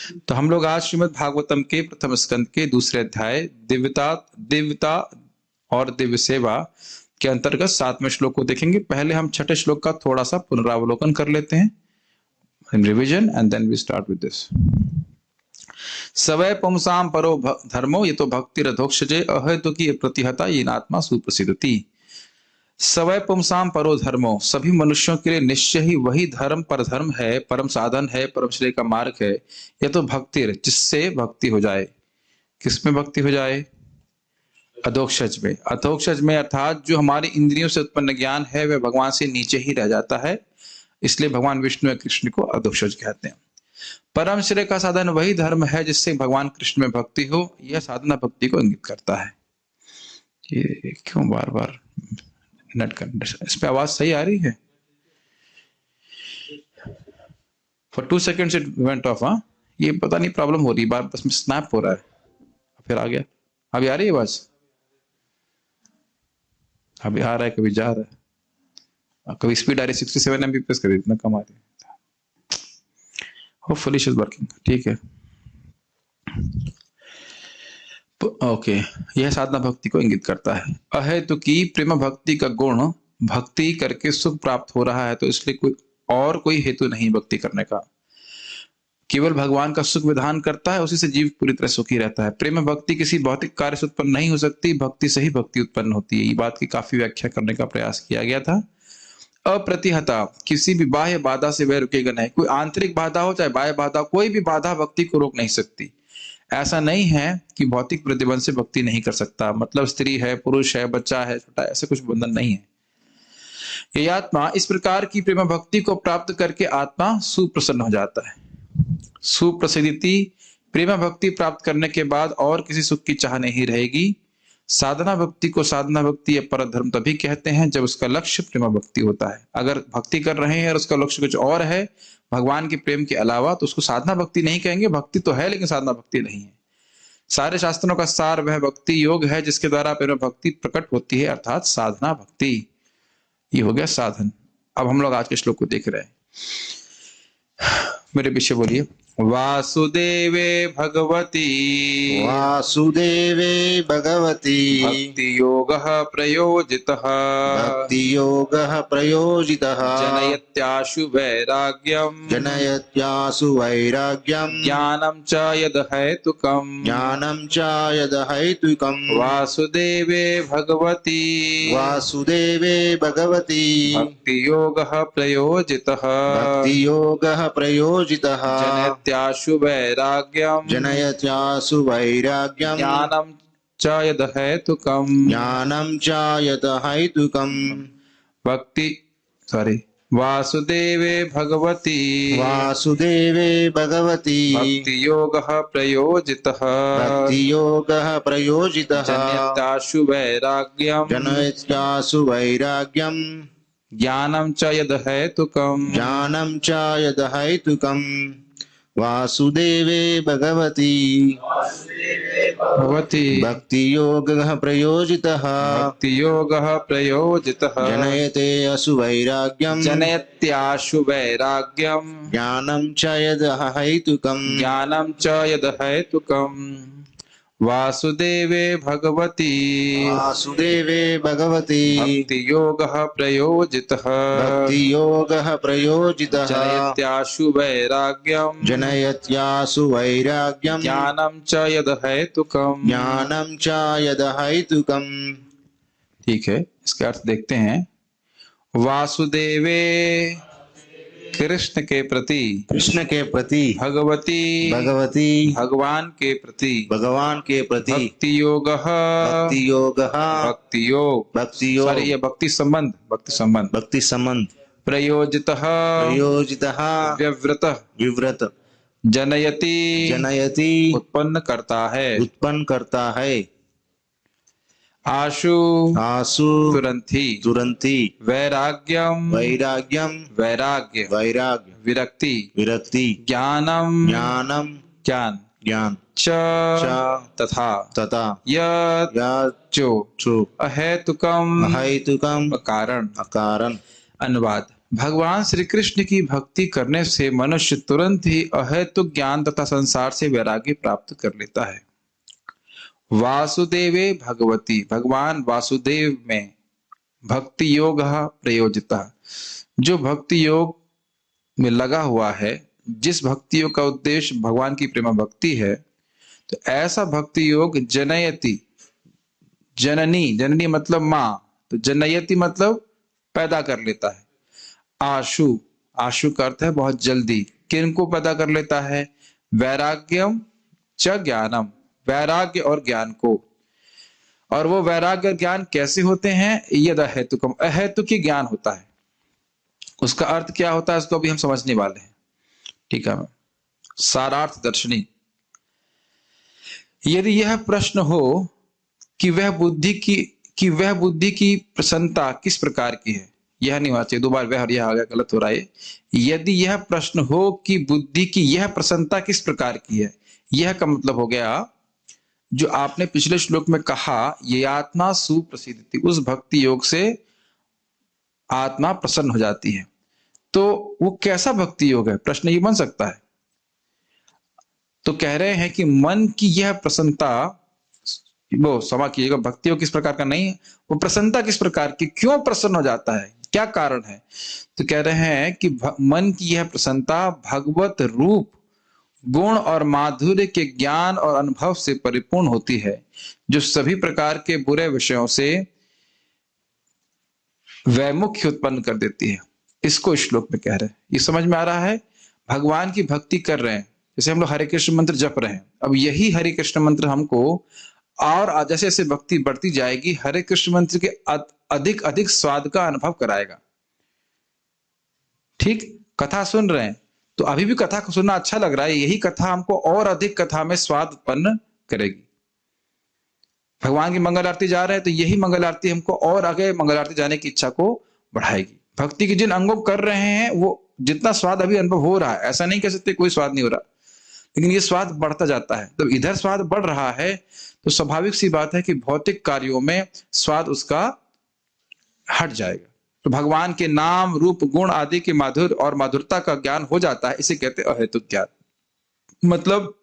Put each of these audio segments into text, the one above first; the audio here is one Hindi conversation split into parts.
तो हम लोग आज श्रीमद् भागवतम के प्रथम स्कंद के दूसरे अध्याय दिव्यता दिव्यता और दिव्य सेवा के अंतर्गत 7वें श्लोक को देखेंगे। पहले हम छठे श्लोक का थोड़ा सा पुनरावलोकन कर लेते हैं, revision, and then we start with this. सवै पुंसाम परो धर्मो ये तो भक्ति रधोक्षजे अहेतुकी प्रतिहता ये नात्मा सुप्रसिद्धति। सवै पुंसाम परो धर्मो, सभी मनुष्यों के लिए निश्चय ही वही धर्म पर धर्म है, परम साधन है, परम श्रेय का मार्ग है। यह तो भक्ति, जिससे भक्ति हो जाए। किसमें भक्ति हो जाए? अधोक्षज में। अधोक्षज में अर्थात जो हमारी इंद्रियों से उत्पन्न ज्ञान है वह भगवान से नीचे ही रह जाता है, इसलिए भगवान विष्णु या कृष्ण को अधोक्षज कहते हैं। परम श्रेय का साधन वही धर्म है जिससे भगवान कृष्ण में भक्ति हो। यह साधना भक्ति को इंगित करता है। ये क्यों बार बार नेट कंडीशन? इस पे आवाज सही आ रही है? For 2 seconds it went of. हाँ, ये पता नहीं प्रॉब्लम हो रही, बार बस में स्नैप हो रहा है, फिर आ गया। अभी आ रही है आवाज? अभी आ रहा है, कभी जा रहा है, कभी स्पीड आ रही है 67 Mbps, कभी इतना कम आ रही है। Hopefully she is working. ठीक है, ओके। यह साधना भक्ति को इंगित करता है। अहेतुकी प्रेम भक्ति का गुण, भक्ति करके सुख प्राप्त हो रहा है तो इसलिए कोई हेतु नहीं भक्ति करने का। केवल भगवान का सुख विधान करता है, उसी से जीव पूरी तरह सुखी रहता है। प्रेम भक्ति किसी भौतिक कार्य से उत्पन्न नहीं हो सकती, भक्ति से ही भक्ति उत्पन्न होती है। ये बात की काफी व्याख्या करने का प्रयास किया गया था। अप्रतिहता, किसी भी बाह्य बाधा से वह रुकेगा नहीं। कोई आंतरिक बाधा हो चाहे बाह्य बाधा, कोई भी बाधा भक्ति को रोक नहीं सकती। ऐसा नहीं है कि भौतिक प्रतिबंध से भक्ति नहीं कर सकता, मतलब स्त्री है, पुरुष है, बच्चा है, छोटा, ऐसा कुछ बंधन नहीं है। ये आत्मा इस प्रकार की प्रेम भक्ति को प्राप्त करके आत्मा सुप्रसन्न हो जाता है। सुप्रसिद्धि, प्रेम भक्ति प्राप्त करने के बाद और किसी सुख की चाह नहीं रहेगी। साधना भक्ति को साधना भक्ति या पर धर्म तभी कहते हैं जब उसका लक्ष्य प्रेम भक्ति होता है। अगर भक्ति कर रहे हैं और उसका लक्ष्य कुछ और है भगवान के प्रेम के अलावा, तो उसको साधना भक्ति नहीं कहेंगे। भक्ति तो है लेकिन साधना भक्ति नहीं है। सारे शास्त्रों का सार वह भक्ति योग है जिसके द्वारा प्रेम भक्ति प्रकट होती है, अर्थात साधना भक्ति। ये हो गया साधन। अब हम लोग आज के श्लोक को देख रहे हैं, मेरे पीछे बोलिए। वासुदेवे भगवती, वासुदेवे भगवती भक्ति योगः प्रयोजितः, भक्ति योगः प्रयोजितः जनयत्याशु वैराग्यम, जनयत्यासु वैराग्यम ज्ञानं च यद हेतुकम्, ज्ञानं च यद हेतुकम्। वासुदेवे भगवती, वासुदेवे भगवती भक्ति योगः प्रयोजितः, भक्ति योगः प्रयोजितः जनयत्याशु वैराग्यम, जनयत्यासु वैराग्यम ज्ञानं च यद हेतुकम्, ज्ञानं च यद हेतुकम्। वासुदेवे भगवती, वासुदेवे भगवती भक्ति योगः प्रयोजितः, भक्ति योगः प्रयोजितः जनयत्याशु वैराग्यम, जनयत्यासु वैराग्यम ज्ञानं च यद हेतुकम्, ज्ञानं च यद हेतुकम्। वासुदेवे भगवती भगवती, भक्ति योगः प्रयोजितः, भक्ति योगः प्रयोजितः, जनयते असु वैराग्यम, जनयत्याशु वैराग्यम, ज्ञानं च यद हेतुकम्, ज्ञानं च यद हेतुकम्। वासुदेवे भगवती, वासुदेवे भगवती भक्ति योगः प्रयोजितः, भक्ति योगः प्रयोजितः, जनयत्याशु वैराग्यम, जनयत्यासु वैराग्यम, ज्ञानं च यद हेतुकम्, ज्ञानं च यद हेतुकम्। ठीक है, इसके अर्थ देखते हैं। वासुदेवे, कृष्ण के प्रति, कृष्ण के प्रति, भगवती, भगवती भगवान के प्रति, भगवान के प्रति, भक्ति योगः, भक्ति योगः, भक्ति योग, भक्ति योग, सॉरी ये भक्ति संबंध, भक्ति संबंध, भक्ति संबंध, प्रयोजितः, प्रयोजितः, व्यव्रतः, विव्रत, जनयति, जनयति, उत्पन्न करता है, उत्पन्न करता है, आशु, आसु, तुरंती, तुरंती, वैराग्यम, वैराग्यम, वैराग्य, वैराग्य, विरक्ति, विरक्ति, ज्ञानम, ज्ञानम, ज्ञान, ज्ञान, च, तथा, तथा, यत्, जो अहेतुकम, अहेतुकम, कारण। अकारण। अनुवाद। भगवान श्री कृष्ण की भक्ति करने से मनुष्य तुरंत ही अहेतुक ज्ञान तथा संसार से वैराग्य प्राप्त कर लेता है। वासुदेवे भगवती, भगवान वासुदेव में भक्ति योग प्रयोजिता, जो भक्ति योग में लगा हुआ है, जिस भक्ति योग का उद्देश्य भगवान की प्रेम भक्ति है, तो ऐसा भक्ति योग जनयति, जननी, जननी मतलब मां, तो जनयति मतलब पैदा कर लेता है। आशु, आशु का अर्थ है बहुत जल्दी, किनको पैदा कर लेता है? वैराग्यम च ज्ञानम, वैराग्य और ज्ञान को। और वो वैराग्य और ज्ञान कैसे होते हैं? यद अहेतुकम, अहेतुकी ज्ञान होता है। उसका अर्थ क्या होता है इसको अभी हम समझने वाले हैं। ठीक है, सारार्थ दर्शनी। यदि यह प्रश्न हो कि वह बुद्धि की प्रसन्नता किस प्रकार की है, यह नहीं होना चाहिए, दो बार वह और यह आ गया, गलत हो रहा है। यदि यह प्रश्न हो कि बुद्धि की यह प्रसन्नता किस प्रकार की है, यह का मतलब हो गया जो आपने पिछले श्लोक में कहा, ये आत्मा सुप्रसिद्धि, उस भक्ति योग से आत्मा प्रसन्न हो जाती है। तो वो कैसा भक्ति योग है, प्रश्न ये बन सकता है। तो कह रहे हैं कि मन की यह प्रसन्नता, वो क्षमा कीजिएगा, भक्ति योग किस प्रकार का नहीं, वो प्रसन्नता किस प्रकार की, क्यों प्रसन्न हो जाता है, क्या कारण है? तो कह रहे हैं कि मन की यह प्रसन्नता भगवत रूप, गुण और माधुर्य के ज्ञान और अनुभव से परिपूर्ण होती है, जो सभी प्रकार के बुरे विषयों से वैमुख्य उत्पन्न कर देती है। इसको श्लोक में कह रहे हैं। ये समझ में आ रहा है? भगवान की भक्ति कर रहे हैं, जैसे हम लोग हरे कृष्ण मंत्र जप रहे हैं, अब यही हरे कृष्ण मंत्र हमको और जैसे जैसे भक्ति बढ़ती जाएगी, हरे कृष्ण मंत्र के अधिक अधिक स्वाद का अनुभव कराएगा। ठीक, कथा सुन रहे हैं तो अभी भी कथा को सुनना अच्छा लग रहा है, यही कथा हमको और अधिक कथा में स्वाद उत्पन्न करेगी। भगवान की मंगल आरती जा रहे हैं तो यही मंगल आरती हमको और आगे मंगल आरती जाने की इच्छा को बढ़ाएगी। भक्ति के जिन अंगों कर रहे हैं वो जितना स्वाद अभी अनुभव हो रहा है, ऐसा नहीं कह सकते कोई स्वाद नहीं हो रहा, लेकिन ये स्वाद बढ़ता जाता है। तो इधर स्वाद बढ़ रहा है तो स्वाभाविक सी बात है कि भौतिक कार्यों में स्वाद उसका हट जाएगा। तो भगवान के नाम रूप गुण आदि के माधुर्य और माधुरता का ज्ञान हो जाता है, इसे कहते हैं अहेतुक ज्ञान। मतलब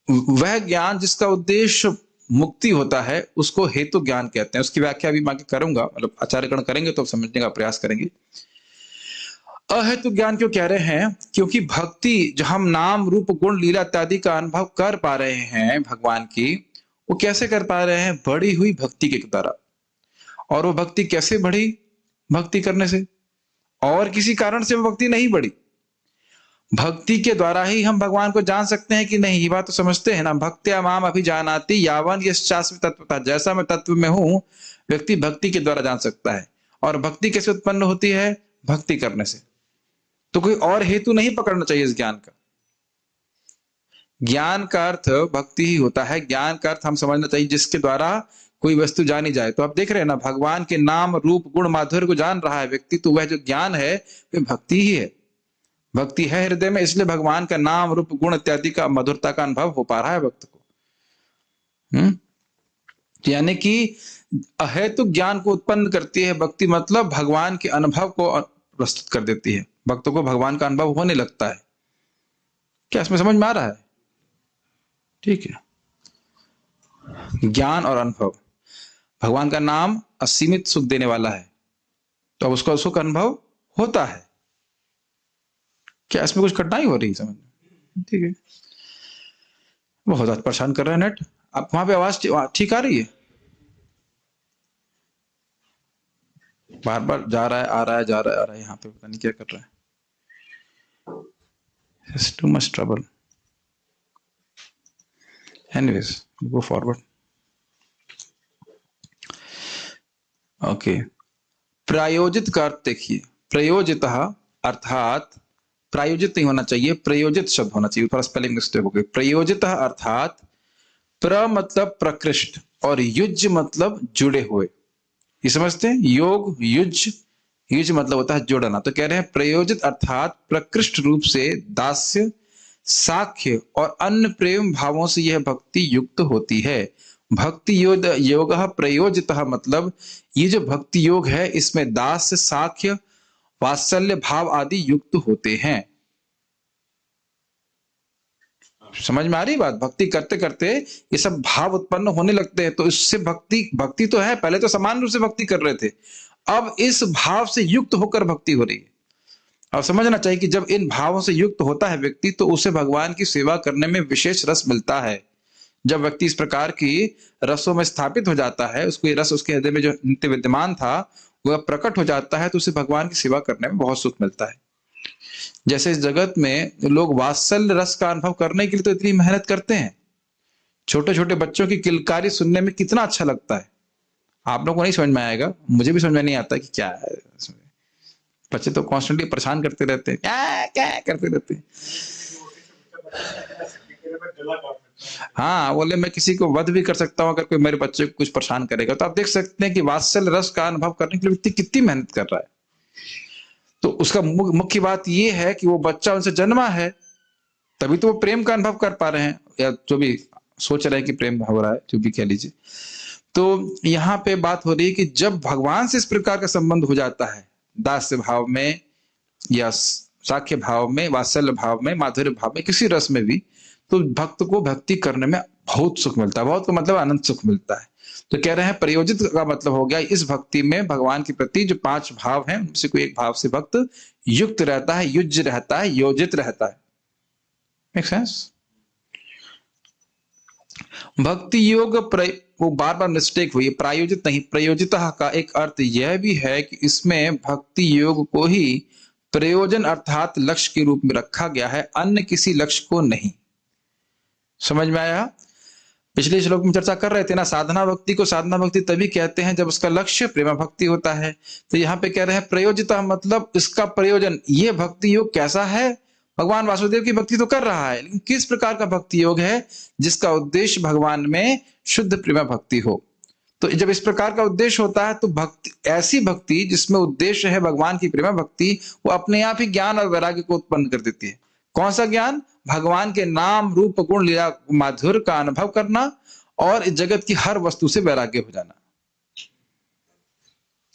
वह ज्ञान जिसका उद्देश्य मुक्ति होता है उसको हेतु ज्ञान कहते हैं। उसकी व्याख्या भी मैं आगे करूंगा, मतलब आचार्यगण करेंगे तो समझने का प्रयास करेंगे। अहेतुक ज्ञान क्यों कह रहे हैं? क्योंकि भक्ति जो हम नाम रूप गुण लीला इत्यादि का अनुभव कर पा रहे हैं भगवान की, वो कैसे कर पा रहे हैं? बढ़ी हुई भक्ति के द्वारा। और वो भक्ति कैसे बढ़ी? भक्ति करने से, और किसी कारण से वो भक्ति नहीं बढ़ी। भक्ति के द्वारा ही हम भगवान को जान सकते हैं कि नहीं, ये बात तो समझते हैं ना, भक्त्या माम अभिजानाति यावन यश्चास्मि तत्वतः, जैसा मैं तत्व में हूं व्यक्ति भक्ति के द्वारा जान सकता है। और भक्ति कैसे उत्पन्न होती है? भक्ति करने से। तो कोई और हेतु नहीं पकड़ना चाहिए इस ज्ञान का। ज्ञान का अर्थ भक्ति ही होता है। ज्ञान का अर्थ हम समझना चाहिए जिसके द्वारा कोई वस्तु जानी जाए। तो आप देख रहे हैं ना, भगवान के नाम रूप गुण माधुर्य को जान रहा है व्यक्ति, तो वह जो ज्ञान है वह भक्ति ही है। भक्ति है हृदय में, इसलिए भगवान का नाम रूप गुण इत्यादि का मधुरता का अनुभव हो पा रहा है भक्त को। यानी कि अहेतुक ज्ञान को उत्पन्न करती है भक्ति, मतलब भगवान के अनुभव को प्रस्तुत कर देती है, भक्तों को भगवान का अनुभव होने लगता है। क्या इसमें समझ में आ रहा है? ठीक है, ज्ञान और अनुभव। भगवान का नाम असीमित सुख देने वाला है, तो अब उसका सुख अनुभव होता है। क्या इसमें कुछ कठिनाई हो रही है समझ में? ठीक है, बहुत परेशान कर रहे हैं नेट। आप वहां पे आवाज ठीक आ रही है? बार बार जा रहा है, आ रहा है, जा रहा है, आ रहा है, यहाँ पे पता नहीं क्या कर रहा है। It's too much trouble. Anyways, go forward. Okay. प्रायोजित का अर्थ देखिए, प्रयोजितः अर्थात, प्रायोजित नहीं होना चाहिए, प्रयोजित शब्द होना चाहिए, थोड़ा स्पेलिंग मिस्टेक हो गई। प्रयोजितः अर्थात प्र मतलब प्रकृष्ट और युज मतलब जुड़े हुए। ये समझते हैं? योग युज, युज मतलब होता है जोड़ना। तो कह रहे हैं प्रयोजित अर्थात प्रकृष्ट रूप से दास्य, साख्य और अन्य प्रेम भावों से यह भक्ति युक्त होती है। भक्ति योग प्रयोजितः मतलब ये जो भक्ति योग है इसमें दास्य, साख्य, वात्सल्य भाव आदि युक्त होते हैं। समझ में आ रही बात? भक्ति करते करते ये सब भाव उत्पन्न होने लगते हैं, तो इससे भक्ति तो है, पहले तो समान रूप से भक्ति कर रहे थे, अब इस भाव से युक्त होकर भक्ति हो रही है। अब समझना चाहिए कि जब इन भावों से युक्त होता है व्यक्ति तो उसे भगवान की सेवा करने में विशेष रस मिलता है। जब व्यक्ति इस प्रकार की रसों में स्थापित हो जाता है, उसको ये रस उसके हृदय में जो नित्य विद्यमान था वह प्रकट हो जाता है, तो उसे भगवान की सेवा करने में बहुत सुख मिलता है। जैसे इस जगत में लोग वात्सल्य रस का अनुभव करने के लिए तो इतनी मेहनत करते हैं, छोटे छोटे बच्चों की किलकारी सुनने में कितना अच्छा लगता है। आप लोगों को नहीं समझ में आएगा, मुझे भी समझ में नहीं आता कि क्या है इसमें। बच्चे तो कॉन्स्टेंटली परेशान करते रहते हैं, क्या क्या करते रहते हैं। हाँ, बोले मैं किसी को वध भी कर सकता हूं अगर कोई मेरे बच्चे को कुछ परेशान करेगा। तो आप देख सकते हैं कि वात्सल्य रस का अनुभव करने के लिए व्यक्ति कितनी मेहनत कर रहा है। तो उसका मुख्य बात यह है कि वो बच्चा उनसे जन्मा है, तभी तो वो प्रेम का अनुभव कर पा रहे हैं, या जो भी सोच रहे हैं कि प्रेम हो रहा है, जो भी कह लीजिए। तो यहाँ पे बात हो रही है कि जब भगवान से इस प्रकार का संबंध हो जाता है, दास्य भाव में या साख्य भाव में, वात्सल्य भाव में, माधुर्य भाव में, किसी रस में भी, तो भक्त को भक्ति करने में बहुत सुख मिलता है। बहुत का मतलब अनंत सुख मिलता है। तो कह रहे हैं प्रयोजित का मतलब हो गया इस भक्ति में भगवान के प्रति जो 5 भाव हैं उनसे कोई एक भाव से भक्त युक्त रहता है, युज्य रहता है, योजित रहता है। Make sense? भक्ति योग वो बार मिस्टेक हुई, प्रायोजित नहीं, प्रयोजितः का एक अर्थ यह भी है कि इसमें भक्ति योग को ही प्रयोजन अर्थात लक्ष्य के रूप में रखा गया है, अन्य किसी लक्ष्य को नहीं। समझ में आया? पिछले श्लोक में चर्चा कर रहे थे ना, साधना भक्ति को साधना भक्ति तभी कहते हैं जब उसका लक्ष्य प्रेम भक्ति होता है। तो यहाँ पे कह रहे हैं प्रयोजिता मतलब इसका प्रयोजन। ये भक्ति योग कैसा है? भगवान वासुदेव की भक्ति तो कर रहा है, लेकिन किस प्रकार का भक्ति योग है? जिसका उद्देश्य भगवान में शुद्ध प्रेम भक्ति हो। तो जब इस प्रकार का उद्देश्य होता है तो भक्ति, ऐसी भक्ति जिसमें उद्देश्य है भगवान की प्रेम भक्ति, वो अपने आप ही ज्ञान और वैराग्य को उत्पन्न कर देती है। कौन सा ज्ञान? भगवान के नाम रूप गुण लीला माधुर्य का अनुभव करना और इस जगत की हर वस्तु से वैराग्य हो जाना।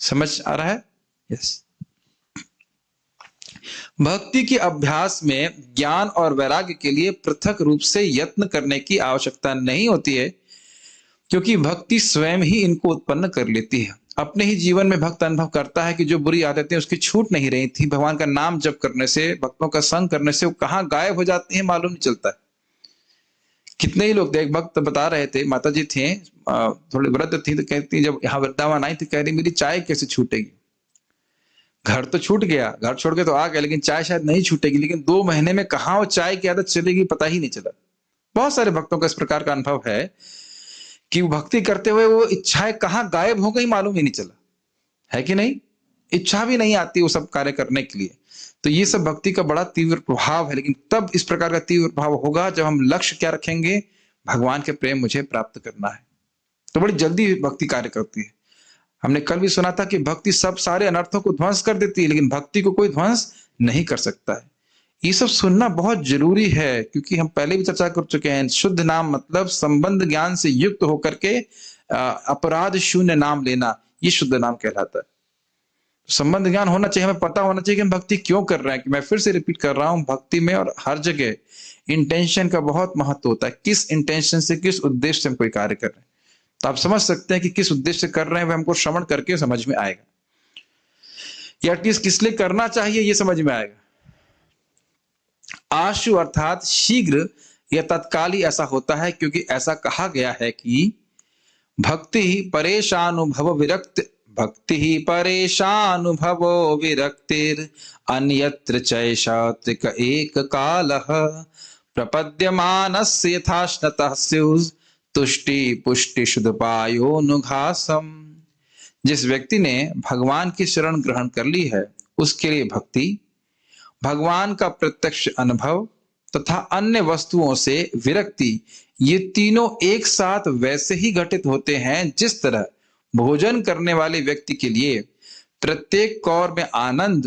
समझ आ रहा है? यस। भक्ति के अभ्यास में ज्ञान और वैराग्य के लिए पृथक रूप से यत्न करने की आवश्यकता नहीं होती है, क्योंकि भक्ति स्वयं ही इनको उत्पन्न कर लेती है। अपने ही जीवन में भक्त अनुभव करता है कि जो बुरी आदतें उसकी छूट नहीं रही थी, भगवान का नाम जप करने से, भक्तों का संग करने से वो कहां गायब हो जाती है मालूम नहीं चलता है। कितने ही लोग, एक भक्त बता रहे थे, माता जी थे, थोड़े वृद्ध थी, तो कहती जब यहाँ वृंदावन आई थी, कह रही मेरी चाय कैसे छूटेगी? घर तो छूट गया, घर छोड़ के तो आ गया, लेकिन चाय शायद नहीं छूटेगी। लेकिन 2 महीने में कहाँ वो चाय की आदत चलेगी पता ही नहीं चला। बहुत सारे भक्तों का इस प्रकार का अनुभव है कि वो भक्ति करते हुए वो इच्छाएं कहाँ गायब हो गई मालूम ही नहीं चला, है कि नहीं? इच्छा भी नहीं आती वो सब कार्य करने के लिए। तो ये सब भक्ति का बड़ा तीव्र प्रभाव है, लेकिन तब इस प्रकार का तीव्र प्रभाव होगा जब हम लक्ष्य क्या रखेंगे? भगवान के प्रेम मुझे प्राप्त करना है। तो बड़ी जल्दी भक्ति कार्य करती है। हमने कल भी सुना था कि भक्ति सब सारे अनर्थों को ध्वंस कर देती है, लेकिन भक्ति को कोई ध्वंस नहीं कर सकता है। ये सब सुनना बहुत जरूरी है, क्योंकि हम पहले भी चर्चा कर चुके हैं। शुद्ध नाम मतलब संबंध ज्ञान से युक्त होकर के अपराध शून्य नाम लेना, ये शुद्ध नाम कहलाता है। संबंध ज्ञान होना चाहिए, हमें पता होना चाहिए कि हम भक्ति क्यों कर रहे हैं। कि मैं फिर से रिपीट कर रहा हूं, भक्ति में और हर जगह इंटेंशन का बहुत महत्व होता है। किस इंटेंशन से, किस उद्देश्य से हम कोई कार्य कर रहे हैं, तो आप समझ सकते हैं कि किस उद्देश्य से कर रहे हैं, वह हमको श्रवण करके समझ में आएगा, या एटलीस्ट किस लिए करना चाहिए ये समझ में आएगा। आशु अर्थात शीघ्र या तत्काल ही ऐसा होता है, क्योंकि ऐसा कहा गया है कि भक्ति ही परेशानुभव विरक्त, भक्ति ही परेशानुभवो विरक्तिर अन्यत्र चैषात्रिक एक कालः प्रपद्यमानस्य यथाश्नतः स्युः तुष्टि पुष्टि शुद्धपायोनुघासम। जिस व्यक्ति ने भगवान की शरण ग्रहण कर ली है उसके लिए भक्ति, भगवान का प्रत्यक्ष अनुभव तथा अन्य वस्तुओं से विरक्ति, ये तीनों एक साथ वैसे ही घटित होते हैं जिस तरह भोजन करने वाले व्यक्ति के लिए प्रत्येक कौर में आनंद,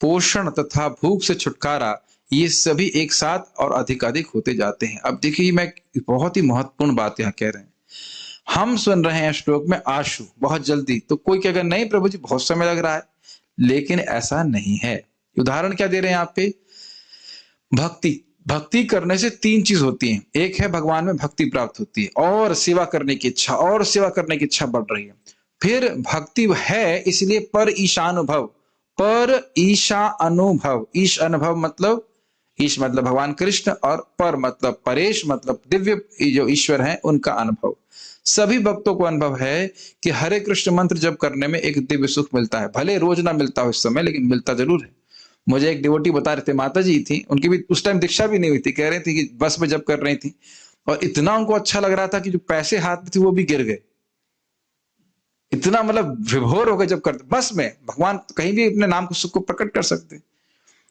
पोषण तथा भूख से छुटकारा, ये सभी एक साथ और अधिकाधिक होते जाते हैं। अब देखिए, मैं बहुत ही महत्वपूर्ण बात यहाँ कह रहे हैं। हम सुन रहे हैं श्लोक में आशु, बहुत जल्दी। तो कोई कहेगा नहीं प्रभु जी बहुत समय लग रहा है, लेकिन ऐसा नहीं है। उदाहरण क्या दे रहे हैं यहाँ पे? भक्ति। भक्ति करने से तीन चीज होती है। एक है भगवान में भक्ति प्राप्त होती है, और सेवा करने की इच्छा, और सेवा करने की इच्छा बढ़ रही है। फिर भक्ति है इसलिए पर ईशानुभव, पर ईशा अनुभव। ईश अनुभव मतलब, ईश मतलब भगवान कृष्ण, और पर मतलब परेश, मतलब दिव्य जो ईश्वर है उनका अनुभव। सभी भक्तों को अनुभव है कि हरे कृष्ण मंत्र जब करने में एक दिव्य सुख मिलता है। भले रोज ना मिलता हो इस समय, लेकिन मिलता जरूर है। मुझे एक डिवोटी बता रहे थे, माता जी थी, उनकी भी उस टाइम दीक्षा भी नहीं हुई थी। कह रही थी कि बस में जब कर रही थी और इतना उनको अच्छा लग रहा था कि जो पैसे हाथ में थे वो भी गिर गए। इतना मतलब विभोर हो गए जब करते बस में। भगवान कहीं भी अपने नाम को सुख को प्रकट कर सकते,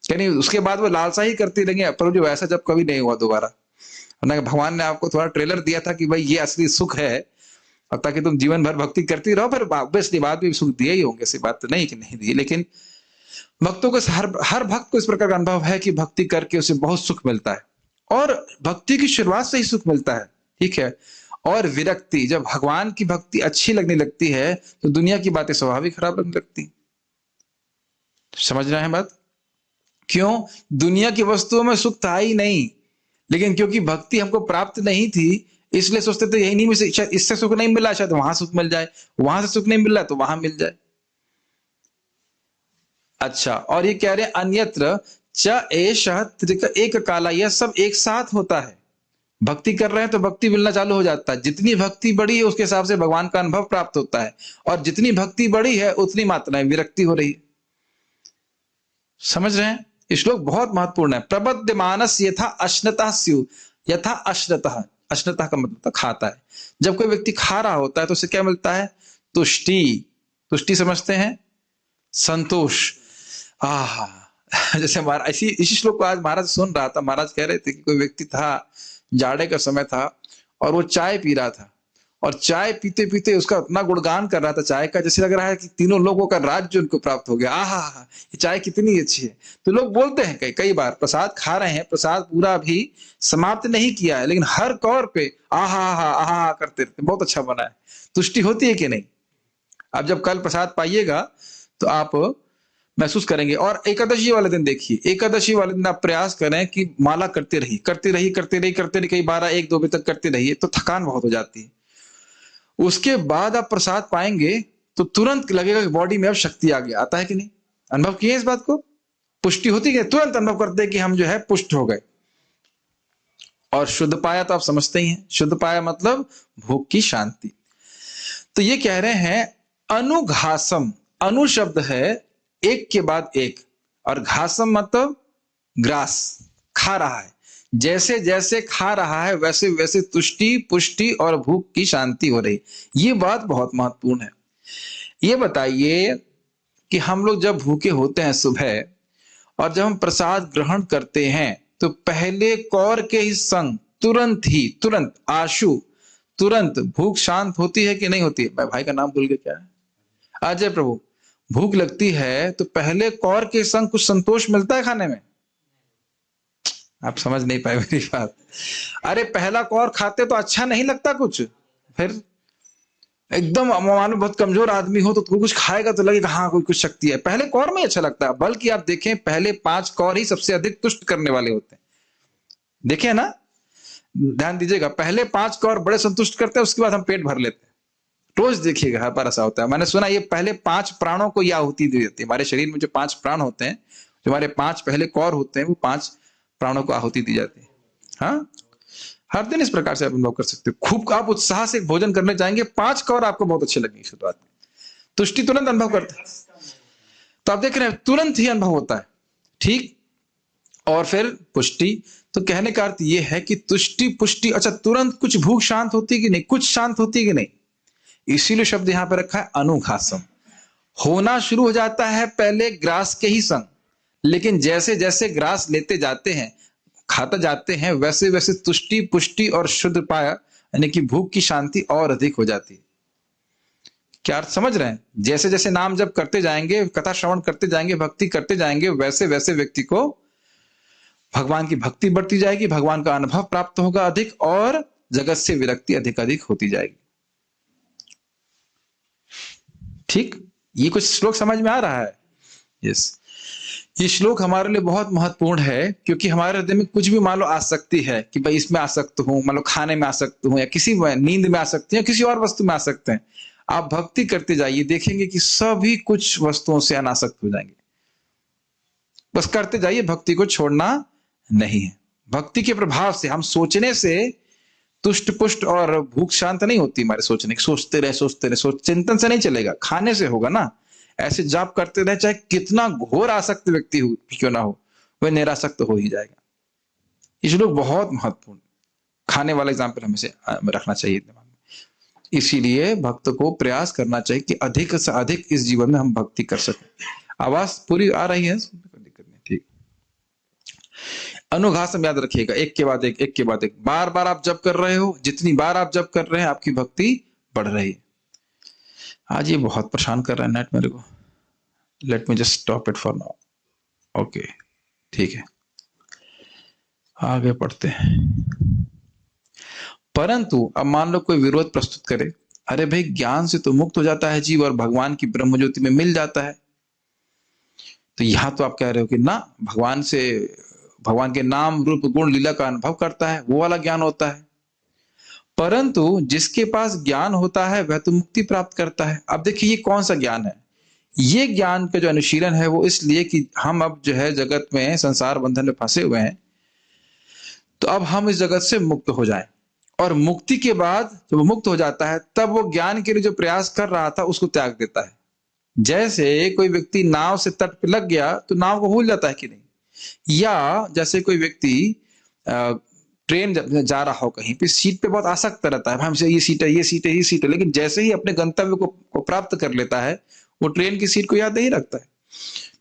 यानी उसके बाद वो लालसा ही करती रही, पर जो वैसा जब कभी नहीं हुआ दोबारा। भगवान ने आपको थोड़ा ट्रेलर दिया था कि भाई ये असली सुख है, और ताकि तुम जीवन भर भक्ति करती रहो। फिर ऑब्वियसली बाद भी सुख दिए ही होंगे, ऐसी बात तो नहीं कि नहीं दिए। लेकिन भक्तों को, हर भक्त को इस प्रकार का अनुभव है कि भक्ति करके उसे बहुत सुख मिलता है, और भक्ति की शुरुआत से ही सुख मिलता है। ठीक है। और विरक्ति, जब भगवान की भक्ति अच्छी लगने लगती है तो दुनिया की बातें स्वाभाविक खराब लगने लगती। समझ रहे हैं बात? क्यों? दुनिया की वस्तुओं में सुख था ही नहीं, लेकिन क्योंकि भक्ति हमको प्राप्त नहीं थी, इसलिए सोचते थे यही नहीं मिल, शायद इससे सुख नहीं मिला, शायद वहां सुख मिल जाए, वहां से सुख नहीं मिल रहा तो वहां मिल जाए। अच्छा, और ये कह रहे हैं अन्यत्र च एषः त्रिक एक काला, यह सब एक साथ होता है। भक्ति कर रहे हैं तो भक्ति मिलना चालू हो जाता है। जितनी भक्ति बढ़ी है उसके हिसाब से भगवान का अनुभव प्राप्त होता है, और जितनी भक्ति बढ़ी है उतनी मात्रा में विरक्ति हो रही है। समझ रहे हैं? ये श्लोक बहुत महत्वपूर्ण है। प्रबध्यमानस यथा अश्नतः स्यु, यथा अश्नतः, अश्नतः का मतलब खाता है। जब कोई व्यक्ति खा रहा होता है तो उसे क्या मिलता है? तुष्टि। तुष्टि समझते हैं? संतोष। आहा जैसे महाराज, इसी श्लोक को आज महाराज सुन रहा था। महाराज कह रहे थे कि कोई व्यक्ति था, जाड़े का समय था, और वो चाय पी रहा था, और चाय पीते पीते उसका इतना गुणगान कर रहा था चाय का, जैसे लग रहा है कि तीनों लोगों का राज्य उनको प्राप्त हो गया। आहा, ये चाय कितनी अच्छी है। तो लोग बोलते हैं कई बार, प्रसाद खा रहे हैं, प्रसाद पूरा भी समाप्त नहीं किया है, लेकिन हर कौर पे आहा आहा आहा करते रहते, बहुत अच्छा बना है। तुष्टि होती है कि नहीं? अब जब कल प्रसाद पाइएगा तो आप महसूस करेंगे। और एकादशी वाले दिन देखिए, एकादशी वाले दिन आप प्रयास करें कि माला करते रही कई 12-1-2 बजे तक करते रहिए, तो थकान बहुत हो जाती है। उसके बाद आप प्रसाद पाएंगे तो तुरंत लगेगा कि बॉडी में अब शक्ति आ गया। आता है कि नहीं? अनुभव किए इस बात को? पुष्टि होती है, तुरंत अनुभव करते हैं कि हम जो है पुष्ट हो गए। और शुद्ध पाया तो आप समझते ही हैं, शुद्ध पाया मतलब भूख की शांति। तो ये कह रहे हैं अनुघासम, अनु शब्द है एक के बाद एक, और घासम मतलब ग्रास, खा रहा है। जैसे जैसे खा रहा है वैसे वैसे तुष्टि, पुष्टि और भूख की शांति हो रही। ये बात बहुत महत्वपूर्ण है। ये बताइए कि हम लोग जब भूखे होते हैं सुबह, और जब हम प्रसाद ग्रहण करते हैं तो पहले कौर के ही संग तुरंत आशु, तुरंत भूख शांत होती है कि नहीं होती है? मैं भाई का नाम भूल गया, क्या है? अजय प्रभु। भूख लगती है तो पहले कौर के संग कुछ संतोष मिलता है खाने में? आप समझ नहीं पाए मेरी बात। अरे पहला कौर खाते तो अच्छा नहीं लगता कुछ, फिर एकदम मालूम बहुत कमजोर आदमी हो तो कुछ खाएगा तो लगेगा हाँ कोई कुछ शक्ति है। पहले कौर में अच्छा लगता है, बल्कि आप देखें पहले 5 कौर ही सबसे अधिक तुष्ट करने वाले होते हैं। देखे ना, ध्यान दीजिएगा, पहले 5 कौर बड़े संतुष्ट करते हैं, उसके बाद हम पेट भर लेते हैं। रोज देखिएगा हर बार ऐसा होता है। मैंने सुना ये पहले 5 प्राणों को यह आहुति दी जाती है। हमारे शरीर में जो 5 प्राण होते हैं, जो हमारे 5 पहले कौर होते हैं, वो 5 प्राणों को आहुति दी जाती है। हाँ, हर दिन इस प्रकार से आप अनुभव कर सकते हो। खूब आप उत्साह से भोजन करने जाएंगे, 5 कौर आपको बहुत अच्छे लगेंगे शुरुआत में, तुष्टि तुरंत अनुभव करते हैं। तो आप देख रहे हैं तुरंत ही अनुभव होता है। ठीक, और फिर पुष्टि। तो कहने का अर्थ यह है कि तुष्टि पुष्टि, अच्छा तुरंत कुछ भूख शांत होती है कि नहीं, कुछ शांत होती है कि नहीं? इसीलिए शब्द यहां पर रखा है अनुघासम। होना शुरू हो जाता है पहले ग्रास के ही संग, लेकिन जैसे जैसे ग्रास लेते जाते हैं, खाते जाते हैं, वैसे वैसे तुष्टि, पुष्टि और शुद्ध पाया, यानी कि भूख की शांति और अधिक हो जाती है। क्या अर्थ समझ रहे हैं? जैसे जैसे नाम जप करते जाएंगे, कथा श्रवण करते जाएंगे, भक्ति करते जाएंगे, वैसे वैसे व्यक्ति को भगवान की भक्ति बढ़ती जाएगी, भगवान का अनुभव प्राप्त होगा अधिक, और जगत से विरक्ति अधिक अधिक होती जाएगी। ठीक, ये कुछ श्लोक समझ में आ रहा है? यस, ये श्लोक हमारे लिए बहुत महत्वपूर्ण है, क्योंकि हमारे हृदय में कुछ भी मान लो आसक्ति है कि भाई इसमें आसक्त हूं, मान लो खाने में आसक्त हूं, या किसी नींद में आसक्त हूं, या किसी और वस्तु में आसक्त हैं, आप भक्ति करते जाइए, देखेंगे कि सभी कुछ वस्तुओं से अनासक्त हो जाएंगे। बस करते जाइए, भक्ति को छोड़ना नहीं है। भक्ति के प्रभाव से हम सोचने से तुष्ट पुष्ट और भूख शांत नहीं होती हमारे सोचने की। सोचते रहे चिंतन से नहीं चलेगा, खाने से होगा ना। ऐसे जाप करते रहे, चाहे कितना घोर आसक्त व्यक्ति हो क्यों ना हो, वह निरासक्त हो ही जाएगा। ये श्लोक बहुत महत्वपूर्ण, खाने वाला एग्जाम्पल हमें से रखना चाहिए दिमाग में। इसीलिए भक्त को प्रयास करना चाहिए कि अधिक से अधिक इस जीवन में हम भक्ति कर सकें। आवाज पूरी आ रही है? कोई दिक्कत नहीं, ठीक। अनुघासम याद रखिएगा, एक के बाद एक, एक के बाद एक, बार बार आप जप कर रहे हो, जितनी बार आप जप कर रहे हैं आपकी भक्ति बढ़ रही है। आज ये बहुत परेशान कर रहा है नेट मेरे को। Let me just stop it for now. Okay, ठीक है, आगे पढ़ते हैं। परंतु अब मान लो कोई विरोध प्रस्तुत करे, अरे भाई ज्ञान से तो मुक्त हो जाता है जीव और भगवान की ब्रह्म ज्योति में मिल जाता है। तो यहां तो आप कह रहे हो कि ना, भगवान से, भगवान के नाम रूप गुण लीला का अनुभव करता है, वो वाला ज्ञान होता है। परंतु जिसके पास ज्ञान होता है वह तो मुक्ति प्राप्त करता है। अब देखिए ये कौन सा ज्ञान है? ये ज्ञान का जो अनुशीलन है वो इसलिए कि हम अब जो है जगत में संसार बंधन में फंसे हुए हैं, तो अब हम इस जगत से मुक्त हो जाएं। और मुक्ति के बाद जब वो मुक्त हो जाता है, तब वो ज्ञान के लिए जो प्रयास कर रहा था उसको त्याग देता है। जैसे कोई व्यक्ति नाव से तट पे लग गया तो नाव को भूल जाता है कि नहीं, या जैसे कोई व्यक्ति ट्रेन जा रहा हो, कहीं पे सीट पे बहुत आसक्त रहता है, हमसे ये सीट है, ये सीट है, ये सीट है, लेकिन जैसे ही अपने गंतव्य को प्राप्त कर लेता है, वो ट्रेन की सीट को याद नहीं रखता है।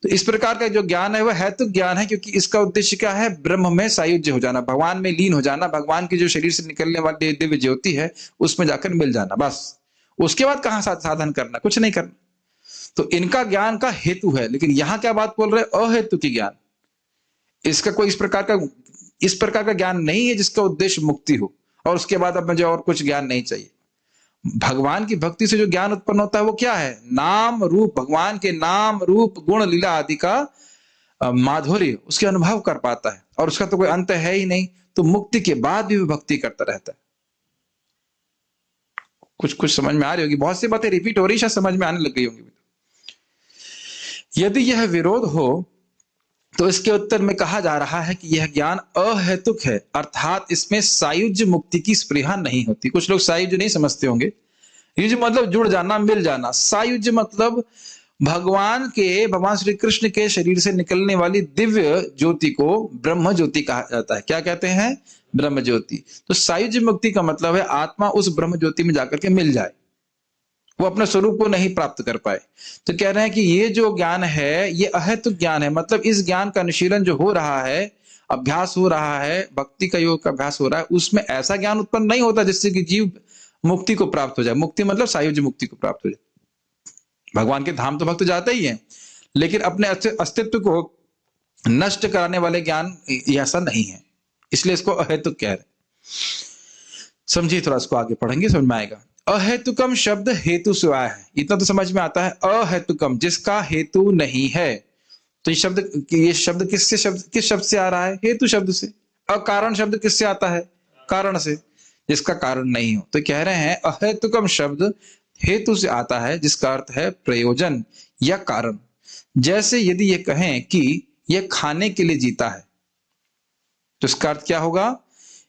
तो इस प्रकार का जो ज्ञान है वह हेतु ज्ञान है, क्योंकि इसका उद्देश्य क्या है? ब्रह्म में सायुज्य हो जाना, भगवान में लीन हो जाना, भगवान की जो शरीर से निकलने वाली दिव्य ज्योति है उसमें जाकर मिल जाना, बस। उसके बाद कहां साधन करना? कुछ नहीं करना। तो इनका ज्ञान का हेतु है, लेकिन यहां क्या बात बोल रहे? अहेतु की ज्ञान। इसका कोई इस प्रकार का ज्ञान नहीं है जिसका उद्देश्य मुक्ति हो, और उसके बाद अब मुझे और कुछ ज्ञान नहीं चाहिए। भगवान की भक्ति से जो ज्ञान उत्पन्न होता है वो क्या है? नाम रूप, भगवान के नाम रूप गुण लीला आदि का माधुर्य उसके अनुभव कर पाता है, और उसका तो कोई अंत है ही नहीं। तो मुक्ति के बाद भी वो भक्ति करता रहता है। कुछ समझ में आ रही होगी, बहुत सी बातें रिपीट हो रही, शायद समझ में आने लग गई होंगी। यदि यह विरोध हो तो इसके उत्तर में कहा जा रहा है कि यह ज्ञान अहेतुक है, अर्थात इसमें सायुज्य मुक्ति की स्पृहा नहीं होती। कुछ लोग सायुज्य नहीं समझते होंगे। युज मतलब जुड़ जाना, मिल जाना। सायुज्य मतलब भगवान श्री कृष्ण के शरीर से निकलने वाली दिव्य ज्योति को ब्रह्म ज्योति कहा जाता है। क्या कहते हैं? ब्रह्म ज्योति। तो सायुज्य मुक्ति का मतलब है आत्मा उस ब्रह्म ज्योति में जाकर के मिल जाए, वो अपने स्वरूप को नहीं प्राप्त कर पाए। तो कह रहे हैं कि ये जो ज्ञान है ये अहेतुक ज्ञान है, मतलब इस ज्ञान का अनुशीलन जो हो रहा है, अभ्यास हो रहा है, भक्ति का योग का अभ्यास हो रहा है, उसमें ऐसा ज्ञान उत्पन्न नहीं होता जिससे कि जीव मुक्ति को प्राप्त हो जाए। मुक्ति मतलब सायुज्य मुक्ति को प्राप्त हो जाए। भगवान के धाम तो भक्त जाते ही हैं, लेकिन अपने अस्तित्व को नष्ट कराने वाले ज्ञान ऐसा नहीं है, इसलिए इसको अहेतुक कह रहे। समझिए थोड़ा, इसको आगे पढ़ेंगे, समझ में आएगा। अहेतुकम शब्द हेतु से आया है, इतना तो समझ में आता है। अहेतुकम जिसका हेतु नहीं है। तो ये शब्द किस शब्द से आ रहा है? हेतु शब्द से। अकारण शब्द किससे आता है? कारण से, जिसका कारण नहीं हो। तो कह रहे हैं अहेतुकम शब्द हेतु से आता है, जिसका अर्थ है प्रयोजन या कारण। जैसे यदि ये कहें कि यह खाने के लिए जीता है, तो इसका अर्थ क्या होगा?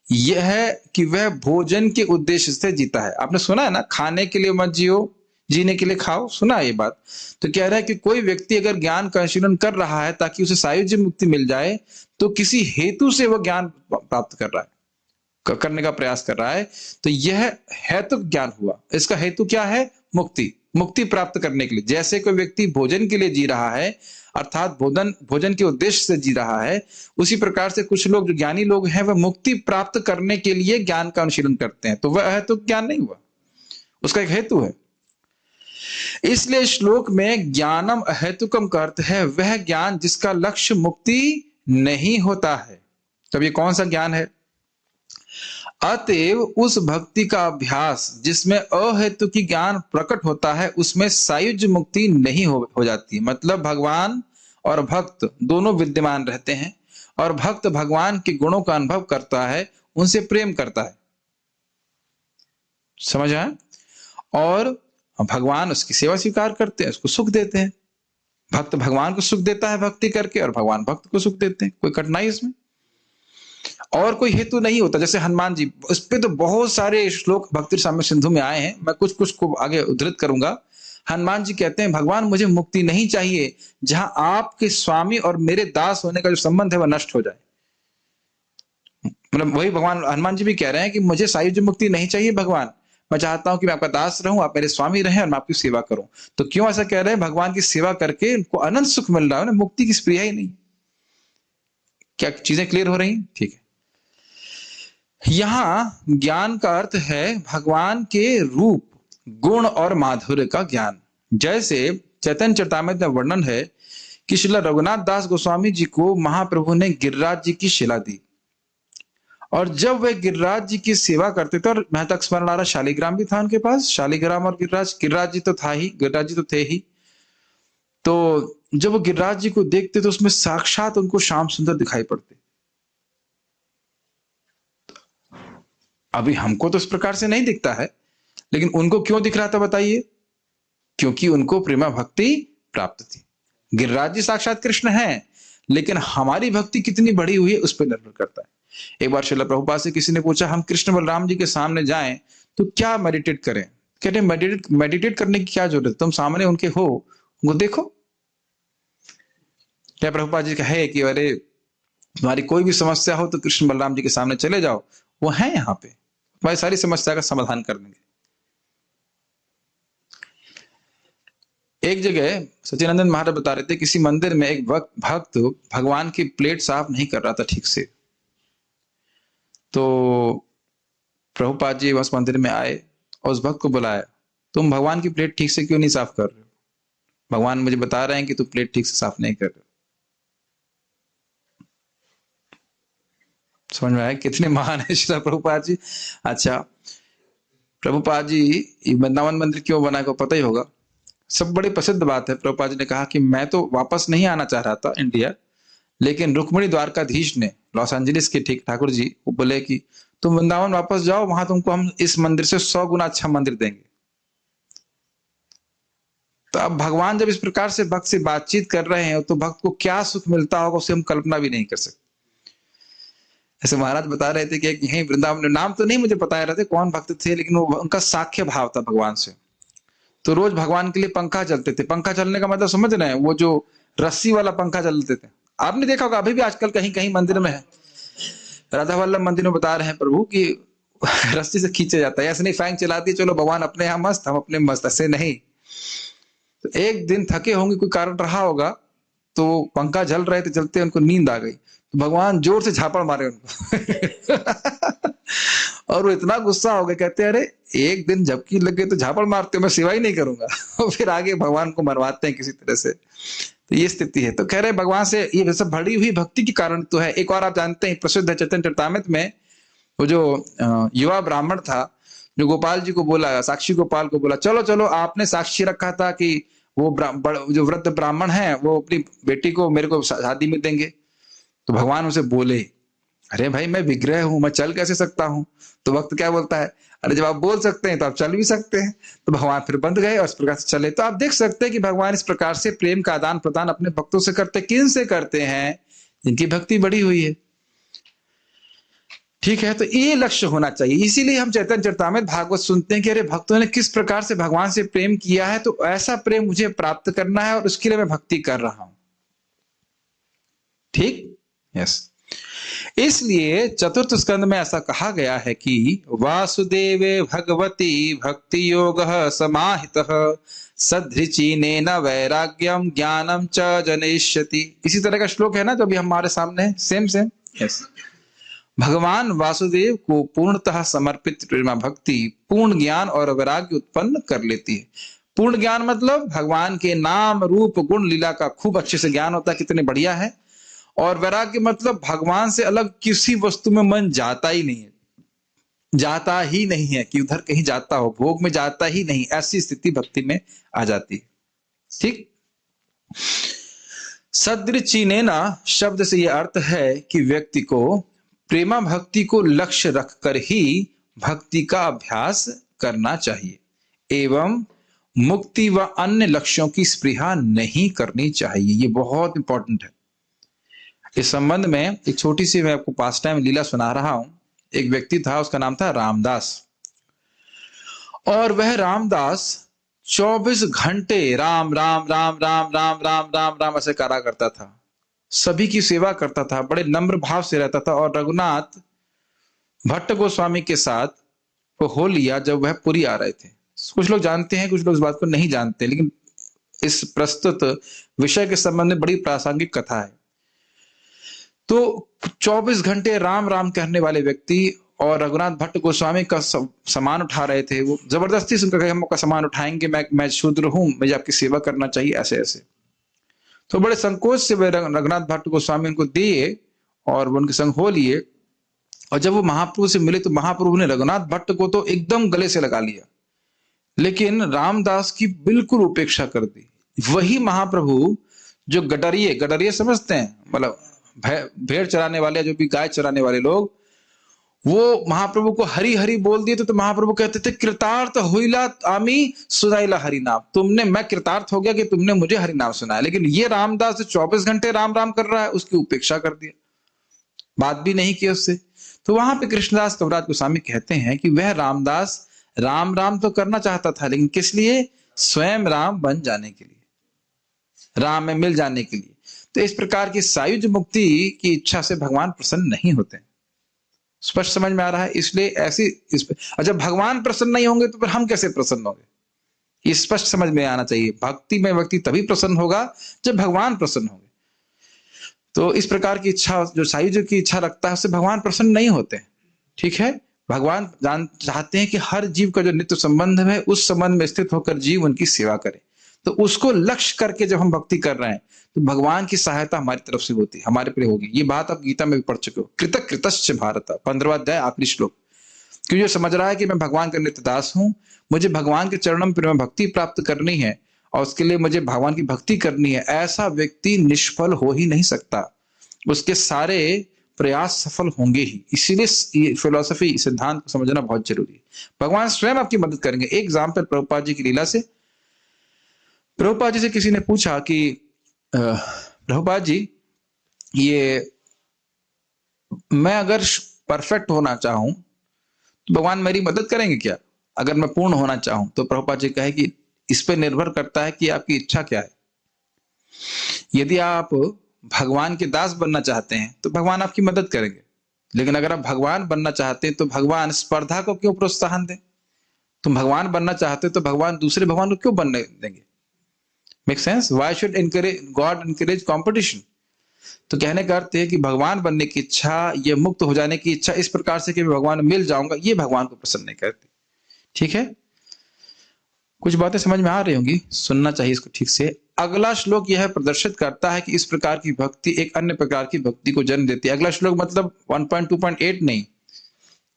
यह है कि वह भोजन के उद्देश्य से जीता है। आपने सुना है ना, खाने के लिए मत जियो, जीने के लिए खाओ, सुना है ये बात। तो कह रहा है कि कोई व्यक्ति अगर ज्ञान का अनुशीलन कर रहा है ताकि उसे सायुज्य मुक्ति मिल जाए, तो किसी हेतु से वह ज्ञान प्राप्त कर रहा है, करने का प्रयास कर रहा है, तो यह हेतु ज्ञान हुआ। इसका हेतु क्या है? मुक्ति प्राप्त करने के लिए। जैसे कोई व्यक्ति भोजन के लिए जी रहा है, अर्थात भोजन के उद्देश्य से जी रहा है, उसी प्रकार से कुछ लोग जो ज्ञानी लोग हैं वह मुक्ति प्राप्त करने के लिए ज्ञान का अनुशीलन करते हैं। तो वह हेतु ज्ञान नहीं हुआ, उसका एक हेतु है। इसलिए श्लोक में ज्ञानम अहेतुकम का अर्थ है वह ज्ञान जिसका लक्ष्य मुक्ति नहीं होता है। तब ये कौन सा ज्ञान है? अतएव उस भक्ति का अभ्यास जिसमें अहेतु की ज्ञान प्रकट होता है उसमें सायुज्य मुक्ति नहीं हो जाती। मतलब भगवान और भक्त दोनों विद्यमान रहते हैं और भक्त भगवान के गुणों का अनुभव करता है, उनसे प्रेम करता है, समझ आया? और भगवान उसकी सेवा स्वीकार करते हैं, उसको सुख देते हैं। भक्त भगवान को सुख देता है भक्ति करके और भगवान भक्त को सुख देते हैं। कोई कठिनाई इसमें और कोई हेतु नहीं होता। जैसे हनुमान जी, उस पे तो बहुत सारे श्लोक भक्ति साम्य सिंधु में आए हैं, मैं कुछ कुछ को आगे उद्धृत करूंगा। हनुमान जी कहते हैं भगवान मुझे मुक्ति नहीं चाहिए, जहां आपके स्वामी और मेरे दास होने का जो संबंध है वह नष्ट हो जाए। मतलब वही भगवान हनुमान जी भी कह रहे हैं कि मुझे सायुज्य मुक्ति नहीं चाहिए भगवान, मैं चाहता हूं कि मैं आपका दास रहूं, आप मेरे स्वामी रहें और मैं आपकी सेवा करूं। तो क्यों ऐसा कह रहे हैं? भगवान की सेवा करके उनको अनंत सुख मिल रहा है ना, मुक्ति की स्प्रिया ही नहीं। क्या चीजें क्लियर हो रही? ठीक है। यहां ज्ञान का अर्थ है भगवान के रूप, गुण और माधुर्य का ज्ञान। जैसे चैतन्य चरितामृत में वर्णन है कि श्रील रघुनाथ दास गोस्वामी जी को महाप्रभु ने गिरिराज जी की शिला दी और जब वे गिरिराज जी की सेवा करते थे, और मैं तक स्मरण आ रहा शालिग्राम भी था उनके पास, शालिग्राम और गिरिराज जी तो था ही, गिरिराज जी तो थे ही। तो जब वो गिरिराज जी को देखते तो उसमें साक्षात उनको श्याम सुंदर दिखाई पड़ते। अभी हमको तो इस प्रकार से नहीं दिखता है, लेकिन उनको क्यों दिख रहा था बताइए? क्योंकि उनको प्रेमा भक्ति प्राप्त थी। गिरिराज जी साक्षात कृष्ण हैं, लेकिन हमारी भक्ति कितनी बड़ी हुई है उस पर निर्भर करता है। एक बार श्रील प्रभुपाद से किसी ने पूछा हम कृष्ण बलराम जी के सामने जाएं तो क्या मेडिटेट करें? कहते मेडिटेट करने की क्या जरूरत, तुम सामने उनके हो, उनको देखो। क्या प्रभुपाद जी कहे कि अरे तुम्हारी कोई भी समस्या हो तो कृष्ण बलराम जी के सामने चले जाओ, वो हैं यहाँ पे, तुम्हारी सारी समस्या का समाधान कर देंगे। एक जगह सच्चिदानंद महाराज बता रहे थे किसी मंदिर में एक भक्त भगवान की प्लेट साफ नहीं कर रहा था ठीक से। तो प्रभुपाद जी उस मंदिर में आए और उस भक्त को बुलाया, तुम भगवान की प्लेट ठीक से क्यों नहीं साफ कर रहे हो? भगवान मुझे बता रहे हैं कि तुम प्लेट ठीक से साफ नहीं कर रहे हो। समझ में आया कितने महान है श्री प्रभुपाद जी। अच्छा, प्रभुपाद जी वृंदावन मंदिर क्यों बना को पता ही होगा, सब बड़ी प्रसिद्ध बात है। प्रभुपाद जी ने कहा कि मैं तो वापस नहीं आना चाह रहा था इंडिया, लेकिन रुक्मिणी द्वारकाधीश ने, लॉस एंजलिस के ठीक ठाकुर जी, वो बोले कि तुम वृंदावन वापस जाओ, वहां तुमको हम इस मंदिर से 100 गुना अच्छा मंदिर देंगे। तो अब भगवान जब इस प्रकार से भक्त से बातचीत कर रहे हैं तो भक्त को क्या सुख मिलता होगा उसे हम कल्पना भी नहीं कर सकते। ऐसे महाराज बता रहे थे कि यहीं वृंदावन, नाम तो नहीं मुझे बताया रहे थे कौन भक्त थे, लेकिन वो उनका साख्य भाव था भगवान से। तो रोज भगवान के लिए पंखा चलते थे। पंखा चलने का मतलब समझ रहे हैं, वो जो रस्सी वाला पंखा चलते थे, आपने देखा होगा, अभी भी आजकल कहीं कहीं मंदिर में है, राधा वल्लभ मंदिर में बता रहे हैं प्रभु कि रस्सी से खींचा जाता है। ऐसे नहीं फैंग चला दी चलो भगवान अपने यहाँ मस्त हम अपने मस्त, ऐसे नहीं। तो एक दिन थके होंगे, कोई कारण रहा होगा, तो पंखा जल रहे थे, चलते उनको नींद आ गई, तो भगवान जोर से झापड़ मारे उनको और वो इतना गुस्सा हो गए, कहते अरे एक दिन झपकी लग गई तो झापड़ मारते हो, मैं सेवा ही नहीं करूंगा और फिर आगे भगवान को मरवाते हैं किसी तरह से। तो ये स्थिति है। तो कह रहे भगवान से ये सब भरी हुई भक्ति के कारण तो है। एक और आप जानते हैं प्रसिद्ध है चैतन्य चरितामृत में, वो जो युवा ब्राह्मण था जो गोपाल जी को बोला, साक्षी गोपाल को बोला चलो चलो, आपने साक्षी रखा था कि वो जो वृद्ध ब्राह्मण है वो अपनी बेटी को मेरे को शादी में देंगे। तो भगवान उसे बोले अरे भाई मैं विग्रह हूं, मैं चल कैसे सकता हूं? तो वक्त क्या बोलता है, अरे जब आप बोल सकते हैं तो आप चल भी सकते हैं। तो भगवान फिर बंध गए और इस प्रकार से चले। तो आप देख सकते हैं कि भगवान इस प्रकार से प्रेम का आदान प्रदान अपने भक्तों से करते, किन से करते हैं? जिनकी भक्ति बढ़ी हुई है। ठीक है, तो ये लक्ष्य होना चाहिए। इसीलिए हम चैतन्य चरितामृत भागवत सुनते हैं कि अरे भक्तों ने किस प्रकार से भगवान से प्रेम किया है, तो ऐसा प्रेम मुझे प्राप्त करना है और उसके लिए मैं भक्ति कर रहा हूं। ठीक, यस। इसलिए चतुर्थ स्कंद में ऐसा कहा गया है कि वासुदेवे भगवती भक्ति योग समाहितः सधृचीनेन वैराग्यम ज्ञानम च जनयिष्यति। इसी तरह का श्लोक है ना जो अभी हमारे सामने है, सेम सेम, यस। भगवान वासुदेव को पूर्णतः समर्पित प्रेमा भक्ति पूर्ण ज्ञान और वैराग्य उत्पन्न कर लेती है। पूर्ण ज्ञान मतलब भगवान के नाम रूप गुण लीला का खूब अच्छे से ज्ञान होता है, कितने बढ़िया है। और वैराग्य मतलब भगवान से अलग किसी वस्तु में मन जाता ही नहीं है। जाता ही नहीं है, कि उधर कहीं जाता हो, भोग में जाता ही नहीं, ऐसी स्थिति भक्ति में आ जाती है। ठीक। सदृचिनेना शब्द से यह अर्थ है कि व्यक्ति को प्रेमा भक्ति को लक्ष्य रखकर ही भक्ति का अभ्यास करना चाहिए एवं मुक्ति व अन्य लक्ष्यों की स्पृहा नहीं करनी चाहिए। ये बहुत इंपॉर्टेंट है। इस संबंध में एक छोटी सी मैं आपको पास टाइम लीला सुना रहा हूं। एक व्यक्ति था, उसका नाम था रामदास, और वह रामदास 24 घंटे राम राम राम राम राम राम राम राम ऐसे करा करता था, सभी की सेवा करता था, बड़े नम्र भाव से रहता था। और रघुनाथ भट्ट गोस्वामी के साथ वो हो लिया जब वह पुरी आ रहे थे। कुछ लोग जानते हैं, कुछ लोग इस बात को नहीं जानते, लेकिन इस प्रस्तुत विषय के संबंध में बड़ी प्रासंगिक कथा है। तो 24 घंटे राम राम कहने वाले व्यक्ति और रघुनाथ भट्ट गोस्वामी का सामान उठा रहे थे। वो जबरदस्ती से उनका कहा, हम आपका सामान उठाएंगे, मैं शूद्र हूं, मुझे आपकी सेवा करना चाहिए, ऐसे ऐसे। तो बड़े संकोच से वे रघुनाथ भट्ट गोस्वामी उनको दिए और वो उनके संग हो लिए। और जब वो महाप्रभु से मिले तो महाप्रभु ने रघुनाथ भट्ट को तो एकदम गले से लगा लिया, लेकिन रामदास की बिल्कुल उपेक्षा कर दी। वही महाप्रभु जो गडरिये समझते हैं, मतलब भेड़ चराने वाले, जो भी गाय चराने वाले लोग, वो महाप्रभु को हरि हरि बोल दिए तो महाप्रभु कहते थे, कृतार्थ हुईला आमी सुनाइला हरि नाम, मैं कृतार्थ हो गया कि तुमने मुझे हरि नाम सुनाया। लेकिन ये रामदास 24 घंटे राम राम कर रहा है, उसकी उपेक्षा कर दिया, बात भी नहीं की उससे। तो वहां पे कृष्णदास कविराज गोस्वामी कहते हैं कि वह रामदास राम राम तो करना चाहता था, लेकिन किस लिए? स्वयं राम बन जाने के लिए, राम में मिल जाने के लिए। तो इस प्रकार की सायुज मुक्ति की इच्छा से भगवान प्रसन्न नहीं होते। स्पष्ट समझ में आ रहा है? इसलिए जब भगवान प्रसन्न नहीं होंगे तो फिर हम कैसे प्रसन्न होंगे? ये स्पष्ट समझ में आना चाहिए। भक्ति में व्यक्ति तभी प्रसन्न होगा जब भगवान प्रसन्न होंगे। तो इस प्रकार की इच्छा, जो सायुज की इच्छा रखता है, उससे भगवान प्रसन्न नहीं होते। ठीक है। भगवान चाहते हैं कि हर जीव का जो नित्य संबंध है, उस संबंध में स्थित होकर जीव उनकी सेवा करे। तो उसको लक्ष्य करके जब हम भक्ति कर रहे हैं तो भगवान की सहायता हमारी तरफ से होती है, हमारे पे होगी। ये बात आप गीता में भी पढ़ चुके हो। कृतक कृतश्च भारत, 15वां अध्याय आखिरी श्लोक। क्यों? जो समझ रहा है कि मैं भगवान का नित्य दास हूं, मुझे भगवान के चरणों में प्रेम भक्ति प्राप्त करनी है और उसके लिए मुझे भगवान की भक्ति करनी है, ऐसा व्यक्ति निष्फल हो ही नहीं सकता। उसके सारे प्रयास सफल होंगे ही। इसीलिए फिलॉसफी सिद्धांत को समझना बहुत जरूरी है। भगवान स्वयं आपकी मदद करेंगे। एक एग्जाम्पल प्रभुपाद जी की लीला से। प्रभुपाद जी से किसी ने पूछा कि प्रभुपाद जी, ये मैं अगर परफेक्ट होना चाहूं तो भगवान मेरी मदद करेंगे क्या? अगर मैं पूर्ण होना चाहूं तो प्रभुपाद जी कहे कि इस पे निर्भर करता है कि आपकी इच्छा क्या है। यदि आप भगवान के दास बनना चाहते हैं तो भगवान आपकी मदद करेंगे, लेकिन अगर आप भगवान बनना चाहते हैं तो भगवान स्पर्धा को क्यों प्रोत्साहन दें? तुम भगवान बनना चाहते तो भगवान दूसरे भगवान को क्यों बनने देंगे? Make sense? Why should God encourage competition? तो कहने का अर्थ है कि भगवान बनने की इच्छा, ये मुक्त हो जाने की इच्छा इस प्रकार से कि मैं भगवान मिल जाऊंगा, ये भगवान को पसंद नहीं करती। ठीक है। कुछ बातें समझ में आ रही होंगी, सुनना चाहिए इसको ठीक से। अगला श्लोक यह प्रदर्शित करता है कि इस प्रकार की भक्ति एक अन्य प्रकार की भक्ति को जन्म देती है। अगला श्लोक मतलब 1.2.8 नहीं,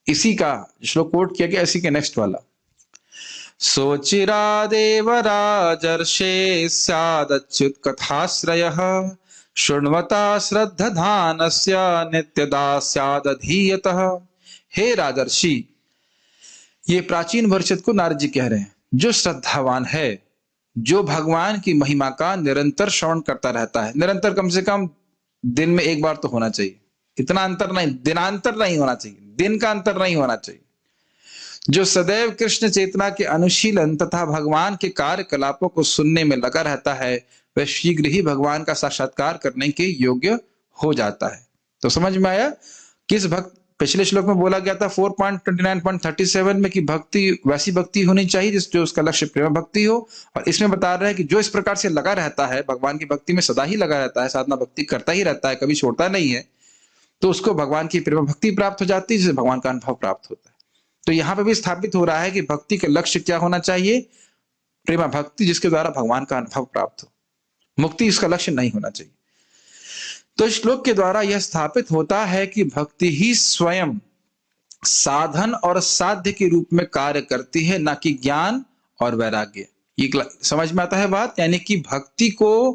इसी का श्लोक कोट किया गया, इसी के नेक्स्ट वाला। सोचिरादेव राजर्षे स्यादच्युत कथाश्रयः शृण्वता श्रद्धधानस्य नित्यदास्यादधीयतः। हे राजर्षि, ये प्राचीन वर्षित को नारद जी कह रहे हैं, जो श्रद्धावान है, जो भगवान की महिमा का निरंतर श्रवण करता रहता है, निरंतर कम से कम दिन में एक बार तो होना चाहिए, इतना अंतर नहीं, दिनांतर नहीं होना चाहिए, दिन का अंतर नहीं होना चाहिए, जो सदैव कृष्ण चेतना के अनुशीलन तथा भगवान के कार्यकलापों को सुनने में लगा रहता है, वह शीघ्र ही भगवान का साक्षात्कार करने के योग्य हो जाता है। तो समझ में आया किस भक्त, पिछले श्लोक में बोला गया था 4.29.37 में कि भक्ति वैसी भक्ति होनी चाहिए जो उसका लक्ष्य प्रेम भक्ति हो, और इसमें बता रहा है कि जो इस प्रकार से लगा रहता है, भगवान की भक्ति में सदा ही लगा रहता है, साधना भक्ति करता ही रहता है, कभी छोड़ता नहीं है, तो उसको भगवान की प्रेम भक्ति प्राप्त हो जाती है, जिससे भगवान का अनुभव प्राप्त होता है। तो यहाँ पे भी स्थापित हो रहा है कि भक्ति का लक्ष्य क्या होना चाहिए? प्रेम भक्ति, जिसके द्वारा भगवान का अनुभव प्राप्त हो। मुक्ति इसका लक्ष्य नहीं होना चाहिए। तो श्लोक के द्वारा यह स्थापित होता है कि भक्ति ही स्वयं साधन और साध्य के रूप में कार्य करती है, ना कि ज्ञान और वैराग्य। ये समझ में आता है बात? यानी कि भक्ति को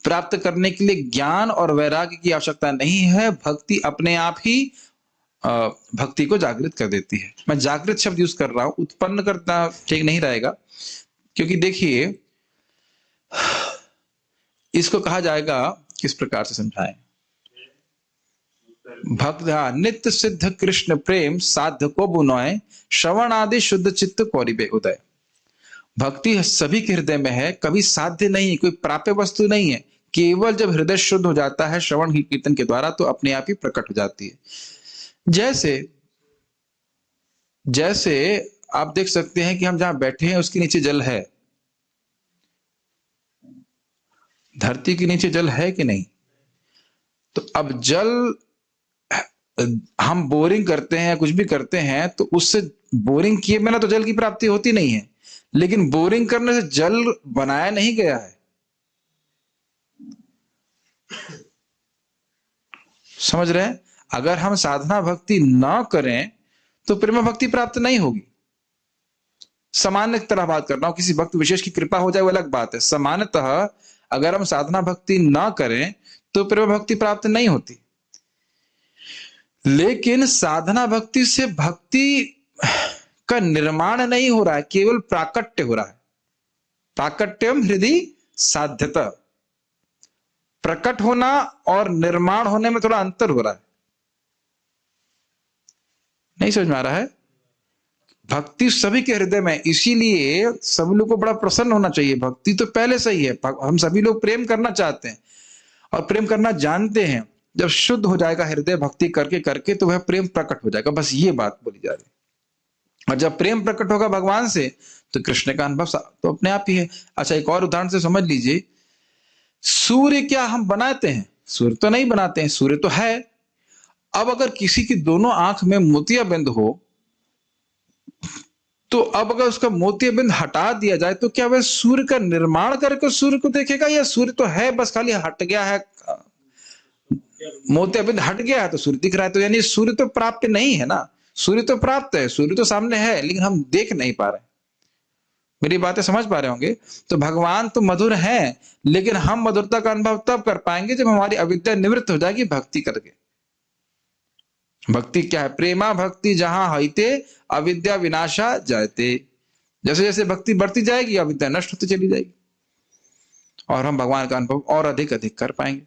प्राप्त करने के लिए ज्ञान और वैराग्य की आवश्यकता नहीं है, भक्ति अपने आप ही भक्ति को जागृत कर देती है। मैं जागृत शब्द यूज कर रहा हूं, उत्पन्न करना ठीक नहीं रहेगा, क्योंकि देखिए इसको कहा जाएगा, किस प्रकार से समझाएं। भक्त नित्य सिद्ध कृष्ण प्रेम साध्य को बुनोए, श्रवण आदि शुद्ध चित्त कौरिबे उदय। भक्ति सभी के हृदय में है, कभी साध्य नहीं, कोई प्राप्य वस्तु नहीं है। केवल जब हृदय शुद्ध हो जाता है श्रवण की कीर्तन के द्वारा, तो अपने आप ही प्रकट हो जाती है। जैसे आप देख सकते हैं कि हम जहां बैठे हैं उसके नीचे जल है, धरती के नीचे जल है कि नहीं? तो अब जल, हम बोरिंग करते हैं, कुछ भी करते हैं, तो उससे बोरिंग किए बिना तो जल की प्राप्ति होती नहीं है, लेकिन बोरिंग करने से जल बनाया नहीं गया है। समझ रहे हैं? अगर हम साधना भक्ति ना करें तो प्रेम भक्ति प्राप्त नहीं होगी। सामान्य तरह बात कर रहा हूं, किसी भक्त विशेष की कृपा हो जाए वो अलग बात है। सामान्यतः अगर हम साधना भक्ति ना करें तो प्रेम भक्ति प्राप्त नहीं होती। लेकिन साधना भक्ति से भक्ति का निर्माण नहीं हो रहा है, केवल प्राकट्य हो रहा है। प्राकट्यम हृदय साध्यता, प्रकट होना और निर्माण होने में थोड़ा अंतर हो रहा है। नहीं समझ में आ रहा है? भक्ति सभी के हृदय में, इसीलिए सभी लोग को बड़ा प्रसन्न होना चाहिए। भक्ति तो पहले से ही है, हम सभी लोग प्रेम करना चाहते हैं और प्रेम करना जानते हैं। जब शुद्ध हो जाएगा हृदय भक्ति करके करके, तो वह प्रेम प्रकट हो जाएगा। बस ये बात बोली जा रही है। और जब प्रेम प्रकट होगा भगवान से, तो कृष्ण का अनुभव तो अपने आप ही है। अच्छा, एक और उदाहरण से समझ लीजिए। सूर्य क्या हम बनाते हैं? सूर्य तो नहीं बनाते हैं, सूर्य तो है। अब अगर किसी की दोनों आंख में मोतियाबिंद हो, तो अब अगर उसका मोतियाबिंद हटा दिया जाए, तो क्या वह सूर्य का निर्माण करके सूर्य को देखेगा, या सूर्य तो है बस खाली हट गया है, मोतियाबिंद हट गया है तो सूर्य दिख रहा है? तो यानी सूर्य तो प्राप्त नहीं है ना। सूर्य तो प्राप्त है, सूर्य तो सामने है, लेकिन हम देख नहीं पा रहे। मेरी बातें समझ पा रहे होंगे? तो भगवान तो मधुर हैं, लेकिन हम मधुरता का अनुभव तब कर पाएंगे जब हमारी अविद्या निवृत्त हो जाएगी भक्ति करके। भक्ति क्या है? प्रेमा भक्ति जहां हईते अविद्या विनाशा जायते। जैसे जैसे भक्ति बढ़ती जाएगी, अविद्या नष्ट होती चली जाएगी और हम भगवान का अनुभव और अधिक अधिक कर पाएंगे।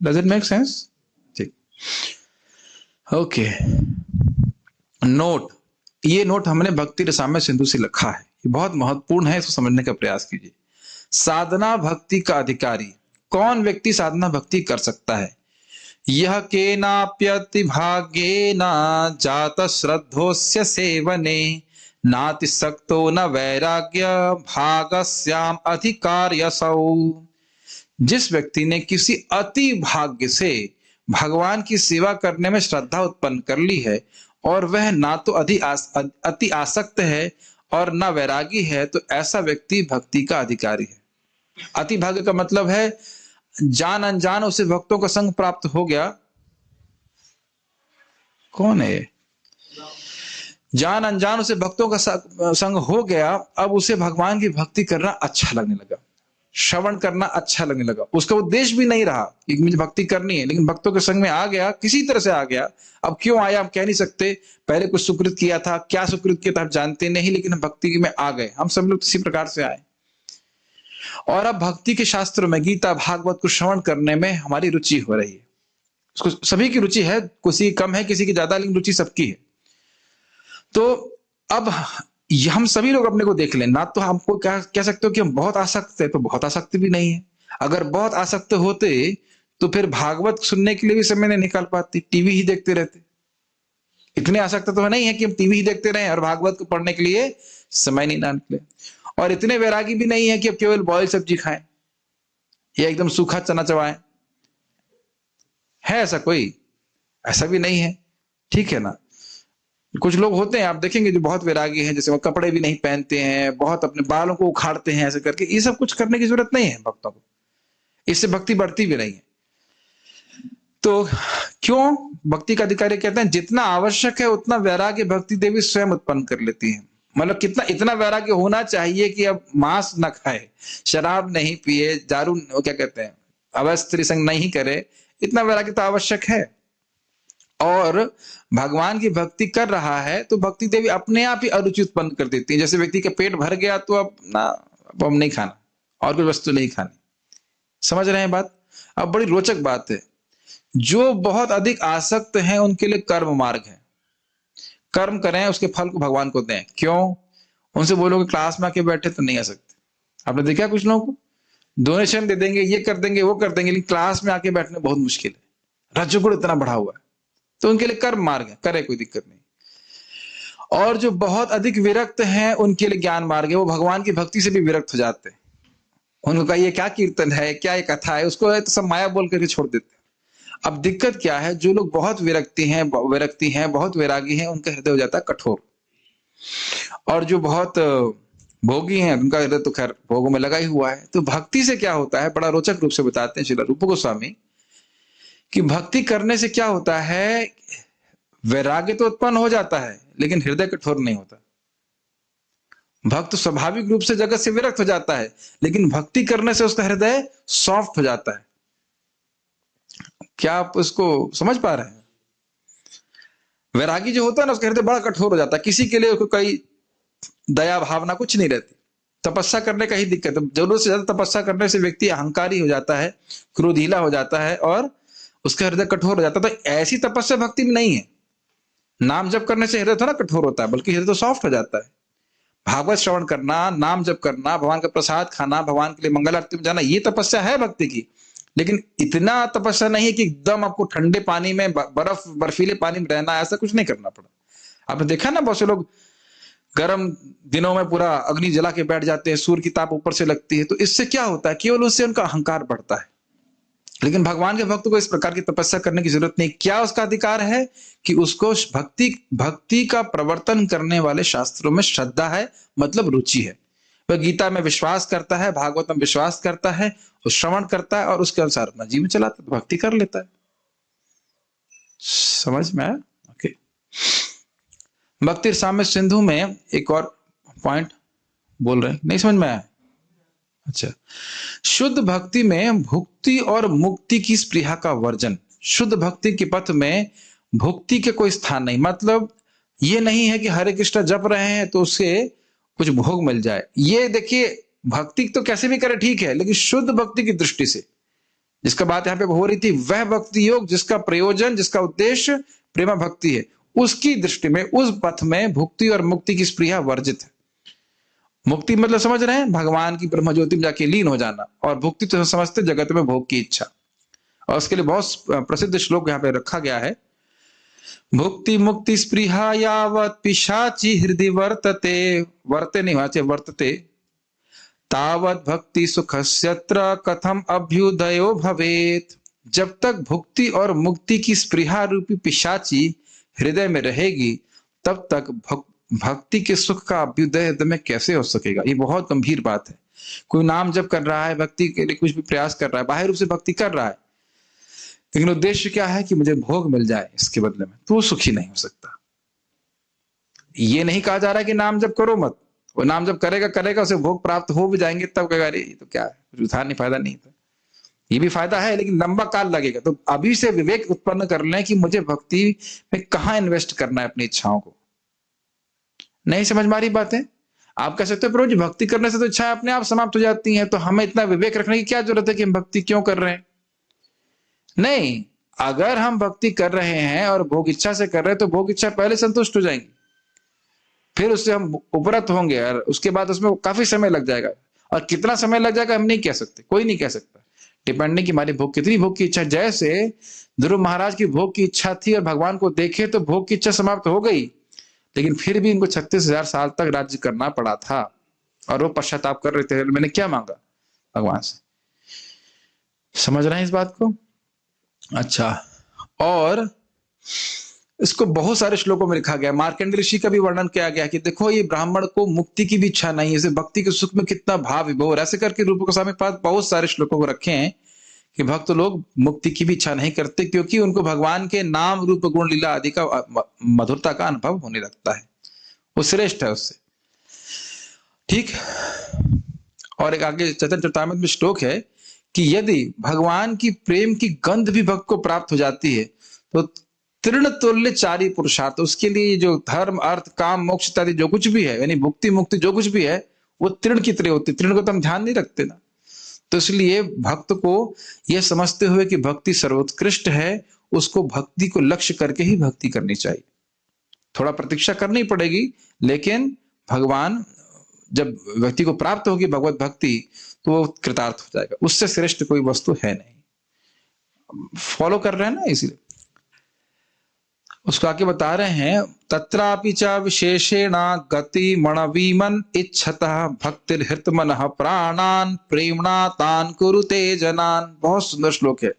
Does it make sense? ठीक, ओके। नोट, ये नोट हमने भक्ति रसामय सिंधु से लिखा है, ये बहुत महत्वपूर्ण है, इसको समझने का प्रयास कीजिए। साधना भक्ति का अधिकारी कौन व्यक्ति साधना भक्ति कर सकता है? यह केनाप्यति भाग्येन जात श्रद्धोस्य सेवने, नाति सक्तो न वैराग्य भागस्याम अधिकार्यसौ। जिस व्यक्ति ने किसी अति भाग्य से भगवान की सेवा करने में श्रद्धा उत्पन्न कर ली है, और वह ना तो अति आसक्त है और ना वैरागी है, तो ऐसा व्यक्ति भक्ति का अधिकारी है। अति भाग्य का मतलब है जान अनजान उसे भक्तों का संग प्राप्त हो गया। कौन है? जान अनजान उसे भक्तों का संग हो गया, अब उसे भगवान की भक्ति करना अच्छा लगने लगा, श्रवण करना अच्छा लगने लगा। उसका उद्देश्य भी नहीं रहा कि मुझे भक्ति करनी है, लेकिन भक्तों के संग में आ गया, किसी तरह से आ गया। अब क्यों आया हम कह नहीं सकते, पहले कुछ सुकृत किया था, क्या सुकृत किया था हम जानते नहीं, लेकिन हम भक्ति में आ गए। हम सब लोग इसी प्रकार से आए, और अब भक्ति के शास्त्र में गीता भागवत को श्रवण करने में हमारी रुचि हो रही है। उसको सभी की रुचि है, किसी की कम है, किसी की ज्यादा, लेकिन रुचि सबकी है। तो अब हम सभी लोग अपने को देख लें ना, तो हमको क्या कह सकते हो कि हम बहुत आसक्त है, तो बहुत आसक्त भी नहीं है। अगर बहुत आसक्त होते तो फिर भागवत सुनने के लिए भी समय नहीं निकाल पाते, टीवी ही देखते रहते। इतने आसक्त तो नहीं है कि हम टीवी ही देखते रहे और भागवत को पढ़ने के लिए समय नहीं निकले। और इतने वैरागी भी नहीं है कि अब केवल बॉयल सब्जी खाएं या एकदम सूखा चना चबाएं। है ऐसा कोई? ऐसा भी नहीं है, ठीक है ना। कुछ लोग होते हैं, आप देखेंगे, जो बहुत वैरागी हैं, जैसे वो कपड़े भी नहीं पहनते हैं, बहुत अपने बालों को उखाड़ते हैं, ऐसे करके। ये सब कुछ करने की जरूरत नहीं है भक्तों को, इससे भक्ति बढ़ती भी नहीं है। तो क्यों भक्ति का अधिकारी कहते हैं जितना आवश्यक है उतना वैराग्य भक्ति देवी स्वयं उत्पन्न कर लेती है। मतलब कितना इतना वैराग्य होना चाहिए कि अब मांस न खाए, शराब नहीं पिए, दारू क्या कहते हैं अवैध स्त्री संग नहीं करे, इतना वैराग्य तो आवश्यक है। और भगवान की भक्ति कर रहा है तो भक्ति देवी अपने आप ही अरुचि उत्पन्न कर देती है। जैसे व्यक्ति का पेट भर गया तो अब हम नहीं खाना, और कोई वस्तु नहीं खानी। समझ रहे हैं बात? अब बड़ी रोचक बात है, जो बहुत अधिक आसक्त हैं उनके लिए कर्म मार्ग है। कर्म करें, उसके फल को भगवान को दें। क्यों? उनसे बोलोगे क्लास में आके बैठे तो नहीं आ सकते। आपने देखा कुछ लोगों को डोनेशन दे देंगे, ये कर देंगे, वो कर देंगे, लेकिन क्लास में आके बैठना बहुत मुश्किल है। रजोगुण इतना बढ़ा हुआ है, तो उनके लिए कर्म मार्ग है, करे कोई दिक्कत नहीं। और जो बहुत अधिक विरक्त हैं उनके लिए ज्ञान मार्ग है। वो भगवान की भक्ति से भी विरक्त हो जाते हैं। उनको कहा ये क्या कीर्तन है, क्या ये कथा है, उसको तो सब माया बोल करके छोड़ देते हैं। अब दिक्कत क्या है, जो लोग बहुत विरक्ति हैं, बहुत वैरागी हैं, उनका हृदय हो जाता है कठोर। और जो बहुत भोगी हैं उनका हृदय तो खैर भोगों में लगा ही हुआ है। तो भक्ति से क्या होता है, बड़ा रोचक रूप से बताते हैं श्रील रूप गोस्वामी कि भक्ति करने से क्या होता है, वैराग्य तो उत्पन्न हो जाता है लेकिन हृदय कठोर नहीं होता। भक्त स्वाभाविक रूप से जगत से विरक्त हो जाता है, लेकिन भक्ति करने से उसका हृदय सॉफ्ट हो जाता है। क्या आप उसको समझ पा रहे हैं? वैरागी जो होता है ना, उसका हृदय बड़ा कठोर हो जाता है, किसी के लिए उसको कोई दया भावना कुछ नहीं रहती। तपस्या करने का ही दिक्कत है, जरूरत से ज्यादा तपस्या करने से व्यक्ति अहंकारी हो जाता है, क्रोधीला हो जाता है और उसका हृदय कठोर हो जाता है। तो ऐसी तपस्या भक्ति में नहीं है। नाम जप करने से हृदय थोड़ा कठोर होता है, बल्कि हृदय तो सॉफ्ट हो जाता है। भागवत श्रवण करना, नाम जप करना, भगवान का प्रसाद खाना, भगवान के लिए मंगल आरती में जाना, ये तपस्या है भक्ति की। लेकिन इतना तपस्या नहीं है कि एकदम आपको ठंडे पानी में, बर्फीले पानी में रहना, ऐसा कुछ नहीं करना पड़ा। आपने देखा ना, बहुत से लोग गर्म दिनों में पूरा अग्नि जला के बैठ जाते हैं, सूर्य की ताप ऊपर से लगती है, तो इससे क्या होता है, केवल उससे उनका अहंकार बढ़ता है। लेकिन भगवान के भक्त को इस प्रकार की तपस्या करने की जरूरत नहीं। क्या उसका अधिकार है कि उसको भक्ति का प्रवर्तन करने वाले शास्त्रों में श्रद्धा है, मतलब रुचि है। वह गीता में विश्वास करता है, भागवत में विश्वास करता है, श्रवण करता है और उसके अनुसार अपना जीवन चलाता है, भक्ति कर लेता है। समझ में आया? ओके। भक्ति साम्य सिंधु में एक और पॉइंट बोल रहे हैं, नहीं समझ में आया? अच्छा, शुद्ध भक्ति में भुक्ति और मुक्ति की स्पृहा का वर्जन। शुद्ध भक्ति के पथ में भुक्ति के कोई स्थान नहीं। मतलब ये नहीं है कि हरे कृष्ण जप रहे हैं तो उससे कुछ भोग मिल जाए। ये देखिए, भक्ति तो कैसे भी करे ठीक है, लेकिन शुद्ध भक्ति की दृष्टि से, जिसका बात यहाँ पे हो रही थी, वह भक्ति योग जिसका प्रयोजन, जिसका उद्देश्य प्रेमा भक्ति है, उसकी दृष्टि में उस पथ में भुक्ति और मुक्ति की स्पृहा वर्जित है। मुक्ति मतलब समझ रहे हैं, भगवान की ब्रह्म ज्योति में जाके लीन हो जाना, और भुक्ति तो समझते जगत में भोग की इच्छा। और उसके लिए बहुत प्रसिद्ध श्लोक यहाँ पे रखा गया है। भुक्ति मुक्ति स्पृहा यावत् पिशाची हृदय वर्तते नहीं वाचे वर्तते, तावत् भक्ति सुखस्यत्र कथम अभ्युदयो भवेत। जब तक भुक्ति और मुक्ति की स्पृहा रूपी पिशाची हृदय में रहेगी, तब तक भक्ति के सुख का अभ्युदय हृदय में कैसे हो सकेगा? ये बहुत गंभीर बात है। कोई नाम जप कर रहा है, भक्ति के लिए कुछ भी प्रयास कर रहा है, बाहर रूप से भक्ति कर रहा है, लेकिन उद्देश्य क्या है कि मुझे भोग मिल जाए इसके बदले में, तो वो सुखी नहीं हो सकता। ये नहीं कहा जा रहा है कि नाम जप करो मत, वो नाम जप करेगा उसे भोग प्राप्त हो भी जाएंगे, तब कहेगा अरे ये तो क्या है, कुछ उधार नहीं, फायदा नहीं था। ये भी फायदा है लेकिन लंबा काल लगेगा। तो अभी से विवेक उत्पन्न कर लें कि मुझे भक्ति में कहाँ इन्वेस्ट करना है अपनी इच्छाओं को। नहीं समझ में आ रही बातें? आप कह सकते हो प्रभु जी भक्ति करने से तो इच्छाएं अपने आप समाप्त हो जाती हैं, तो हमें इतना विवेक रखने की क्या जरूरत है कि हम भक्ति क्यों कर रहे हैं? नहीं, अगर हम भक्ति कर रहे हैं और भोग इच्छा से कर रहे हैं तो भोग इच्छा पहले संतुष्ट हो जाएंगी, फिर उससे हम उपरत होंगे और उसके बाद उसमें काफी समय लग जाएगा। और कितना समय लग जाएगा हम नहीं कह सकते, कोई नहीं कह सकता। डिपेंडिंग की हमारी भोग कितनी भोग की इच्छा। जैसे ध्रुव महाराज की भोग की इच्छा थी और भगवान को देखे तो भोग की इच्छा समाप्त हो गई, लेकिन फिर भी इनको 36,000 साल तक राज्य करना पड़ा था और वो पश्चाताप कर रहे थे, मैंने क्या मांगा भगवान से। समझ रहे हैं इस बात को? अच्छा, और इसको बहुत सारे श्लोकों में लिखा गया। मार्कंडेय ऋषि का भी वर्णन किया गया कि देखो ये ब्राह्मण को मुक्ति की भी इच्छा नहीं है, इसे भक्ति के सुख में कितना भाव विभोर। ऐसे करके रूप गोस्वामी के पास बहुत सारे श्लोकों को रखे हैं कि भक्त लोग मुक्ति की भी इच्छा नहीं करते, क्योंकि उनको भगवान के नाम रूप गुण लीला आदि का मधुरता का अनुभव होने लगता है, वो श्रेष्ठ है उससे। ठीक। और एक आगे चैतन्य चरितामृत में श्लोक है कि यदि भगवान की प्रेम की गंध भी भक्त को प्राप्त हो जाती है तो तृण तुल्य चारी पुरुषार्थ, उसके लिए जो धर्म अर्थ काम मोक्ष इत्यादि जो कुछ भी है, यानी भुक्ति मुक्ति जो कुछ भी है, वो तृण की तरह होती है। तृण को तो हम ध्यान नहीं रखते ना। तो इसलिए भक्त को यह समझते हुए कि भक्ति सर्वोत्कृष्ट है, उसको भक्ति को लक्ष्य करके ही भक्ति करनी चाहिए। थोड़ा प्रतीक्षा करनी पड़ेगी, लेकिन भगवान जब व्यक्ति को प्राप्त होगी भगवत भक्ति, तो वो कृतार्थ हो जाएगा। उससे श्रेष्ठ कोई वस्तु है नहीं। फॉलो कर रहे हैं ना, इसीलिए उसको आगे बता रहे हैं, तत्रापि च विशेषेण गति मणवीमन इच्छतः भक्तिर हृतमनः प्राणान प्रेमणा तान कुरुते जनान। बहुत सुंदर श्लोक है।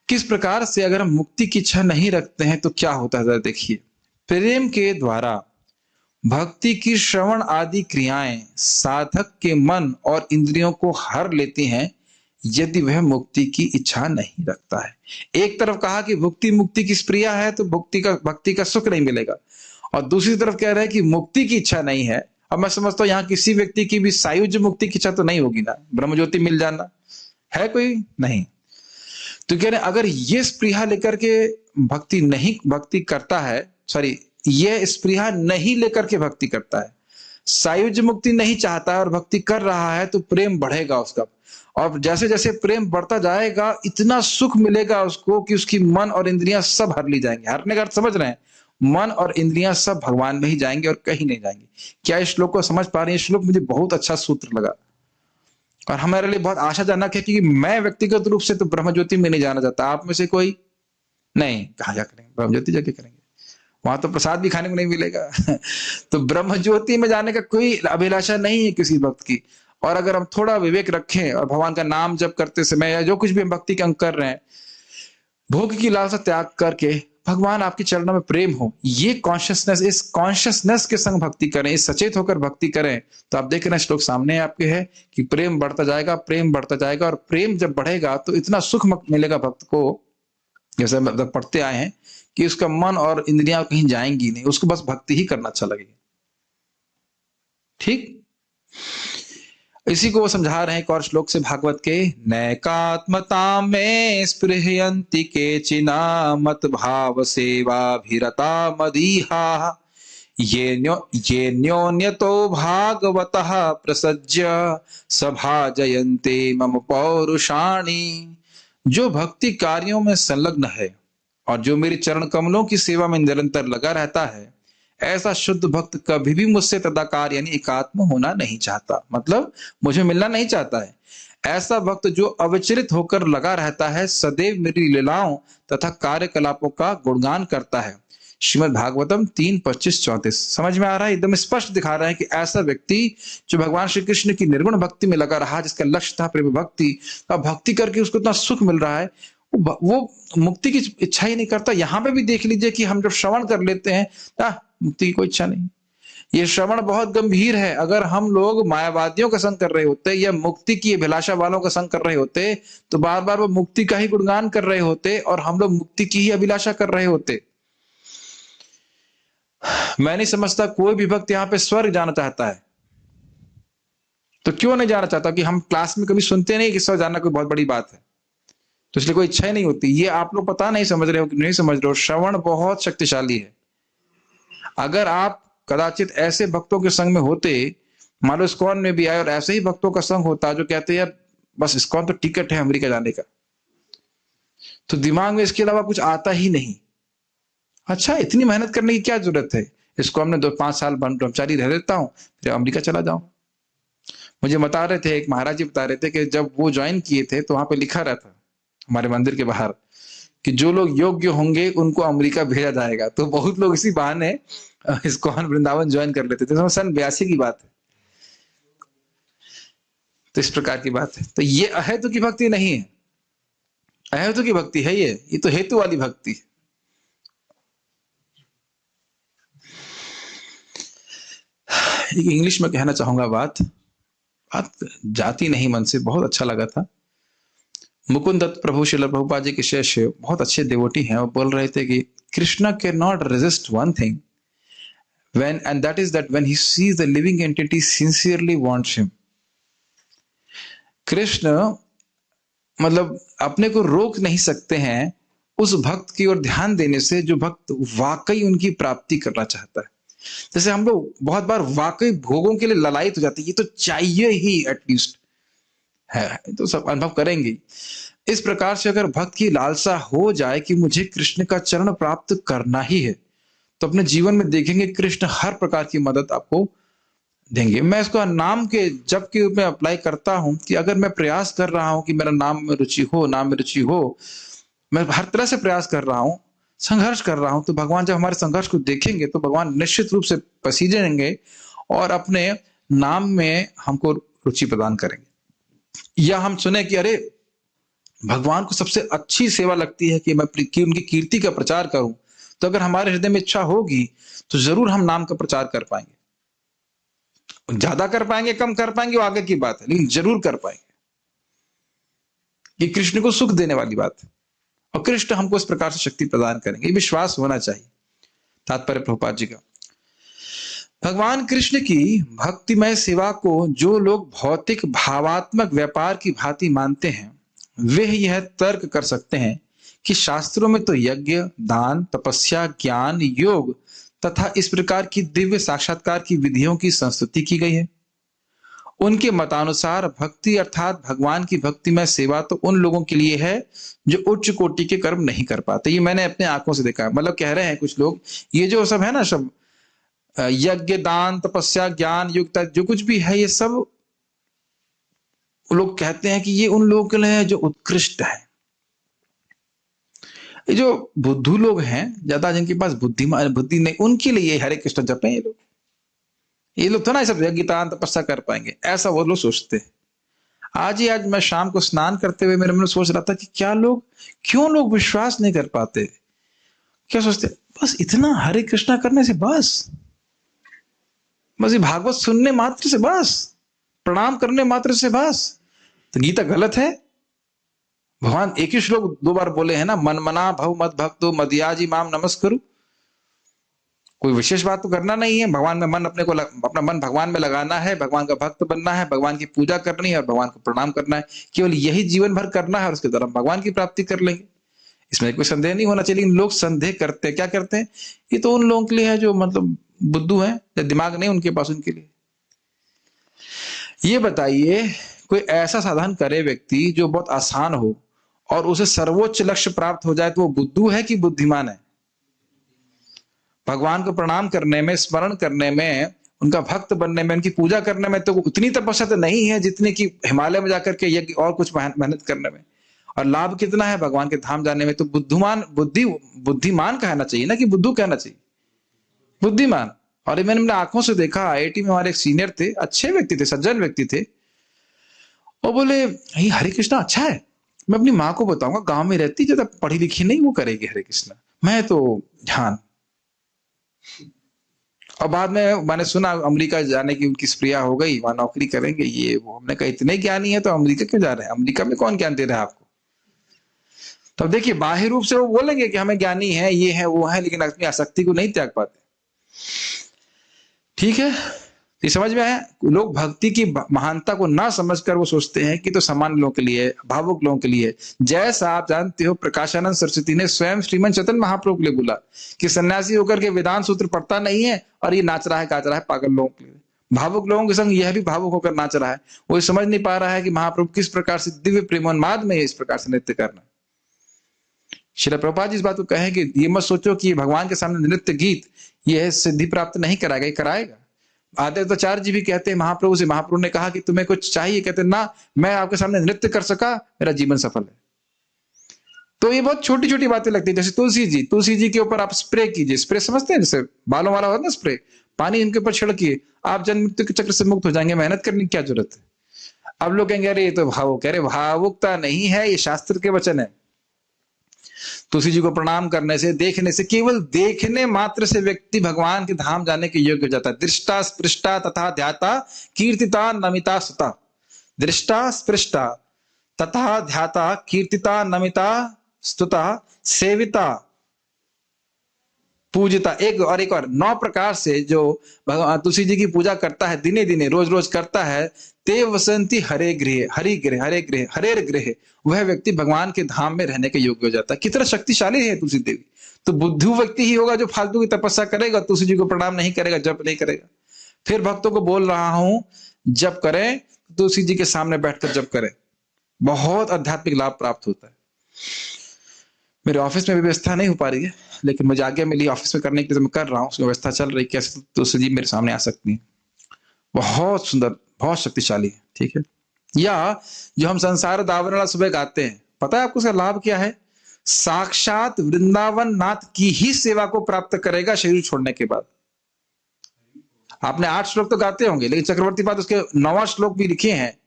किस प्रकार से अगर हम मुक्ति की इच्छा नहीं रखते हैं तो क्या होता है, देखिए। प्रेम के द्वारा भक्ति की श्रवण आदि क्रियाएं साधक के मन और इंद्रियों को हर लेती हैं, यदि वह मुक्ति की इच्छा नहीं रखता है। एक तरफ कहा कि भक्ति मुक्ति की प्रिया है तो भक्ति का सुख नहीं मिलेगा, और दूसरी तरफ कह रहे हैं कि मुक्ति की इच्छा नहीं है। अब मैं समझता हूं यहां किसी व्यक्ति की भी सायुज्य मुक्ति की इच्छा तो नहीं होगी ना, ब्रह्मज्योति मिल जाना है कोई नहीं। तो कह रहे अगर ये स्पृहा लेकर के भक्ति करता है, सॉरी, ये स्पृहा नहीं लेकर के भक्ति करता है, सायुज्य मुक्ति नहीं चाहता है और भक्ति कर रहा है, तो प्रेम बढ़ेगा उसका। और जैसे जैसे प्रेम बढ़ता जाएगा इतना सुख मिलेगा उसको कि उसकी मन और इंद्रियां सब हर ली जाएंगी। हरने का अर्थ समझ रहे हैं, मन और इंद्रियां सब भगवान में ही जाएंगे और कहीं नहीं जाएंगे। क्या इस श्लोक को समझ पा रहे हैं? श्लोक मुझे बहुत अच्छा सूत्र लगा और हमारे लिए बहुत आशाजनक है, क्योंकि मैं व्यक्तिगत रूप से तो ब्रह्मज्योति में नहीं जाना चाहता। आप में से कोई नहीं, कहा जा करेंगे ब्रह्मज्योति जाके करेंगे, वहां तो प्रसाद भी खाने को नहीं मिलेगा। तो ब्रह्मज्योति में जाने का कोई अभिलाषा नहीं है किसी भक्त की। और अगर हम थोड़ा विवेक रखें और भगवान का नाम जप करते समय या जो कुछ भी हम भक्ति के अंग कर रहे हैं, भोग की लालसा त्याग करके भगवान आपके चरणों में प्रेम हो, ये कॉन्शियसनेस, इस कॉन्शियसनेस के संग भक्ति करें, इस सचेत होकर भक्ति करें, तो आप देख रहे हैं श्लोक सामने आपके है कि प्रेम बढ़ता जाएगा, प्रेम बढ़ता जाएगा। और प्रेम जब बढ़ेगा तो इतना सुख मिलेगा भक्त को, जैसे मतलब पढ़ते आए हैं कि उसका मन और इंद्रियां कहीं जाएंगी नहीं, उसको बस भक्ति ही करना अच्छा लगेगा। ठीक, इसी को वो समझा रहे हैं एक और श्लोक से भागवत के, नैकात्मता में स्पृहयन्ति केचिना मत भाव सेवाभिरता मदीहा ये न्योन्यतो भागवतः प्रसज्य सभाजयन्ते मम पौरुषाणि। जो भक्ति कार्यों में संलग्न है और जो मेरे चरण कमलों की सेवा में निरंतर लगा रहता है, ऐसा शुद्ध भक्त कभी भी मुझसे तदाकार यानी एकात्म होना नहीं चाहता, मतलब मुझे मिलना नहीं चाहता है। ऐसा भक्त जो अविचलित होकर लगा रहता है, सदैव मेरी लीलाओं तथा कार्यकलापों का गुणगान करता है। श्रीमद् भागवतम 3:25-34 समझ में आ रहा है, एकदम स्पष्ट दिखा रहा है कि ऐसा व्यक्ति जो भगवान श्री कृष्ण की निर्गुण भक्ति में लगा रहा, जिसका लक्ष्य था प्रेम भक्ति, अब भक्ति करके उसको इतना सुख मिल रहा है, वो मुक्ति की इच्छा ही नहीं करता। यहां पे भी देख लीजिए कि हम जब श्रवण कर लेते हैं, मुक्ति की कोई इच्छा नहीं। ये श्रवण बहुत गंभीर है। अगर हम लोग मायावादियों का संग कर रहे होते या मुक्ति की अभिलाषा वालों का संग कर रहे होते, तो बार बार वो मुक्ति का ही गुणगान कर रहे होते और हम लोग मुक्ति की ही अभिलाषा कर रहे होते। मैं नहीं समझता कोई भी भक्त यहां पे स्वर्ग जाना चाहता है। तो क्यों नहीं जाना चाहता? कि हम क्लास में कभी सुनते नहीं कि स्वर्ग जाना कोई बहुत बड़ी बात है, तो इसलिए कोई इच्छा ही नहीं होती। ये आप लोग पता नहीं समझ रहे हो कि नहीं समझ रहे हो, श्रवण बहुत शक्तिशाली है। अगर आप कदाचित ऐसे भक्तों के संग में होते, मान लो इस्कॉन में भी आए और ऐसे ही भक्तों का संग होता जो कहते हैं यार बस इस्कॉन तो टिकट है अमेरिका जाने का, तो दिमाग में इसके अलावा कुछ आता ही नहीं। अच्छा, इतनी मेहनत करने की क्या जरूरत है? इस्कॉन में 2-5 साल ब्रह्मचारी रह लेता हूं, फिर अमेरिका चला जाऊं। मुझे बता रहे थे, एक महाराज जी बता रहे थे कि जब वो ज्वाइन किए थे तो वहां पे लिखा रहता हमारे मंदिर के बाहर कि जो लोग योग्य होंगे उनको अमेरिका भेजा जाएगा। तो बहुत लोग इसी बहाने इस्कॉन वृंदावन ज्वाइन कर लेते थे। तो सन 82 की बात है। तो इस प्रकार की बात है। तो ये अहेतु की भक्ति नहीं है, अहेतु की भक्ति है ये तो हेतु वाली भक्ति है। इंग्लिश में कहना चाहूंगा, बात जाती नहीं मन से, बहुत अच्छा लगा था। मुकुंद दत्त प्रभु श्रील प्रभुपाद जी के शिष्य बहुत अच्छे देवोटी हैं, वो बोल रहे थे कि Krishna can not resist one thing when and that is that when he sees the living entity sincerely wants him. Krishna मतलब अपने को रोक नहीं सकते हैं उस भक्त की ओर ध्यान देने से जो भक्त वाकई उनकी प्राप्ति करना चाहता है। जैसे हम लोग बहुत बार वाकई भोगों के लिए ललायत हो जाते हैं, ये तो चाहिए ही एटलीस्ट है, तो सब अनुभव करेंगे। इस प्रकार से अगर भक्त की लालसा हो जाए कि मुझे कृष्ण का चरण प्राप्त करना ही है, तो अपने जीवन में देखेंगे कृष्ण हर प्रकार की मदद आपको देंगे। मैं इसको नाम के जप के रूप में अप्लाई करता हूं कि अगर मैं प्रयास कर रहा हूं कि मेरा नाम में रुचि हो, नाम में रुचि हो, मैं हर तरह से प्रयास कर रहा हूं, संघर्ष कर रहा हूं, तो भगवान जब हमारे संघर्ष को देखेंगे तो भगवान निश्चित रूप से पसीजेंगे और अपने नाम में हमको रुचि प्रदान करेंगे। या हम सुने कि अरे भगवान को सबसे अच्छी सेवा लगती है कि मैं उनकी कीर्ति का प्रचार करूं, तो अगर हमारे हृदय में इच्छा होगी तो जरूर हम नाम का प्रचार कर पाएंगे। ज्यादा कर पाएंगे, कम कर पाएंगे, वो आगे की बात है, लेकिन जरूर कर पाएंगे। ये कृष्ण को सुख देने वाली बात है और कृष्ण हमको इस प्रकार से शक्ति प्रदान करेंगे, ये विश्वास होना चाहिए। तात्पर्य प्रभुपाद जी का, भगवान कृष्ण की भक्तिमय सेवा को जो लोग भौतिक भावात्मक व्यापार की भांति मानते हैं, वे यह तर्क कर सकते हैं कि शास्त्रों में तो यज्ञ, दान, तपस्या, ज्ञान, योग तथा इस प्रकार की दिव्य साक्षात्कार की विधियों की संस्तुति की गई है। उनके मतानुसार भक्ति अर्थात भगवान की भक्तिमय सेवा तो उन लोगों के लिए है जो उच्च कोटि के कर्म नहीं कर पाते। ये मैंने अपने आंखों से देखा है। मतलब कह रहे हैं कुछ लोग, ये जो सब है ना, सब यज्ञ, दान, तपस्या, ज्ञान, योग, जो कुछ भी है, ये सब लोग कहते हैं कि ये उन लोगों के लिए है जो उत्कृष्ट है। ये जो बुद्धू लोग हैं, ज्यादा जिनके पास बुद्धि नहीं, उनके लिए हरे कृष्ण जप है। ये लोग तो ना सब यज्ञ, दान, तपस्या कर पाएंगे, ऐसा वो लोग सोचते हैं। आज मैं शाम को स्नान करते हुए मेरे मन में सोच रहा था कि क्यों लोग विश्वास नहीं कर पाते, क्या सोचते, बस इतना हरे कृष्णा करने से बस ये भागवत सुनने मात्र से बस, प्रणाम करने मात्र से बस, तो गीता गलत है। भगवान एक ही श्लोक 2 बार बोले हैं ना, मन मना भव मत भक्तो मदयाजी माम नमस्करु। कोई विशेष बात तो करना नहीं है, भगवान में मन अपना मन भगवान में लगाना है, भगवान का भक्त बनना है, भगवान की पूजा करनी है और भगवान को प्रणाम करना है। केवल यही जीवन भर करना है और उसके द्वारा भगवान की प्राप्ति कर लेंगे, इसमें कोई संदेह नहीं होना चाहिए। लेकिन लोग संदेह करते हैं, क्या करते हैं, ये तो उन लोगों के लिए है जो मतलब बुद्धू है, दिमाग नहीं उनके पास, उनके लिए। ये बताइए, कोई ऐसा साधन करे व्यक्ति जो बहुत आसान हो और उसे सर्वोच्च लक्ष्य प्राप्त हो जाए, तो वो बुद्धू है कि बुद्धिमान है? भगवान को प्रणाम करने में, स्मरण करने में, उनका भक्त बनने में, उनकी पूजा करने में तो उतनी तपस्या तो नहीं है जितनी कि हिमालय में जाकर के यज्ञ और कुछ मेहनत करने में। और लाभ कितना है भगवान के धाम जाने में? तो बुद्धिमान कहना चाहिए ना कि बुद्धू कहना चाहिए, बुद्धिमान। और मैंने अपने आंखों से देखा, आईआईटी में हमारे एक सीनियर थे, अच्छे व्यक्ति थे, सज्जन व्यक्ति थे, और बोले हरे कृष्णा अच्छा है, मैं अपनी माँ को बताऊंगा, गांव में रहती, ज्यादा पढ़ी लिखी नहीं, वो करेगी हरे कृष्णा, मैं तो ध्यान। और बाद में मैंने सुना अमेरिका जाने की उनकी स्प्रिया हो गई, वहां नौकरी करेंगे ये वो। हमने कहा इतने ज्ञानी है तो अमेरिका क्यों जा रहे हैं? अमेरिका में कौन ज्ञान दे रहा है आपको? तो देखिए, बाह्य रूप से वो बोलेंगे कि हमें ज्ञानी है, ये है वो है, लेकिन अपनी आसक्ति को नहीं त्याग पाते। ठीक है, ये समझ में आया? लोग भक्ति की महानता को ना समझकर वो सोचते हैं कि तो सामान्य लोगों के लिए, भावुक लोगों के लिए। जैसा आप जानते हो, प्रकाशानंद सरस्वती ने स्वयं श्रीमंत चैतन्य महाप्रभु के लिए बोला कि सन्यासी होकर के वेदांत सूत्र पढ़ता नहीं है और ये नाच रहा है, गाच रहा है पागल लोगों के लिए। भावुक लोगों के संग यह भी भावुक होकर नाच रहा है। वो समझ नहीं पा रहा है कि महाप्रभु किस प्रकार से दिव्य प्रेमोन्माद में इस प्रकार से नृत्य करना। श्रील प्रभुपाद जी इस बात को कहें कि ये मत सोचो कि भगवान के सामने नृत्य गीत ये सिद्धि प्राप्त नहीं कराएगा, ये कराएगा। आदित्याचार्य जी भी कहते हैं महाप्रभु से, महाप्रभु ने कहा कि तुम्हें कुछ चाहिए? कहते ना, मैं आपके सामने नृत्य कर सका, मेरा जीवन सफल है। तो ये बहुत छोटी छोटी बातें लगती है। जैसे तुलसी जी के ऊपर आप स्प्रे कीजिए, स्प्रे समझते हैं, जैसे बालों वाला होता है ना स्प्रे, पानी इनके ऊपर छिड़किए, आप जन्म मृत्यु के चक्र से मुक्त हो जाएंगे, मेहनत करने की क्या जरूरत है? अब लोग कहेंगे अरे ये तो भावुक, कह रहे भावुकता नहीं है, ये शास्त्र के वचन है। तुलसी जी को प्रणाम करने से, देखने से, केवल देखने मात्र से व्यक्ति भगवान के धाम जाने के योग्य हो जाता है। दृष्टा स्पृष्टा तथा ध्याता कीर्तिता नमिता सुता। दृष्टा स्पृष्टा तथा ध्याता कीर्तिता नमिता स्तुता सेविता पूजिता। एक और 9 प्रकार से जो भगवान तुलसी जी की पूजा करता है, दिने दिने रोज रोज करता है, ते वसंती हरे गृह, हरि गृह, हरे गृह, हरेर गृह, वह व्यक्ति भगवान के धाम में रहने के योग्य हो जाता है। कितना शक्तिशाली है तुलसी देवी। तो बुद्धू व्यक्ति ही होगा जो फालतू की तपस्या करेगा, तुलसी जी को प्रणाम नहीं करेगा, जप नहीं करेगा। फिर भक्तों को बोल रहा हूं, जप करें, तुलसी जी के सामने बैठकर जप करें, बहुत आध्यात्मिक लाभ प्राप्त होता है। मेरे ऑफिस में भी व्यवस्था नहीं हो पा रही है, लेकिन मुझे आज्ञा मिली ऑफिस में करने के लिए, मैं कर रहा हूँ, उसकी व्यवस्था चल रही, कैसे तुलसी जी मेरे सामने आ सकती है। बहुत सुंदर, बहुत शक्तिशाली है, ठीक है। या जो हम संसार दावरण सुबह गाते हैं, पता है आपको उसका लाभ क्या है? साक्षात वृंदावन नाथ की ही सेवा को प्राप्त करेगा शरीर छोड़ने के बाद। आपने 8 श्लोक तो गाते होंगे, लेकिन चक्रवर्ती पाद उसके 9वां श्लोक भी लिखे हैं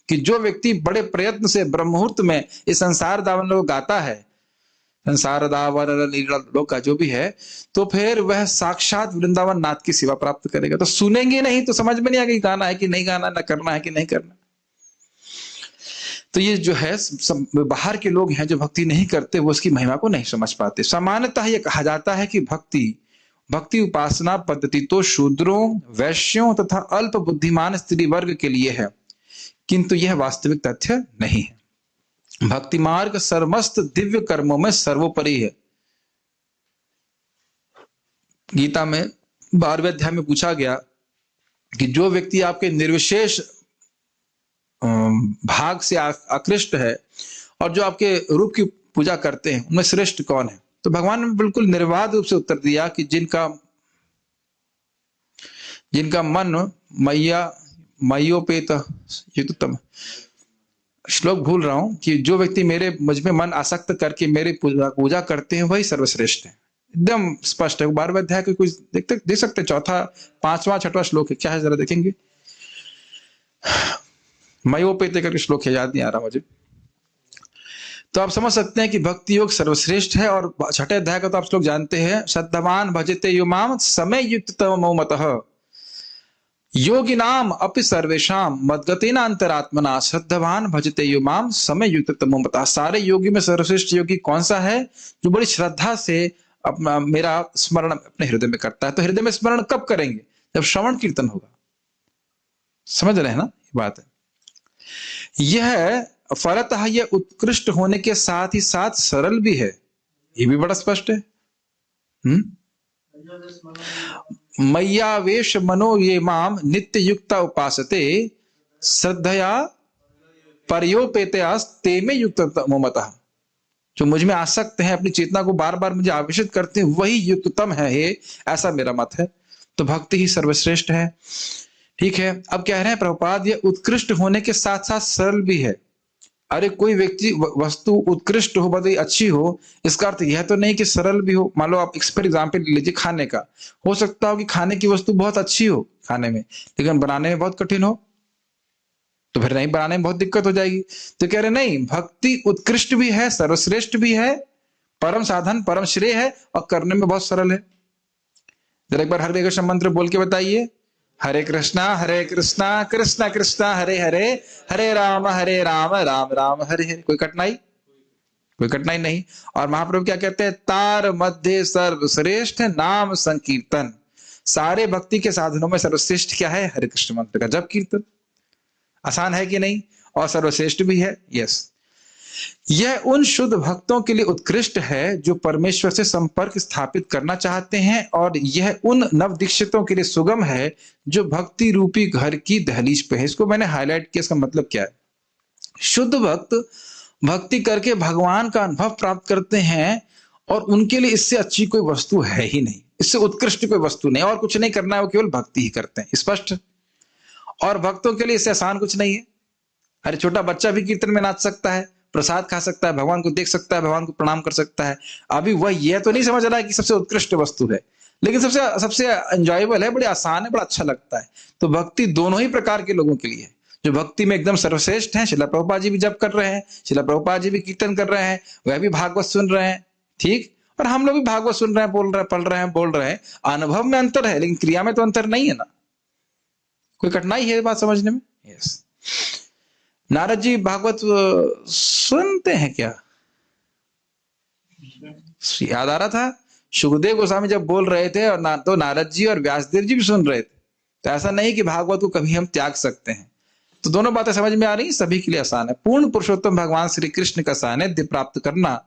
कि जो व्यक्ति बड़े प्रयत्न से ब्रह्मुहूर्त में इस संसार दावन को गाता है, संसार दावन लोक का जो भी है, तो फिर वह साक्षात वृंदावन नाथ की सेवा प्राप्त करेगा। तो सुनेंगे नहीं तो समझ में नहीं आएगा गाना है कि नहीं गाना, ना करना है कि नहीं करना। तो ये जो है बाहर के लोग हैं जो भक्ति नहीं करते, वो उसकी महिमा को नहीं समझ पाते। सामान्यतः ये कहा जाता है कि भक्ति उपासना पद्धति तो शूद्रों, वैश्यों तथा अल्प बुद्धिमान स्त्री वर्ग के लिए है, किंतु यह वास्तविक तथ्य नहीं है। भक्ति मार्ग सर्वमस्त दिव्य कर्मों में सर्वोपरि है। गीता में 12वें अध्याय में पूछा गया कि जो व्यक्ति आपके निर्विशेष भाग से आकृष्ट है और जो आपके रूप की पूजा करते हैं, उनमें श्रेष्ठ कौन है? तो भगवान ने बिल्कुल निर्वाध रूप से उत्तर दिया कि जिनका मन मय्योपेत युक्तम, श्लोक भूल रहा हूं, कि जो व्यक्ति मुझ में मन आसक्त करके मेरी पूजा करते हैं वही सर्वश्रेष्ठ है। एकदम स्पष्ट है। 12वें अध्याय के कुछ देख सकते हैं, 4, 5वां 6वां श्लोक है, क्या है जरा देखेंगे। मयोपेत करके श्लोक है, याद नहीं आ रहा मुझे। तो आप समझ सकते हैं कि भक्ति योग सर्वश्रेष्ठ है। और 6ठे अध्याय का तो आप लोग जानते हैं, श्रद्धावान भजते यो माम समय युक्त तमो मतः योगिनाम अपि सर्वेषाम मद्गतेन अंतरात्मना श्रद्धावान भजते यो माम समय युक्त तमो मतः। सारे योगी में सर्वश्रेष्ठ योगी कौन सा है? जो बड़ी श्रद्धा से अपना मेरा स्मरण अपने हृदय में करता है। तो हृदय में स्मरण कब करेंगे? जब श्रवण कीर्तन होगा। समझ रहे हैं ना ये बात है। यह फलतः यह उत्कृष्ट होने के साथ ही साथ सरल भी है, ये भी बड़ा स्पष्ट है। मय्यावेश मनो ये माम नित्य युक्ता उपासते श्रद्धया पर्योपेतयास ते में युक्त मतः। जो मुझ में आसक्त हैं, अपनी चेतना को बार बार मुझे आवेशित करते हैं, वही युक्ततम है, ये ऐसा मेरा मत है। तो भक्ति ही सर्वश्रेष्ठ है। ठीक है। अब कह रहे हैं प्रभुपाद, यह उत्कृष्ट होने के साथ साथ सरल भी है। अरे कोई व्यक्ति वस्तु उत्कृष्ट हो, बड़ी अच्छी हो, इसका अर्थ यह तो नहीं कि सरल भी हो। मान लो आप फॉर एग्जाम्पल लीजिए खाने का, हो सकता हो कि खाने की वस्तु बहुत अच्छी हो खाने में, लेकिन बनाने में बहुत कठिन हो, तो फिर नहीं, बनाने में बहुत दिक्कत हो जाएगी। तो कह रहे नहीं, भक्ति उत्कृष्ट भी है, सर्वश्रेष्ठ भी है, परम साधन, परम श्रेय है, और करने में बहुत सरल है। जरा एक बार हरे कृष्ण मंत्र बोल के बताइए। हरे कृष्णा कृष्णा कृष्णा हरे हरे, हरे राम राम राम हरे हरे। कोई कठिनाई? कोई कठिनाई नहीं। और महाप्रभु क्या कहते हैं? तार मध्य सर्वश्रेष्ठ नाम संकीर्तन। सारे भक्ति के साधनों में सर्वश्रेष्ठ क्या है? हरे कृष्ण मंत्र का जप कीर्तन। आसान है कि नहीं? और सर्वश्रेष्ठ भी है। यस, यह उन शुद्ध भक्तों के लिए उत्कृष्ट है जो परमेश्वर से संपर्क स्थापित करना चाहते हैं, और यह उन नवदीक्षितों के लिए सुगम है जो भक्ति रूपी घर की दहलीज पे है। इसको मैंने हाईलाइट किया। इसका मतलब क्या है? शुद्ध भक्त भक्ति करके भगवान का अनुभव प्राप्त करते हैं, और उनके लिए इससे अच्छी कोई वस्तु है ही नहीं, इससे उत्कृष्ट कोई वस्तु नहीं, और कुछ नहीं करना है, वो केवल भक्ति ही करते हैं। स्पष्ट? और भक्तों के लिए इससे आसान कुछ नहीं है। अरे छोटा बच्चा भी कीर्तन में नाच सकता है, प्रसाद खा सकता है, भगवान को देख सकता है, भगवान को प्रणाम कर सकता है। अभी वह यह तो नहीं समझ रहा है कि सबसे उत्कृष्ट वस्तु है, लेकिन सबसे एंजॉयबल है, बड़े आसान है, बड़ा अच्छा लगता है। तो भक्ति दोनों ही प्रकार के लोगों के लिए है। जो भक्ति में एकदम सर्वश्रेष्ठ हैं, श्रील प्रभुपाद जी भी जप कर रहे हैं, श्रील प्रभुपाद जी भी कीर्तन कर रहे हैं, वह भी भागवत सुन रहे हैं, ठीक, और हम लोग भी भागवत सुन रहे हैं, बोल रहे हैं, पढ़ रहे हैं, बोल रहे हैं। अनुभव में अंतर है, लेकिन क्रिया में तो अंतर नहीं है ना। कोई कठिनाई है बात समझने में? यस। नारद जी भागवत सुनते हैं क्या? याद आ रहा था सुखदेव गोस्वामी जब बोल रहे थे और तो नारद जी और व्यासदेव जी भी सुन रहे थे। तो ऐसा नहीं कि भागवत को कभी हम त्याग सकते हैं। तो दोनों बातें समझ में आ रही, सभी के लिए आसान है। पूर्ण पुरुषोत्तम भगवान श्री कृष्ण का सानिध्य प्राप्त करना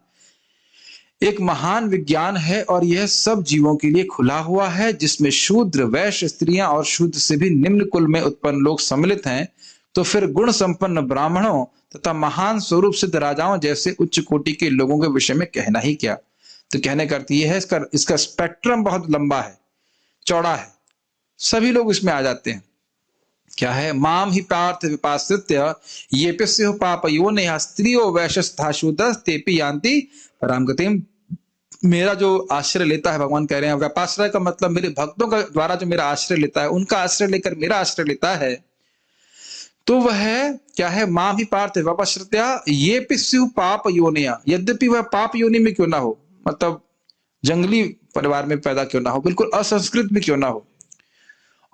एक महान विज्ञान है और यह सब जीवों के लिए खुला हुआ है, जिसमें शूद्र, वैश्य, स्त्रियां और शूद्र से भी निम्न कुल में उत्पन्न लोग सम्मिलित हैं। तो फिर गुण संपन्न ब्राह्मणों तथा महान स्वरूप सिद्ध राजाओं जैसे उच्च कोटि के लोगों के विषय में कहना ही क्या। तो कहने का अर्थ यह है, इसका स्पेक्ट्रम बहुत लंबा है, चौड़ा है, सभी लोग इसमें आ जाते हैं। क्या है? माम ही पार्थ विपाश्रित्य ये पिस्यु पाप योनिः स्त्रियो वैश्यस्था शूद्रः तेपि यान्ति पराम गतिम। मेरा जो आश्रय लेता है, भगवान कह रहे हैं, व्यापाश्रय का मतलब मेरे भक्तों का द्वारा जो मेरा आश्रय लेता है, उनका आश्रय लेकर मेरा आश्रय लेता है, तो वह क्या है? माम ही पार्थ व्यपाश्रित्या ये पिस्यु पाप योनिया, यद्यपि वह पाप योनि में क्यों ना हो, मतलब जंगली परिवार में पैदा क्यों ना हो, बिल्कुल असंस्कृत भी क्यों ना हो,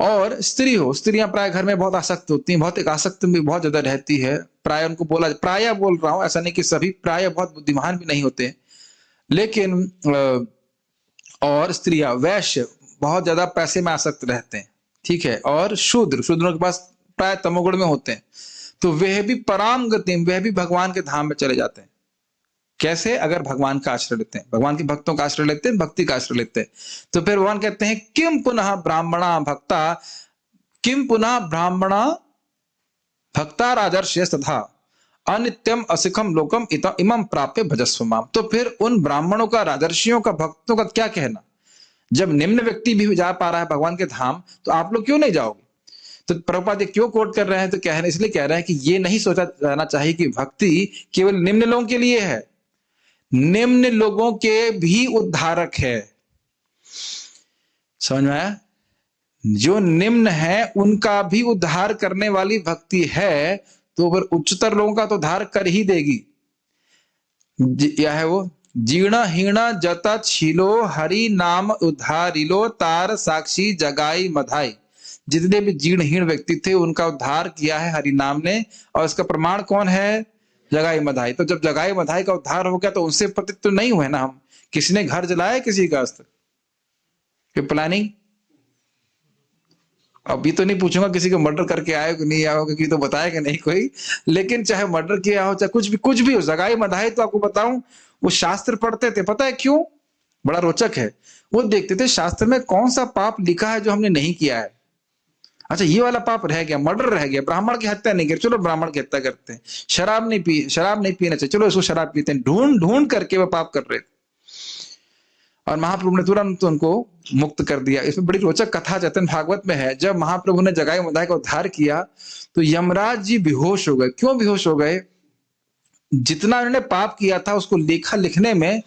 और स्त्री हो। स्त्रियां प्राय घर में बहुत आसक्त होती हैं, बहुत एक आसक्त में बहुत ज्यादा रहती है। प्राय उनको बोला, प्राय बोल रहा हूं, ऐसा नहीं कि सभी, प्राय बहुत बुद्धिमान भी नहीं होते, लेकिन और स्त्रियां, वैश्य बहुत ज्यादा पैसे में आसक्त रहते हैं, ठीक है, और शूद्रों के पास प्राय तमोगुण में होते हैं। तो वह भी पराम गति, वह भी भगवान के धाम में चले जाते हैं। कैसे? अगर भगवान का आश्रय लेते हैं, भगवान के भक्तों का आश्रय लेते हैं, भक्ति का आश्रय लेते हैं। तो फिर भगवान कहते हैं किम पुनः ब्राह्मणा भक्ता, किम पुनः ब्राह्मणा भक्ता राजर्षय तथा अनित्यम असिखम लोकम इमं प्राप्य भजस्व माम। तो फिर उन ब्राह्मणों का, राजर्षियों का, भक्तों का क्या कहना? जब निम्न व्यक्ति भी जा पा रहा है भगवान के धाम, तो आप लोग क्यों नहीं जाओगे? तो प्रभुपाद क्यों कोट कर रहे हैं? तो कहने इसलिए कह रहे हैं कि ये नहीं सोचा जाना चाहिए कि भक्ति केवल निम्न लोगों के लिए है, निम्न लोगों के भी उद्धारक है। समझ में आया? जो निम्न है उनका भी उद्धार करने वाली भक्ति है, तो फिर उच्चतर लोगों का तो उद्धार कर ही देगी। यह है वो जीर्ण हीण जत छिलो हरि नाम उद्धारिलो तार साक्षी जगाई मधाई। जितने भी जीर्ण हीण व्यक्ति थे उनका उद्धार किया है हरि नाम ने, और इसका प्रमाण कौन है? जगाई मधाई। तो जब जगाई मधाई का उद्धार हो गया तो उनसे पतित तो नहीं हुए ना हम। किसी ने घर जलाया किसी का? आज तक प्लानिंग? अभी तो नहीं पूछूंगा किसी को मर्डर करके आए कि नहीं आए, क्योंकि तो बताएगा नहीं कोई। लेकिन चाहे मर्डर किया हो, चाहे कुछ भी हो, जगाई मधाई तो आपको बताऊं, वो शास्त्र पढ़ते थे। पता है क्यों? बड़ा रोचक है। वो देखते थे शास्त्र में कौन सा पाप लिखा है जो हमने नहीं किया है। अच्छा, ये वाला पाप रह गया, मर्डर रह गया, ब्राह्मण की हत्या नहीं की, चलो ब्राह्मण की हत्या करते हैं। शराब नहीं पीना चाहिए, चलो इसको शराब पीते हैं। ढूंढ ढूंढ करके वो पाप कर रहे थे, और महाप्रभु ने तुरंत उनको मुक्त कर दिया। इसमें बड़ी रोचक कथा चैतन्य भागवत में है। जब महाप्रभु ने जगाई मधाई का उद्धार किया तो यमराज जी बेहोश हो गए। क्यों बेहोश हो गए? जितना उन्होंने पाप किया था उसको लेखा लिखने में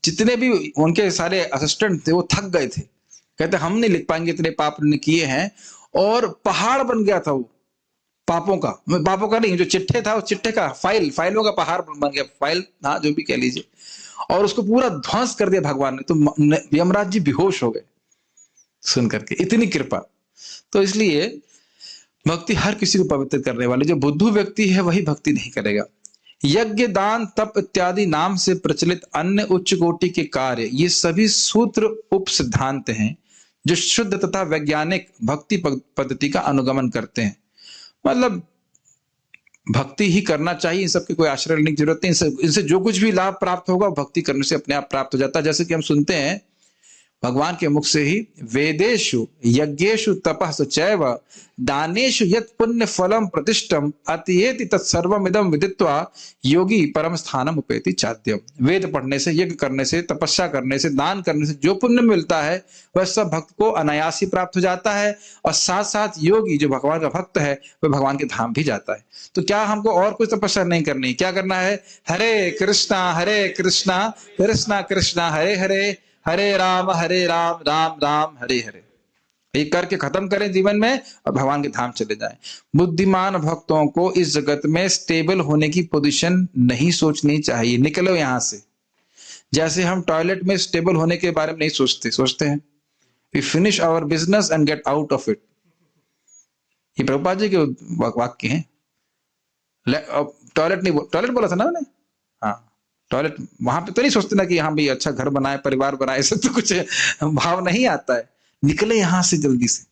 जितने भी उनके सारे असिस्टेंट थे वो थक गए थे। कहते हम नहीं लिख पाएंगे, इतने पाप उन्होंने किए हैं। और पहाड़ बन गया था वो पापों का नहीं, जो चिट्ठे था उस चिट्ठे का फाइलों का पहाड़ बन गया, फाइल, हाँ जो भी कह लीजिए। और उसको पूरा ध्वंस कर दिया भगवान ने। तो यमराज जी बेहोश हो गए सुन करके, इतनी कृपा। तो इसलिए भक्ति हर किसी को पवित्र करने वाली, जो बुद्धू व्यक्ति है वही भक्ति नहीं करेगा। यज्ञ, दान, तप इत्यादि नाम से प्रचलित अन्य उच्च कोटि के कार्य, ये सभी सूत्र उप सिद्धांत हैं जो शुद्ध तथा वैज्ञानिक भक्ति पद्धति का अनुगमन करते हैं। मतलब भक्ति ही करना चाहिए, इन सबकी कोई आश्रय लेने की जरूरत नहीं। इनसे जो कुछ भी लाभ प्राप्त होगा भक्ति करने से अपने आप प्राप्त हो जाता है। जैसे कि हम सुनते हैं भगवान के मुख से ही, वेदेषु यज्ञेषु तपः चैव दानेषु यत् पुण्य फलम प्रतिष्ठम अतिएति तत्सर्वमिदं विदित्वा योगी परम स्थानम उपेति चाद्यम। वेद पढ़ने से, यज्ञ करने से, तपस्या करने से, दान करने से जो पुण्य मिलता है वह सब भक्त को अनायास ही प्राप्त हो जाता है। और साथ साथ योगी जो भगवान का भक्त है वह भगवान के धाम भी जाता है। तो क्या हमको और कोई तपस्या नहीं करनी? क्या करना है? हरे कृष्णा कृष्णा कृष्णा हरे हरे, हरे राम राम राम हरे हरे। ये करके खत्म करें जीवन में और भगवान के धाम चले जाएं। बुद्धिमान भक्तों को इस जगत में स्टेबल होने की पोजीशन नहीं सोचनी चाहिए। निकलो यहां से। जैसे हम टॉयलेट में स्टेबल होने के बारे में नहीं सोचते हैं, we finish our business and get out of it. ये प्रभुपाद जी के वाक्य हैं। टॉयलेट नहीं टॉयलेट बोला था ना मैंने। हाँ, टॉयलेट वहां पे तो नहीं सोचते ना कि हाँ भाई अच्छा घर बनाए, परिवार बनाए, ऐसा तो कुछ भाव नहीं आता है। निकले यहां से जल्दी से।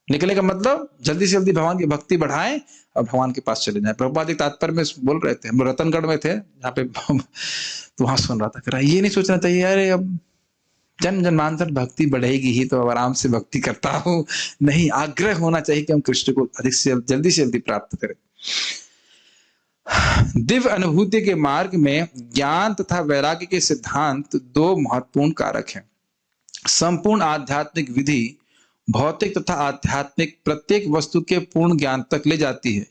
निकले का मतलब जल्दी से जल्दी भगवान की भक्ति बढ़ाएं और भगवान के पास चले जाएं। प्रभुपाद एक तात्पर्य में बोल रहे थे, हम लोग रतनगढ़ में थे जहाँ पे तो वहां सुन रहा था, कह रहा ये नहीं सोचना चाहिए अरे अब जन्म जन्मांतर भक्ति बढ़ेगी ही तो आराम से भक्ति करता हूँ। नहीं, आग्रह होना चाहिए कि हम कृष्ण को अधिक से जल्दी प्राप्त करें। दिव्य अनुभूति के मार्ग में ज्ञान तथा वैराग्य के सिद्धांत दो महत्वपूर्ण कारक हैं। संपूर्ण आध्यात्मिक विधि भौतिक तथा आध्यात्मिक प्रत्येक वस्तु के पूर्ण ज्ञान तक ले जाती है,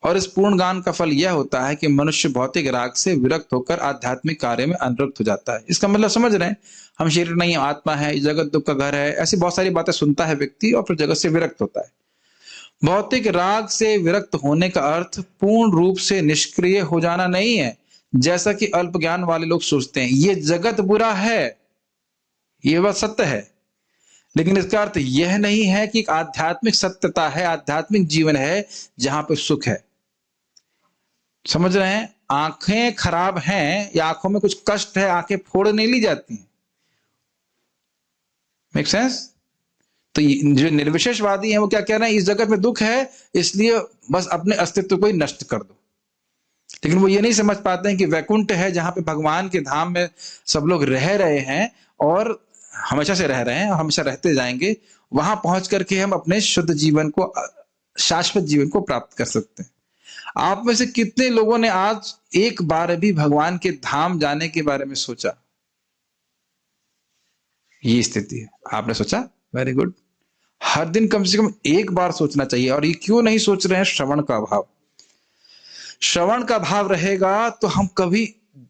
और इस पूर्ण ज्ञान का फल यह होता है कि मनुष्य भौतिक राग से विरक्त होकर आध्यात्मिक कार्य में अनुरक्त हो जाता है। इसका मतलब समझ रहे हैं, हम शरीर नहीं आत्मा है, जगत दुख का घर है, ऐसी बहुत सारी बातें सुनता है व्यक्ति और फिर जगत से विरक्त होता है। भौतिक राग से विरक्त होने का अर्थ पूर्ण रूप से निष्क्रिय हो जाना नहीं है, जैसा कि अल्प ज्ञान वाले लोग सोचते हैं। ये जगत बुरा है, ये बात सत्य है, लेकिन इसका अर्थ यह नहीं है कि एक आध्यात्मिक सत्यता है, आध्यात्मिक जीवन है जहां पे सुख है। समझ रहे हैं? आंखें खराब हैं या आंखों में कुछ कष्ट है, आंखें फोड़ नहीं ली जाती हैं। Make sense? तो जो निर्विशेषवादी हैं वो क्या कह रहे हैं, इस जगत में दुख है इसलिए बस अपने अस्तित्व को ही नष्ट कर दो। लेकिन वो ये नहीं समझ पाते हैं कि वैकुंठ है जहां पे भगवान के धाम में सब लोग रह रहे हैं और हमेशा से रह रहे हैं और हमेशा रहते जाएंगे। वहां पहुंच करके हम अपने शुद्ध जीवन को, शाश्वत जीवन को प्राप्त कर सकते हैं। आप में से कितने लोगों ने आज एक बार भी भगवान के धाम जाने के बारे में सोचा? ये स्थिति है। आपने सोचा? Very good. हर दिन कम से कम एक बार सोचना चाहिए। और ये क्यों नहीं सोच रहे हैं? श्रवण का अभाव। श्रवण का भाव रहेगा तो हम कभी,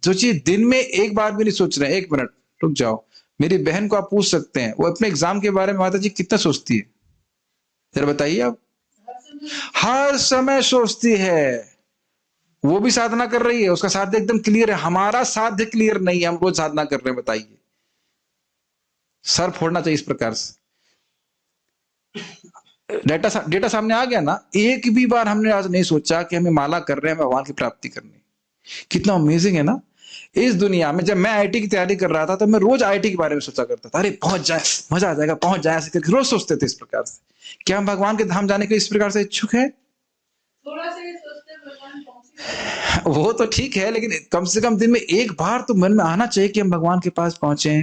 सोचिए, दिन में एक बार भी नहीं सोच रहे हैं। एक मिनट रुक जाओ, मेरी बहन को आप पूछ सकते हैं, वो अपने एग्जाम के बारे में माता जी कितना सोचती है, जरा बताइए आप। हर समय सोचती है। वो भी साधना कर रही है, उसका साध्य एकदम क्लियर है। हमारा साध्य क्लियर नहीं है, हम रोज साधना कर रहे हैं। बताइए, सर फोड़ना चाहिए इस प्रकार से। डेटा सामने आ गया ना। एक भी बार हमने आज नहीं सोचा कि हमें माला कर रहे हैं, भगवान की प्राप्ति करनी। कितना अमेजिंग है ना। इस दुनिया में जब मैं आईटी की तैयारी कर रहा था तो मैं रोज आईटी के बारे में सोचा करता था, अरे पहुंच जाए, मजा आ जाएगा, पहुंच जाए, ऐसे करके रोज सोचते थे इस प्रकार से। क्या हम भगवान के धाम जाने के इस प्रकार से इच्छुक है? थोड़ा सा ये सोचते हैं भगवान पहुंचे। वो तो ठीक है, लेकिन कम से कम दिन में एक बार तो मन में आना चाहिए कि हम भगवान के पास पहुंचे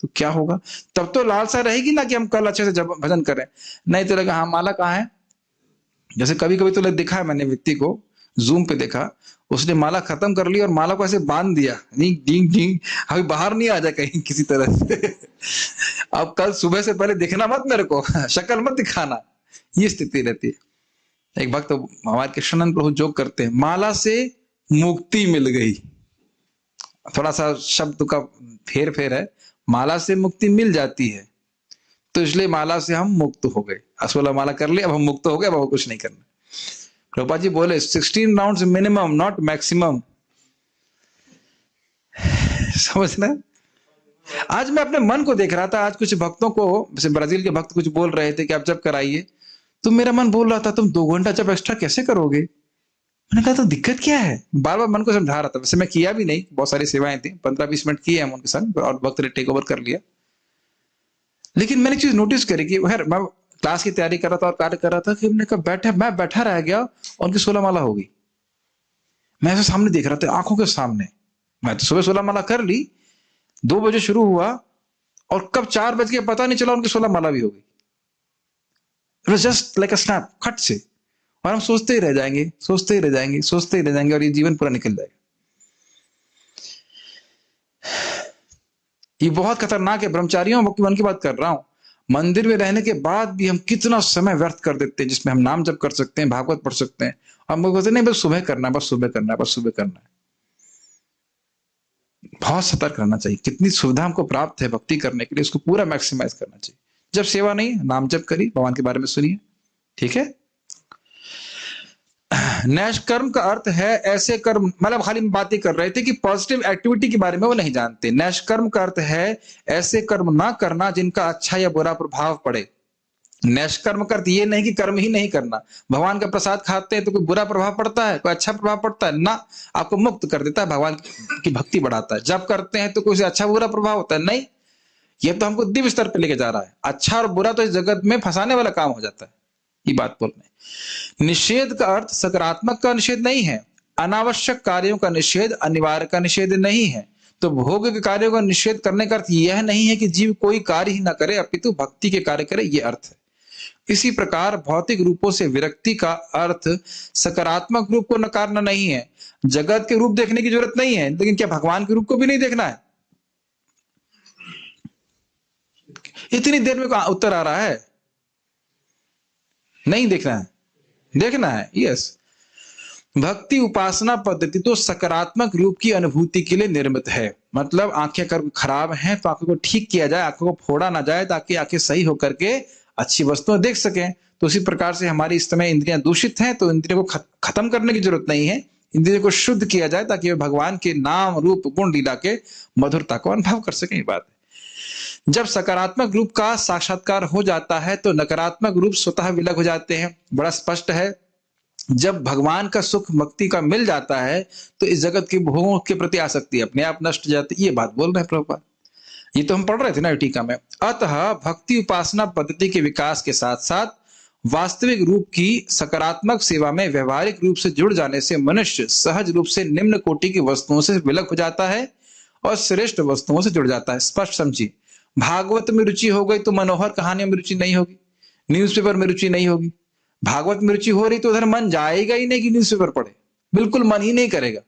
तो क्या होगा। तब तो लालसा रहेगी ना कि हम कल अच्छे से भजन करें। नहीं तो लगा हाँ माला कहाँ है। जैसे कभी कभी तो देखा है मैंने, व्यक्ति को जूम पे देखा, उसने माला खत्म कर ली और माला को ऐसे बांध दिया, डींग डींग डींग, अभी बाहर नहीं आ जाए कहीं किसी तरह से। अब कल सुबह से पहले दिखना मत मेरे को, शक्ल मत दिखाना, ये स्थिति रहती है। एक भक्त तो हमारे कृष्णानंद प्रभु जोक करते हैं, माला से मुक्ति मिल गई। थोड़ा सा शब्द का फेर फेर है, माला से मुक्ति मिल जाती है तो इसलिए माला से हम मुक्त हो गए। 16 माला कर लिए, अब हम मुक्त हो गए, अब कुछ नहीं करना। प्रभुपाद जी बोले 16 राउंड्स मिनिमम, नॉट मैक्सिमम। समझना। आज मैं अपने मन को देख रहा था, आज कुछ भक्तों को, जैसे ब्राजील के भक्त कुछ बोल रहे थे कि आप जब कराइए, तो मेरा मन बोल रहा था तुम 2 घंटा जब एक्स्ट्रा कैसे करोगे। मैंने कहा तो दिक्कत क्या है, बार बार मन को समझा रहा था। वैसे मैं किया भी नहीं, बहुत सारी सेवाएं थी, 15-20 मिनट किए हम उनके संग और भक्त ने टेक ओवर कर लिया। लेकिन मैंने एक चीज नोटिस करी कि खैर मैं क्लास की तैयारी कर रहा था और कार्य कर रहा था कि मैं बैठा रह गया और उनकी 16 माला हो गई। मैं ऐसे सामने देख रहा था, आंखों के सामने। मैं तो सुबह 16 माला कर ली, 2 बजे शुरू हुआ और कब 4 बज के पता नहीं चला उनकी 16 माला भी हो गई। It was just like a snap, खट से। और हम सोचते ही रह जाएंगे, सोचते ही रह जाएंगे, सोचते ही रह जाएंगे और ये जीवन पूरा निकल जाएगा। ये बहुत खतरनाक है। ब्रह्मचारियों मन की बात कर रहा हूं। मंदिर में रहने के बाद भी हम कितना समय व्यर्थ कर देते हैं जिसमें हम नाम जप कर सकते हैं, भागवत पढ़ सकते हैं। हम बोलते नहीं बस सुबह करना है, बस सुबह करना है, बस सुबह करना है। बहुत सतर्क रहना चाहिए। कितनी सुविधा हमको प्राप्त है भक्ति करने के लिए, उसको पूरा मैक्सिमाइज करना चाहिए। जब सेवा नहीं, नाम जप करिए, भगवान के बारे में सुनिए, ठीक है। नैष्कर्म का अर्थ है ऐसे कर्म, मतलब खाली बातें कर रहे थे कि पॉजिटिव एक्टिविटी के बारे में वो नहीं जानते। नैष्कर्म का अर्थ है ऐसे कर्म ना करना जिनका अच्छा या बुरा प्रभाव पड़े। निष्कर्म करते ये नहीं कि कर्म ही नहीं करना। भगवान का प्रसाद खाते हैं तो कोई बुरा प्रभाव पड़ता है, कोई अच्छा प्रभाव पड़ता है ना, आपको मुक्त कर देता है, भगवान की भक्ति बढ़ाता है। जब करते हैं तो कोई अच्छा बुरा प्रभाव होता है नहीं, ये तो हमको दिव्य स्तर पर लेके जा रहा है। अच्छा और बुरा तो इस जगत में फंसाने वाला काम हो जाता है, ये बात बोल रहे। निषेध का अर्थ सकारात्मक का निषेध नहीं है, अनावश्यक कार्यों का निषेध अनिवार्य का निषेध नहीं है। तो भोग के कार्यों का निषेध करने का अर्थ यह नहीं है कि जीव कोई कार्य ही ना करे, अपितु भक्ति के कार्य करे, ये अर्थ है। इसी प्रकार भौतिक रूपों से विरक्ति का अर्थ सकारात्मक रूप को नकारना नहीं है। जगत के रूप देखने की जरूरत नहीं है, लेकिन क्या भगवान के रूप को भी नहीं देखना है? इतनी देर में उत्तर आ रहा है, नहीं देखना है, देखना है। यस, भक्ति उपासना पद्धति तो सकारात्मक रूप की अनुभूति के लिए निर्मित है। मतलब आंखें खराब हैं तो आंखों को ठीक किया जाए, आंखों को फोड़ा ना जाए, ताकि आंखें सही होकर के अच्छी वस्तुएं देख सकें। तो उसी प्रकार से हमारी इस समय इंद्रियां दूषित हैं, तो इंद्रियों को खत्म करने की जरूरत नहीं है, इंद्रियों को शुद्ध किया जाए ताकि वे भगवान के नाम रूप गुण लीला के मधुरता को अनुभव कर सकें। ये बात है। जब सकारात्मक रूप का साक्षात्कार हो जाता है तो नकारात्मक रूप स्वतः विलग हो जाते हैं। बड़ा स्पष्ट है, जब भगवान का सुख मुक्ति का मिल जाता है तो इस जगत के भोगों के प्रति आसक्ति अपने आप नष्ट हो जाती है। ये बात बोल रहे हैं प्रभुपाद, ये तो हम पढ़ रहे थे ना टीका में। अतः भक्ति उपासना पद्धति के विकास के साथ साथ वास्तविक रूप की सकारात्मक सेवा में व्यवहारिक रूप से जुड़ जाने से मनुष्य सहज रूप से निम्न कोटि की वस्तुओं से विलग हो जाता है और श्रेष्ठ वस्तुओं से जुड़ जाता है। स्पष्ट समझिए, भागवत में रुचि हो गई तो मनोहर कहानियों में रुचि नहीं होगी, न्यूज़पेपर में रुचि नहीं होगी। भागवत में रुचि हो रही तो उधर मन जाएगा ही नहीं कि न्यूज़पेपर पढ़े, बिल्कुल मन ही नहीं करेगा।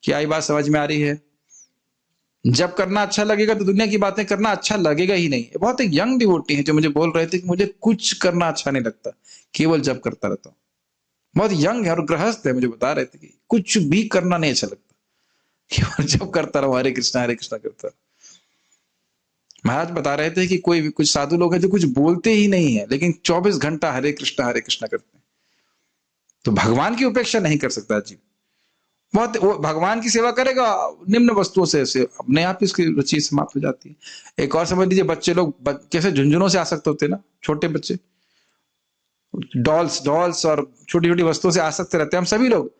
क्या ये बात समझ में आ रही है? जब करना अच्छा लगेगा तो दुनिया की बातें करना अच्छा लगेगा ही नहीं। बहुत एक यंग डिवोटी है जो मुझे बोल रहे थे कि मुझे कुछ करना अच्छा नहीं लगता, केवल जब करता रहता हूं। बहुत यंग है और गृहस्थ है, मुझे बता रहे थे कि कुछ भी करना नहीं अच्छा लगता, केवल जब करता रहो हरे कृष्णा करता रहो। महाराज बता रहे थे कि कुछ साधु लोग हैं जो कुछ बोलते ही नहीं है लेकिन 24 घंटा हरे कृष्णा करते हैं। तो भगवान की उपेक्षा नहीं कर सकता जीव। बहुत वो भगवान की सेवा करेगा निम्न वस्तुओं से अपने आप इसकी रुचि समाप्त हो जाती है। एक और समझ लीजिए, बच्चे लोग कैसे झुंझुनों से आसक्त होते हैं ना, छोटे बच्चे डॉल्स और छोटी छोटी वस्तुओं से आसक्त रहते हैं। हम सभी लोग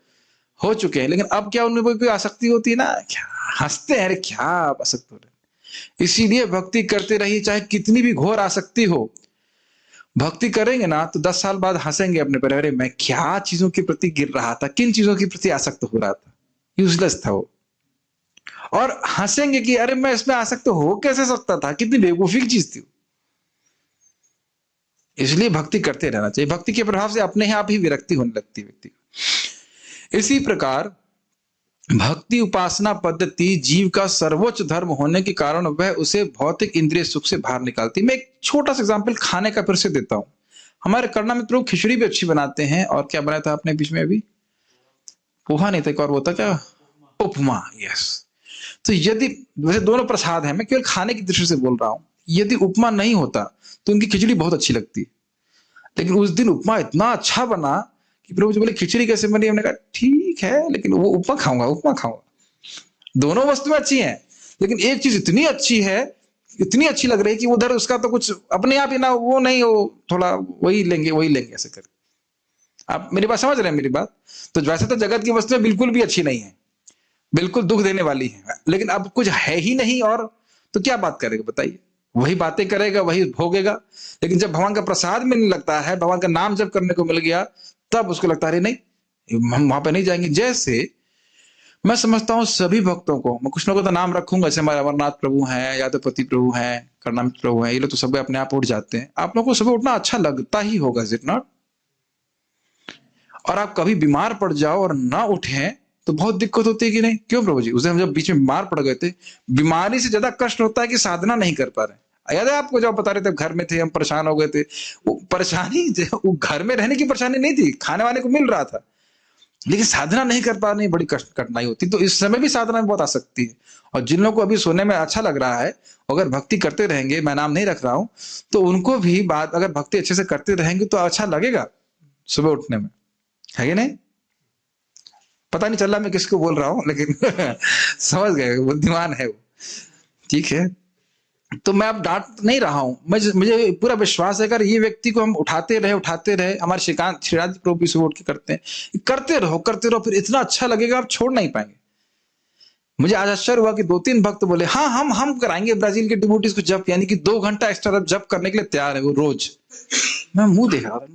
हो चुके हैं, लेकिन अब क्या उनमें कोई आसक्ति होती है ना, क्या हंसते हैं, अरे क्या आसक्त हो रहे। इसीलिए भक्ति करते रहिए, चाहे कितनी भी घोर आसक्ति हो। भक्ति करेंगे ना तो 10 साल बाद हंसेंगे अपने पर, अरे मैं क्या चीजों के प्रति गिर रहा था, किन चीजों के प्रति आसक्त हो रहा था, यूजलेस था वो। और हंसेंगे कि अरे मैं इसमें आसक्त हो कैसे सकता था, कितनी बेवकूफी की चीज थी। इसलिए भक्ति करते रहना चाहिए। भक्ति के प्रभाव से अपने आप ही विरक्ति होने लगती है व्यक्ति को। इसी प्रकार भक्ति उपासना पद्धति जीव का सर्वोच्च धर्म होने के कारण वह उसे भौतिक इंद्रिय सुख से बाहर निकालती। मैं एक छोटा सा एग्जांपल खाने का फिर से देता हूं। हमारे करना मित्र लोग खिचड़ी भी अच्छी बनाते हैं, और क्या बनाया था आपने बीच में अभी? पोहा नहीं था, एक और वो था क्या? उपमा। यस। तो यदि वैसे दोनों प्रसाद हैं, मैं केवल खाने की दृष्टि से बोल रहा हूं। यदि उपमा नहीं होता तो उनकी खिचड़ी बहुत अच्छी लगती, लेकिन उस दिन उपमा इतना अच्छा बना कि प्रभु जी बोले खिचड़ी कैसे बनी? हमने कहा ठीक है, लेकिन वो उपमा खाऊंगा। दोनों वस्तुएं अच्छी हैं, लेकिन एक चीज इतनी अच्छी है, इतनी अच्छी लग रही है कि उधर उसका तो कुछ अपने आप ही ना, वो नहीं, वो थोड़ा वही लेंगे ऐसे कर। आप मेरी बात समझ रहे हैं मेरी बात? तो वैसे तो जगत की वस्तुएं बिल्कुल भी अच्छी नहीं है, बिल्कुल दुख देने वाली है, लेकिन अब कुछ है ही नहीं, और तो क्या बात करेगा बताइए? वही बातें करेगा, वही भोगेगा। लेकिन जब भगवान का प्रसाद मिलने लगता है, भगवान का नाम जब करने को मिल गया, तब उसको लगता है नहीं हम वहां पे नहीं जाएंगे। जैसे मैं समझता हूं सभी भक्तों को, मैं कुछ लोगों का नाम रखूंगा, जैसे हमारे अमरनाथ प्रभु हैं, यादवपति प्रभु हैं, कर्णामित प्रभु हैं, ये लोग तो सब अपने आप उठ जाते हैं। आप लोगों को सुबह उठना अच्छा लगता ही होगा, इज इट नॉट? और आप कभी बीमार पड़ जाओ और ना उठें तो बहुत दिक्कत होती है कि नहीं? क्यों प्रभु जी? उस दिन हम जब बीच में बीमार पड़ गए थे, बीमारी से ज्यादा कष्ट होता है कि साधना नहीं कर पा रहे। याद है आपको जब बता रहे थे घर में थे, हम परेशान हो गए थे। वो परेशानी वो घर में रहने की परेशानी नहीं थी, खाने वाने को मिल रहा था, लेकिन साधना नहीं कर पा रहे, बड़ी कठिनाई होती। तो इस समय भी साधना में बहुत आसक्ति है। और जिन लोगों को अभी सोने में अच्छा लग रहा है, अगर भक्ति करते रहेंगे, मैं नाम नहीं रख रहा हूं, तो उनको भी बात अगर भक्ति अच्छे से करते रहेंगे तो अच्छा लगेगा सुबह उठने में, है कि नहीं? पता नहीं चल रहा मैं किसको बोल रहा हूं, लेकिन समझ गए, बुद्धिमान है वो। ठीक है, तो मैं अब डांट नहीं रहा हूं, मुझे पूरा विश्वास है अगर ये व्यक्ति को हम उठाते रहे, हमारे श्रीनाथ प्रभु भी उठ के करते हैं, करते रहो, फिर इतना अच्छा लगेगा आप छोड़ नहीं पाएंगे। मुझे आज आश्चर्य हुआ कि 2-3 भक्त बोले हाँ हम कराएंगे ब्राजील के डिवोटीज को जप, यानी कि 2 घंटा एक्स्ट्रा जप करने के लिए तैयार है वो रोज। मैं मुंह देख रहा था,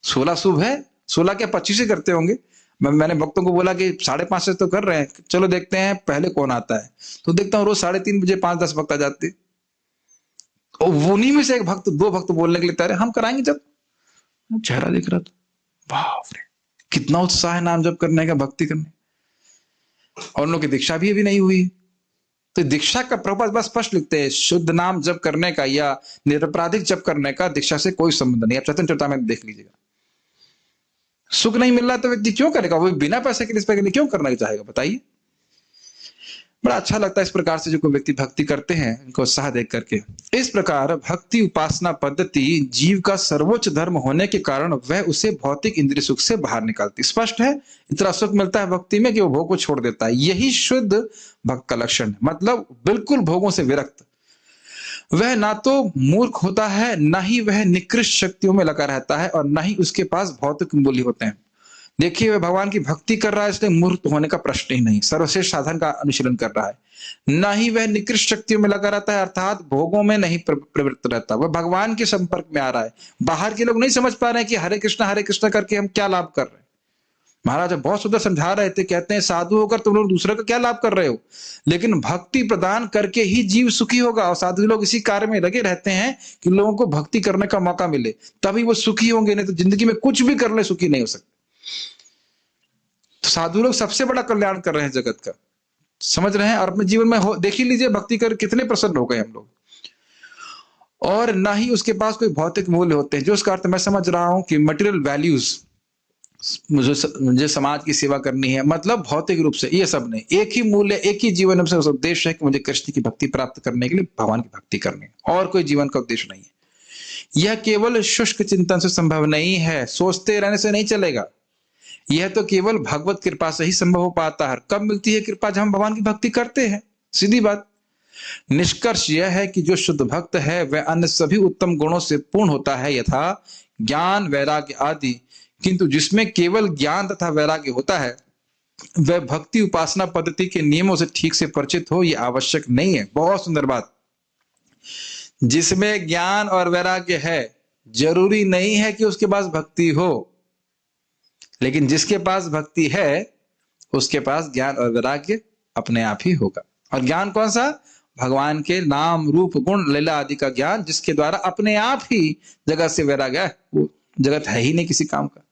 16 शुभ है, 16 क्या 25 ही करते होंगे। मैंने भक्तों को बोला कि 5:30 से तो कर रहे हैं, चलो देखते हैं पहले कौन आता है। तो देखता हूँ रोज 3:30 बजे 5-10 भक्त आ जाते, और उन्हीं में से एक भक्त 2 भक्त बोलने के लिए तैयार हम कराएंगे जब। चेहरा देख रहा था, बाप रे कितना उत्साह है नाम जप करने का, भक्ति करने। और उन लोग की दीक्षा भी अभी नहीं हुई। तो दीक्षा का प्रभुपाद बस स्पष्ट लिखते हैं, शुद्ध नाम जप करने का या निरपराधिक जप करने का दीक्षा से कोई संबंध नहीं। आप चैतन्य चरितामृत में देख लीजिएगा। सुख नहीं मिल रहा तो व्यक्ति क्यों करेगा, वो बिना पैसे के लिए क्यों करना चाहेगा बताइए। बड़ा अच्छा लगता है इस प्रकार से जो कोई व्यक्ति भक्ति करते हैं उनको उत्साह देख करके। इस प्रकार भक्ति उपासना पद्धति जीव का सर्वोच्च धर्म होने के कारण वह उसे भौतिक इंद्रिय सुख से बाहर निकालती। स्पष्ट है, इतना सुख मिलता है भक्ति में कि वो भोग को छोड़ देता है। यही शुद्ध भक्त का लक्षण है, मतलब बिल्कुल भोगों से विरक्त। वह ना तो मूर्ख होता है, ना ही वह निकृष्ट शक्तियों में लगा रहता है, और ना ही उसके पास भौतिक मूल्य होते हैं। देखिए वह भगवान की भक्ति कर रहा है, इसलिए मूर्ख होने का प्रश्न ही नहीं, सर्वश्रेष्ठ साधन का अनुशीलन कर रहा है। ना ही वह निकृष्ट शक्तियों में लगा रहता है, अर्थात भोगों में नहीं प्रवृत्त रहता, वह भगवान के संपर्क में आ रहा है। बाहर के लोग नहीं समझ पा रहे हैं कि हरे कृष्ण करके हम क्या लाभ कर रहे हैं। महाराज बहुत सुंदर समझा रहे थे, कहते हैं साधु होकर तुम लोग दूसरे का क्या लाभ कर रहे हो, लेकिन भक्ति प्रदान करके ही जीव सुखी होगा। और साधु लोग इसी कार्य में लगे रहते हैं कि लोगों को भक्ति करने का मौका मिले, तभी वो सुखी होंगे, नहीं तो जिंदगी में कुछ भी कर ले सुखी नहीं हो सकते। तो साधु लोग सबसे बड़ा कल्याण कर रहे हैं जगत का, समझ रहे हैं। और अपने जीवन में देख ही लीजिए भक्ति कर कितने प्रसन्न हो गए हम लोग। और ना ही उसके पास कोई भौतिक मूल्य होते हैं, जो उसका अर्थ मैं समझ रहा हूं कि मटेरियल वैल्यूज, मुझे समाज की सेवा करनी है, मतलब भौतिक रूप से ये सब नहीं। एक ही मूल्य, एक ही जीवन में उद्देश्य है कि मुझे कृष्ण की भक्ति प्राप्त करने के लिए भगवान की भक्ति करनी है, और कोई जीवन का उद्देश्य नहीं है। यह केवल शुष्क चिंतन से संभव नहीं है, सोचते रहने से नहीं चलेगा। यह तो केवल भगवत कृपा से ही संभव हो पाता है। कब मिलती है कृपा, जब हम भगवान की भक्ति करते हैं, सीधी बात। निष्कर्ष यह है कि जो शुद्ध भक्त है वह अन्य सभी उत्तम गुणों से पूर्ण होता है, यथा ज्ञान वैराग्य आदि, किंतु जिसमें केवल ज्ञान तथा वैराग्य होता है वह भक्ति उपासना पद्धति के नियमों से ठीक से परिचित हो, यह आवश्यक नहीं है। बहुत सुंदर बात। जिसमें ज्ञान और वैराग्य है जरूरी नहीं है कि उसके पास भक्ति हो, लेकिन जिसके पास भक्ति है उसके पास ज्ञान और वैराग्य अपने आप ही होगा। और ज्ञान कौन सा, भगवान के नाम रूप गुण लीला आदि का ज्ञान, जिसके द्वारा अपने आप ही जगत से वैराग्य है। वो जगत है ही नहीं किसी काम का।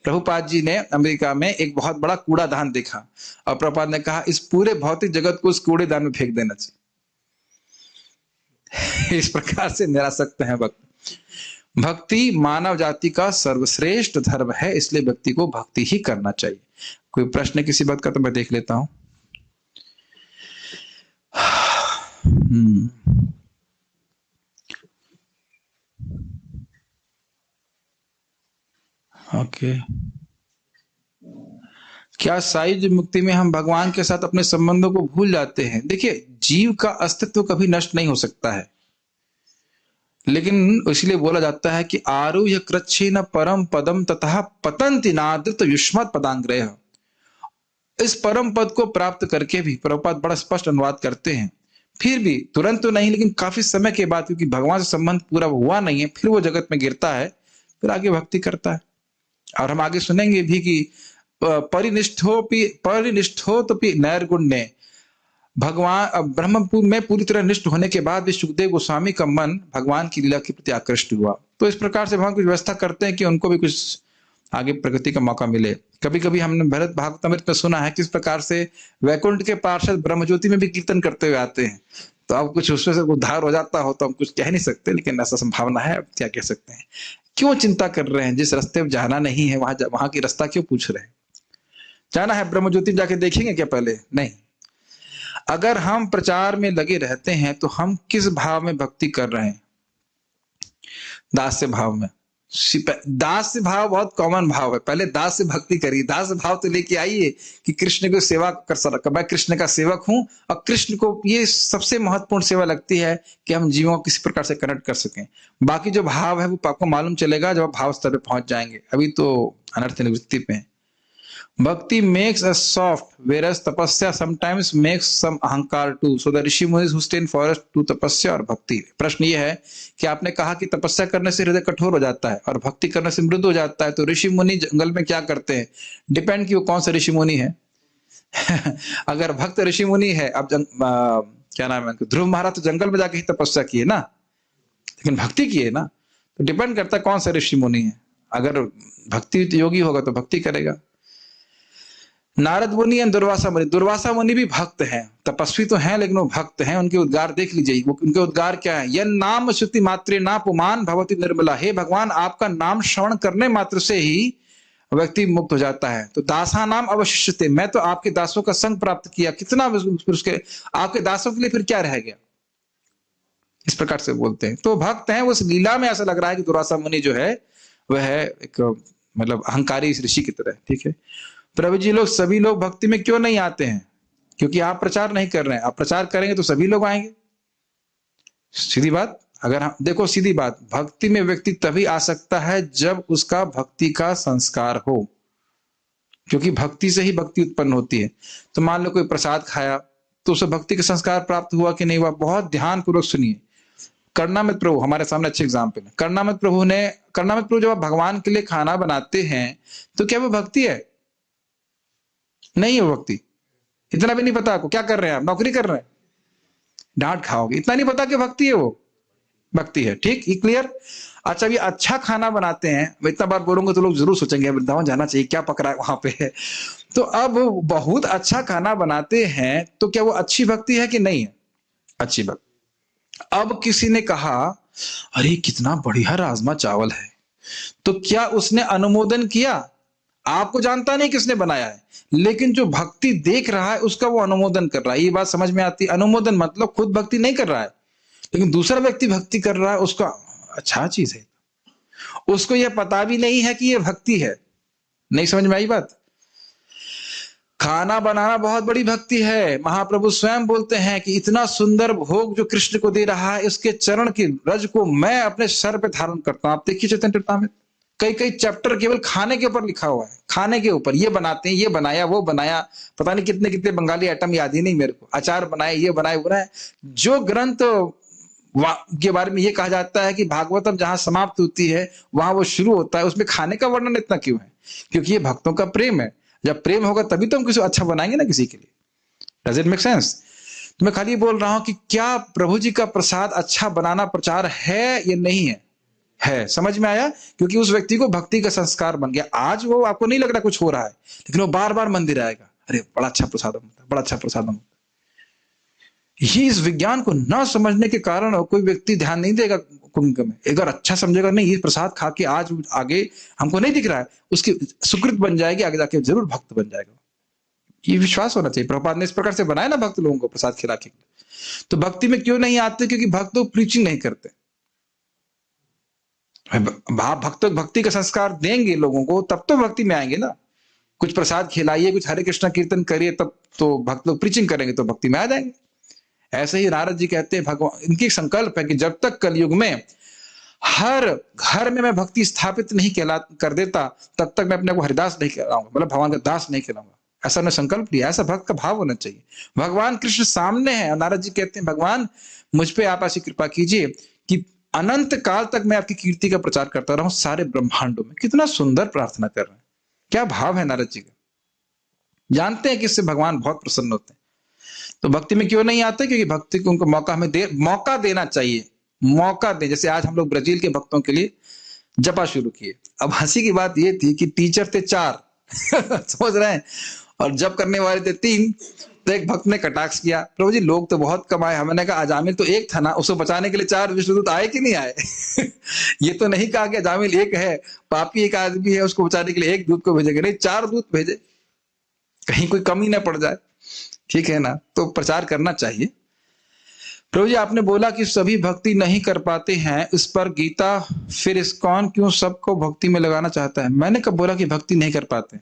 प्रभुपाद जी ने अमेरिका में एक बहुत बड़ा कूड़ादान देखा, और प्रभुपाद ने कहा इस पूरे भौतिक जगत को उस कूड़ेदान में फेंक देना चाहिए। इस प्रकार से निरासक्त है भक्त। भक्ति मानव जाति का सर्वश्रेष्ठ धर्म है, इसलिए व्यक्ति को भक्ति ही करना चाहिए। कोई प्रश्न किसी बात का तो मैं देख लेता हूं। ओके। क्या सायुज्य मुक्ति में हम भगवान के साथ अपने संबंधों को भूल जाते हैं? देखिए जीव का अस्तित्व कभी नष्ट नहीं हो सकता है, लेकिन इसलिए बोला जाता है कि आरुह्य कृच्छेन परम पदम ततः पतन्ति नादृत युष्मत् पदांग्रयः। इस परम पद को प्राप्त करके भी प्रभुपाद बड़ा स्पष्ट अनुवाद करते हैं, फिर भी तुरंत तो नहीं, लेकिन काफी समय के बाद, क्योंकि भगवान से संबंध पूरा हुआ नहीं है, फिर वो जगत में गिरता है, फिर आगे भक्ति करता है। और हम आगे सुनेंगे भी कि परिनिष्ठोपि नैर्गुण्य, भगवान ब्रह्मपुर में पूरी तरह निष्ठ होने के बाद भी सुखदेव गोस्वामी का मन भगवान की लीला के प्रति आकृष्ट हुआ। तो इस प्रकार से भगवान कुछ व्यवस्था करते हैं कि उनको भी कुछ आगे प्रगति का मौका मिले। कभी कभी हमने भरत भागवतामृत में सुना है किस प्रकार से वैकुंठ के पार्षद ब्रह्मज्योति में भी कीर्तन करते हुए आते हैं। तो अब कुछ उसमें से उद्धार हो जाता हो तो हम कुछ कह नहीं सकते, लेकिन ऐसा संभावना है, अब क्या कह सकते हैं। क्यों चिंता कर रहे हैं, जिस रास्ते में जाना नहीं है वहां की रास्ता क्यों पूछ रहे हैं? जाना है ब्रह्मज्योति जाके देखेंगे क्या पहले? नहीं। अगर हम प्रचार में लगे रहते हैं तो हम किस भाव में भक्ति कर रहे हैं? दास्य भाव में। दास भाव बहुत कॉमन भाव है, पहले दास से भक्ति करिए, दास भाव तो लेके आइए कि कृष्ण को सेवा कर सकता, मैं कृष्ण का सेवक हूं और कृष्ण को ये सबसे महत्वपूर्ण सेवा लगती है कि हम जीवों को किसी प्रकार से कनेक्ट कर सकें। बाकी जो भाव है वो आपको मालूम चलेगा जब आप भाव स्तर पे पहुंच जाएंगे, अभी तो अनर्थ निवृत्ति पे हैं। भक्ति makes us soft, whereas तपस्या sometimes makes some अहंकार too. So the ऋषि मुनि who stay in forest to तपस्या और भक्ति। प्रश्न ये है कि आपने कहा कि तपस्या करने से हृदय कठोर हो जाता है और भक्ति करने से मृदु हो जाता है, तो ऋषि मुनि जंगल में क्या करते हैं? डिपेंड कि वो कौन सा ऋषि मुनि है। अगर भक्त ऋषि मुनि है, अब क्या नाम है, ध्रुव महाराज तो जंगल में जाके ही तपस्या किए ना, लेकिन भक्ति की है ना, तो डिपेंड करता है कौन सा ऋषि मुनि है। अगर भक्ति योगी होगा तो भक्ति करेगा। नारद मुनि एंड दुर्वासा मुनि, दुर्वासा मुनि भी भक्त हैं, तपस्वी तो हैं लेकिन वो भक्त हैं। उनके उद्गार देख लीजिए, वो उनके उद्गार क्या है? यह नाम श्रुति मात्रे ना पुमान भवति निर्मला। हे भगवान, आपका नाम श्रवण करने मात्र से ही व्यक्ति मुक्त हो जाता है। तो दासा नाम अवशिष्यते, मैं तो आपके दासों का संग प्राप्त किया, कितना उसके आपके दासों के लिए फिर क्या रह गया, इस प्रकार से बोलते हैं। तो भक्त हैं, उस लीला में ऐसा लग रहा है कि दुर्वासा मुनि जो है वह है एक मतलब अहंकारी ऋषि की तरह। ठीक है प्रभु जी, लोग सभी लोग भक्ति में क्यों नहीं आते हैं? क्योंकि आप प्रचार नहीं कर रहे हैं। आप प्रचार करेंगे तो सभी लोग आएंगे, सीधी बात। अगर हम देखो, सीधी बात, भक्ति में व्यक्ति तभी आ सकता है जब उसका भक्ति का संस्कार हो, क्योंकि भक्ति से ही भक्ति उत्पन्न होती है। तो मान लो कोई प्रसाद खाया तो उसे भक्ति का संस्कार प्राप्त हुआ कि नहीं हुआ? बहुत ध्यान पूर्वक सुनिए। कर्णामृत प्रभु हमारे सामने अच्छे एग्जाम्पल है। कर्णामृत प्रभु जब आप भगवान के लिए खाना बनाते हैं तो क्या वो भक्ति है? नहीं है वो भक्ति। इतना भी नहीं पता आपको क्या कर रहे हैं? आप नौकरी कर रहे हैं, डांट खाओगे, इतना नहीं पता कि भक्ति है, वो भक्ति है। ठीक, ये क्लियर। अच्छा, ये अच्छा खाना बनाते हैं, मैं इतना बार बोलूंगा तो लोग जरूर सोचेंगे वृंदावन जाना चाहिए, क्या पक रहा है वहां पे। तो अब बहुत अच्छा खाना बनाते हैं तो क्या वो अच्छी भक्ति है कि नहीं है? अच्छी भक्ति। अब किसी ने कहा अरे कितना बढ़िया राजमा चावल है, तो क्या उसने अनुमोदन किया? आपको जानता नहीं किसने बनाया है, लेकिन जो भक्ति देख रहा है उसका वो अनुमोदन कर रहा है। ये बात समझ में आती है? अनुमोदन मतलब खुद भक्ति नहीं कर रहा है लेकिन दूसरा व्यक्ति भक्ति कर रहा है, उसका अच्छा चीज है। उसको यह पता भी नहीं है कि यह भक्ति है। नहीं समझ में आई बात? खाना बनाना बहुत बड़ी भक्ति है। महाप्रभु स्वयं बोलते हैं कि इतना सुंदर भोग जो कृष्ण को दे रहा है, उसके चरण की रज को मैं अपने सर पे धारण करता हूं। आप देखिए चैतन्य चरितामृत, कई कई चैप्टर केवल खाने के ऊपर लिखा हुआ है। खाने के ऊपर ये बनाते हैं, ये बनाया, वो बनाया, पता नहीं कितने कितने बंगाली आइटम याद ही नहीं मेरे को, अचार बनाए, ये बनाए, वो बनाए। जो ग्रंथ के बारे में ये कहा जाता है कि भागवतम जहां समाप्त होती है वहां वो शुरू होता है, उसमें खाने का वर्णन इतना क्यों है? क्योंकि ये भक्तों का प्रेम है। जब प्रेम होगा तभी तो हम किसी अच्छा बनाएंगे ना किसी के लिए। Does it make sense? तो मैं खाली बोल रहा हूं कि क्या प्रभु जी का प्रसाद अच्छा बनाना प्रचार है या नहीं है? है। समझ में आया? क्योंकि उस व्यक्ति को भक्ति का संस्कार बन गया। आज वो आपको नहीं लग रहा कुछ हो रहा है, लेकिन वो बार बार मंदिर आएगा, अरे बड़ा अच्छा प्रसादम होता है, बड़ा अच्छा प्रसादम होता है। ये इस विज्ञान को न समझने के कारण कोई व्यक्ति ध्यान नहीं देगा कुंभ में। अगर अच्छा समझेगा नहीं ये प्रसाद खा के आज आगे हमको नहीं दिख रहा है, उसकी सुकृत बन जाएगी, आगे जाके जरूर भक्त बन जाएगा। ये विश्वास होना चाहिए। प्रभुपाद ने इस प्रकार से बनाया ना भक्त लोगों को प्रसाद खिला के। तो भक्ति में क्यों नहीं आते? क्योंकि भक्त लोग प्रीचिंग नहीं करते। भक्त भक्ति का संस्कार देंगे लोगों को तब तो भक्ति में आएंगे ना। कुछ प्रसाद खिलाइए, कुछ हरे कृष्ण कीर्तन करिए, तब तो भक्त लोग प्रीचिंग करेंगे तो भक्ति में आ जाएंगे। ऐसे ही नारद जी कहते हैं भगवान, इनकी संकल्प है कि जब तक कलयुग में हर घर में मैं भक्ति स्थापित नहीं कर देता तब तक मैं अपने को हरिदास नहीं कहलाऊंगा, मतलब भगवान का दास नहीं कहलाऊंगा। ऐसा उन्होंने संकल्प लिया। ऐसा भक्त का भाव होना चाहिए। भगवान कृष्ण सामने है और नारद जी कहते हैं भगवान मुझ पे आप ऐसी कृपा कीजिए कि अनंत काल तक मैं आपकी कीर्ति का प्रचार करता रहूं सारे ब्रह्मांडों में। कितना सुंदर प्रार्थना कर रहे हैं, क्या भाव है नारद जी का। जानते हैं कि इससे भगवान बहुत प्रसन्न होते हैं। तो भक्ति में क्यों नहीं आते? क्योंकि भक्ति को उनको मौका देना चाहिए। मौका दे। जैसे आज हम लोग ब्राजील के भक्तों के लिए जपा शुरू किए। अब हंसी की बात यह थी कि टीचर थे 4 समझ रहे हैं, और जप करने वाले थे 3। तो एक भक्त ने कटाक्ष किया, प्रभु जी लोग तो बहुत कम आए। हमने कहा अजामिल तो एक था ना, उसको बचाने के लिए 4 विष्णुदूत आए कि नहीं आए? ये तो नहीं कहा कि अजामिल एक है, पापी एक आदमी है, उसको बचाने के लिए एक दूत को भेजेंगे, नहीं 4 दूत भेजे, कहीं कोई कमी ना पड़ जाए। ठीक है ना? तो प्रचार करना चाहिए। प्रभु जी आपने बोला कि सभी भक्ति नहीं कर पाते हैं, इस पर गीता फिर इस्कॉन क्यों सबको भक्ति में लगाना चाहता है? मैंने कब बोला कि भक्ति नहीं कर पाते?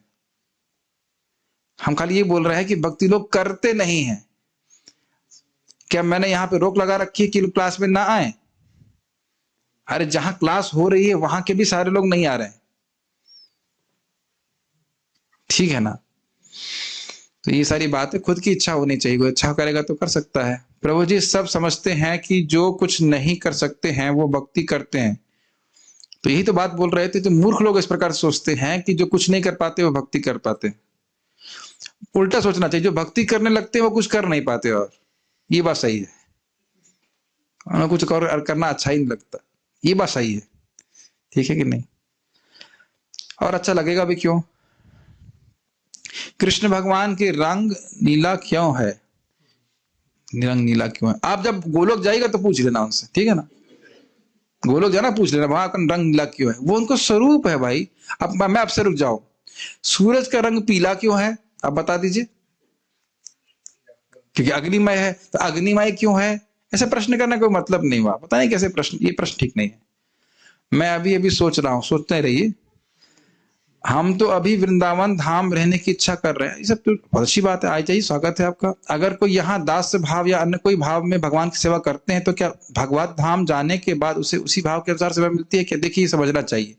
हम खाली ये बोल रहे हैं कि भक्ति लोग करते नहीं हैं। क्या मैंने यहां पे रोक लगा रखी है कि लोग क्लास में ना आए? अरे जहां क्लास हो रही है वहां के भी सारे लोग नहीं आ रहे हैं, ठीक है ना? तो ये सारी बातें खुद की इच्छा होनी चाहिए, कोई इच्छा करेगा तो कर सकता है। प्रभु जी सब समझते हैं कि जो कुछ नहीं कर सकते हैं वो भक्ति करते हैं, तो यही तो बात बोल रहे थे। तो मूर्ख लोग इस प्रकार सोचते हैं कि जो कुछ नहीं कर पाते वो भक्ति कर पाते हैं। उल्टा सोचना चाहिए, जो भक्ति करने लगते हैं वो कुछ कर नहीं पाते, और ये बात सही है। उन्हें कुछ करना अच्छा ही नहीं लगता, ये बात सही है, ठीक है कि नहीं? और अच्छा लगेगा भी क्यों? कृष्ण भगवान के रंग नीला क्यों है? रंग नीला क्यों है? आप जब गोलोक जाएगा तो पूछ लेना उनसे, ठीक है ना? गोलोक जाना पूछ लेना वहां का रंग नीला क्यों है, वो उनको स्वरूप है भाई। अब मैं आपसे रुक जाऊं, सूरज का रंग पीला क्यों है? आप बता दीजिए। क्योंकि अग्निमय है, तो अग्निमय क्यों है? ऐसे प्रश्न करने का कोई मतलब नहीं हुआ। पता नहीं कैसे प्रश्न, ये प्रश्न ठीक नहीं है। मैं अभी सोच रहा हूं, सोचते रहिए। हम तो अभी वृंदावन धाम रहने की इच्छा कर रहे हैं, ये सब तो बहुत अच्छी बात है, आई जाइए, स्वागत है आपका। अगर कोई यहाँ दास भाव या अन्य कोई भाव में भगवान की सेवा करते हैं तो क्या भगवत धाम जाने के बाद उसे उसी भाव के अनुसार सेवा मिलती है क्या? देखिए समझना चाहिए,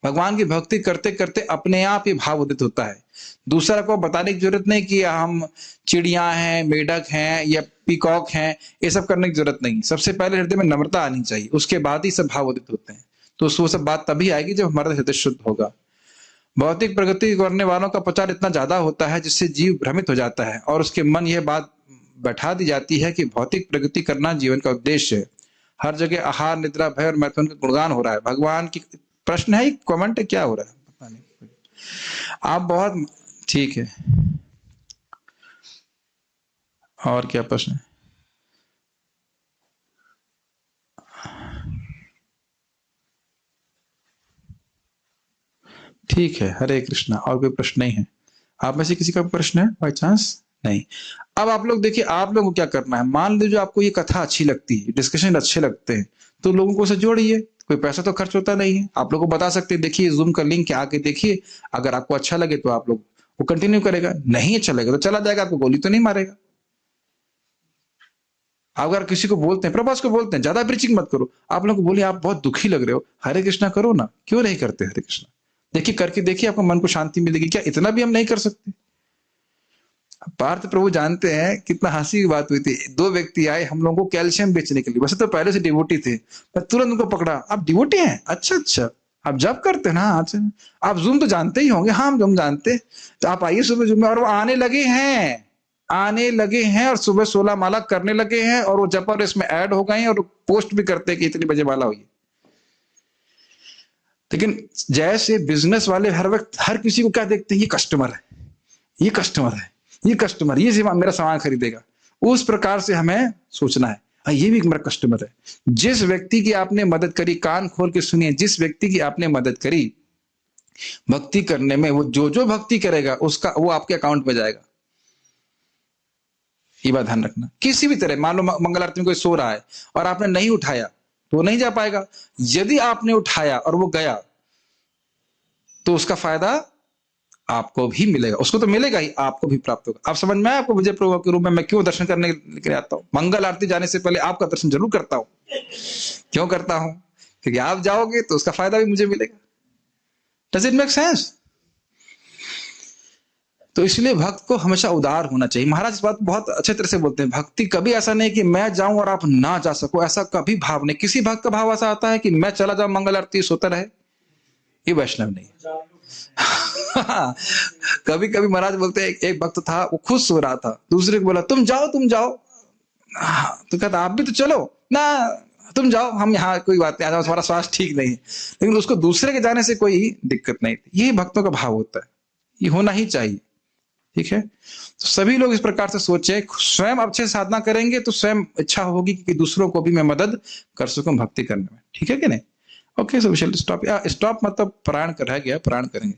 भगवान की भक्ति करते करते अपने आप ये भाव उदित होता है। दूसरा को बताने की जरूरत नहीं कि हम चिड़िया हैं, मेढक हैं या पीकॉक हैं, ये सब करने की जरूरत नहीं। सबसे पहले हृदय में नम्रता आनी चाहिए, उसके बाद ही सब भाव उदित होते हैं। तो वो सब बात तभी आएगी जब हमारा हृदय शुद्ध होगा। भौतिक प्रगति करने वालों का प्रचार इतना ज्यादा होता है जिससे जीव भ्रमित हो जाता है और उसके मन यह बात बैठा दी जाती है कि भौतिक प्रगति करना जीवन का उद्देश्य है। हर जगह आहार, निद्रा, भय और मैथुन का गुणगान हो रहा है। भगवान की प्रश्न है, कमेंट है, क्या हो रहा है पता नहीं। आप बहुत ठीक है, और क्या प्रश्न है? ठीक है, हरे कृष्णा। और कोई प्रश्न नहीं है? आप में से किसी का प्रश्न है बाई चांस? नहीं। अब आप लोग देखिए, आप लोगों को क्या करना है। मान लीजिए आपको ये कथा अच्छी लगती है, डिस्कशन अच्छे लगते हैं, तो लोगों को उसे जोड़िए। कोई पैसा तो खर्च होता नहीं है। आप लोगों को बता सकते हैं, देखिए जूम का लिंक आके देखिए, अगर आपको अच्छा लगे तो आप लोग वो कंटिन्यू करेगा, नहीं अच्छा लगेगा तो चला जाएगा, आपको गोली तो नहीं मारेगा। अगर किसी को बोलते हैं, प्रभास को बोलते हैं ज्यादा प्रीचिंग मत करो, आप लोग को बोलिए आप बहुत दुखी लग रहे हो, हरे कृष्णा करो ना, क्यों नहीं करते हरे कृष्णा? देखिए करके देखिए, आपको मन को शांति मिलेगी। क्या इतना भी हम नहीं कर सकते? पार्थ प्रभु जानते हैं कितना हंसी की बात हुई थी। दो व्यक्ति आए हम लोगों को कैल्शियम बेचने के लिए, वैसे तो पहले से डिवोटी थे, मैं तुरंत उनको पकड़ा, आप डिवोटी हैं? अच्छा अच्छा, आप जब करते हैं ना? अच्छा, आप जूम तो जानते ही होंगे। हाँ हम जूम जानते, तो आप आइए सुबह जूम में। और वो आने लगे हैं और सुबह 16 माला करने लगे हैं, और वो जप और इसमें ऐड हो गए हैं और पोस्ट भी करते हैं कि इतनी बजे माला हुई। लेकिन जैसे बिजनेस वाले हर वक्त हर किसी को क्या देखते हैं, ये कस्टमर है, ये कस्टमर है, ये कस्टमर, ये मेरा सामान खरीदेगा, उस प्रकार से हमें सोचना है, ये भी मेरा कस्टमर है। जिस व्यक्ति की आपने मदद करी, कान खोल के सुनिए, जिस व्यक्ति की आपने मदद करी भक्ति करने में, वो जो भक्ति करेगा उसका वो आपके अकाउंट में जाएगा। ये बात ध्यान रखना। किसी भी तरह, मान लो मंगल आरती में कोई सो रहा है और आपने नहीं उठाया तो वो नहीं जा पाएगा। यदि आपने उठाया और वो गया तो उसका फायदा आपको भी मिलेगा, उसको तो मिलेगा ही, आपको भी प्राप्त होगा। आप समझ में आया आपको विजय प्रभु के रूप में मैं क्यों दर्शन करने के लिए आता हूँ? मंगल आरती जाने से पहले आपका दर्शन जरूर करता हूँ। क्यों करता हूं? क्योंकि आप जाओगे तो उसका फायदा भी मुझे मिलेगा। Does it make sense? तो इसलिए भक्त को हमेशा उदार होना चाहिए। महाराज इस बात बहुत अच्छे तरह से बोलते हैं, भक्ति कभी ऐसा नहीं कि मैं जाऊं और आप ना जा सको, ऐसा कभी भाव नहीं। किसी भक्त का भाव ऐसा आता है कि मैं चला जाऊं मंगल आरती सोता रहे, ये वैष्णव नहीं। कभी कभी महाराज बोलते हैं, एक भक्त था वो खुद सो रहा था, दूसरे को बोला तुम जाओ तो कहता आप भी तो चलो ना, तुम जाओ, हम यहाँ कोई बात नहीं, हमारा स्वास्थ्य ठीक नहीं है। लेकिन उसको दूसरे के जाने से कोई दिक्कत नहीं थी। यही भक्तों का भाव होता है, ये होना ही चाहिए। ठीक है, तो सभी लोग इस प्रकार से सोचे, स्वयं अच्छे साधना करेंगे तो स्वयं इच्छा होगी कि दूसरों को भी मैं मदद कर सकूं भक्ति करने में। ठीक है कि नहीं? Okay, so we shall stop. Stop मतलब प्राण रह गया, प्राण करेंगे।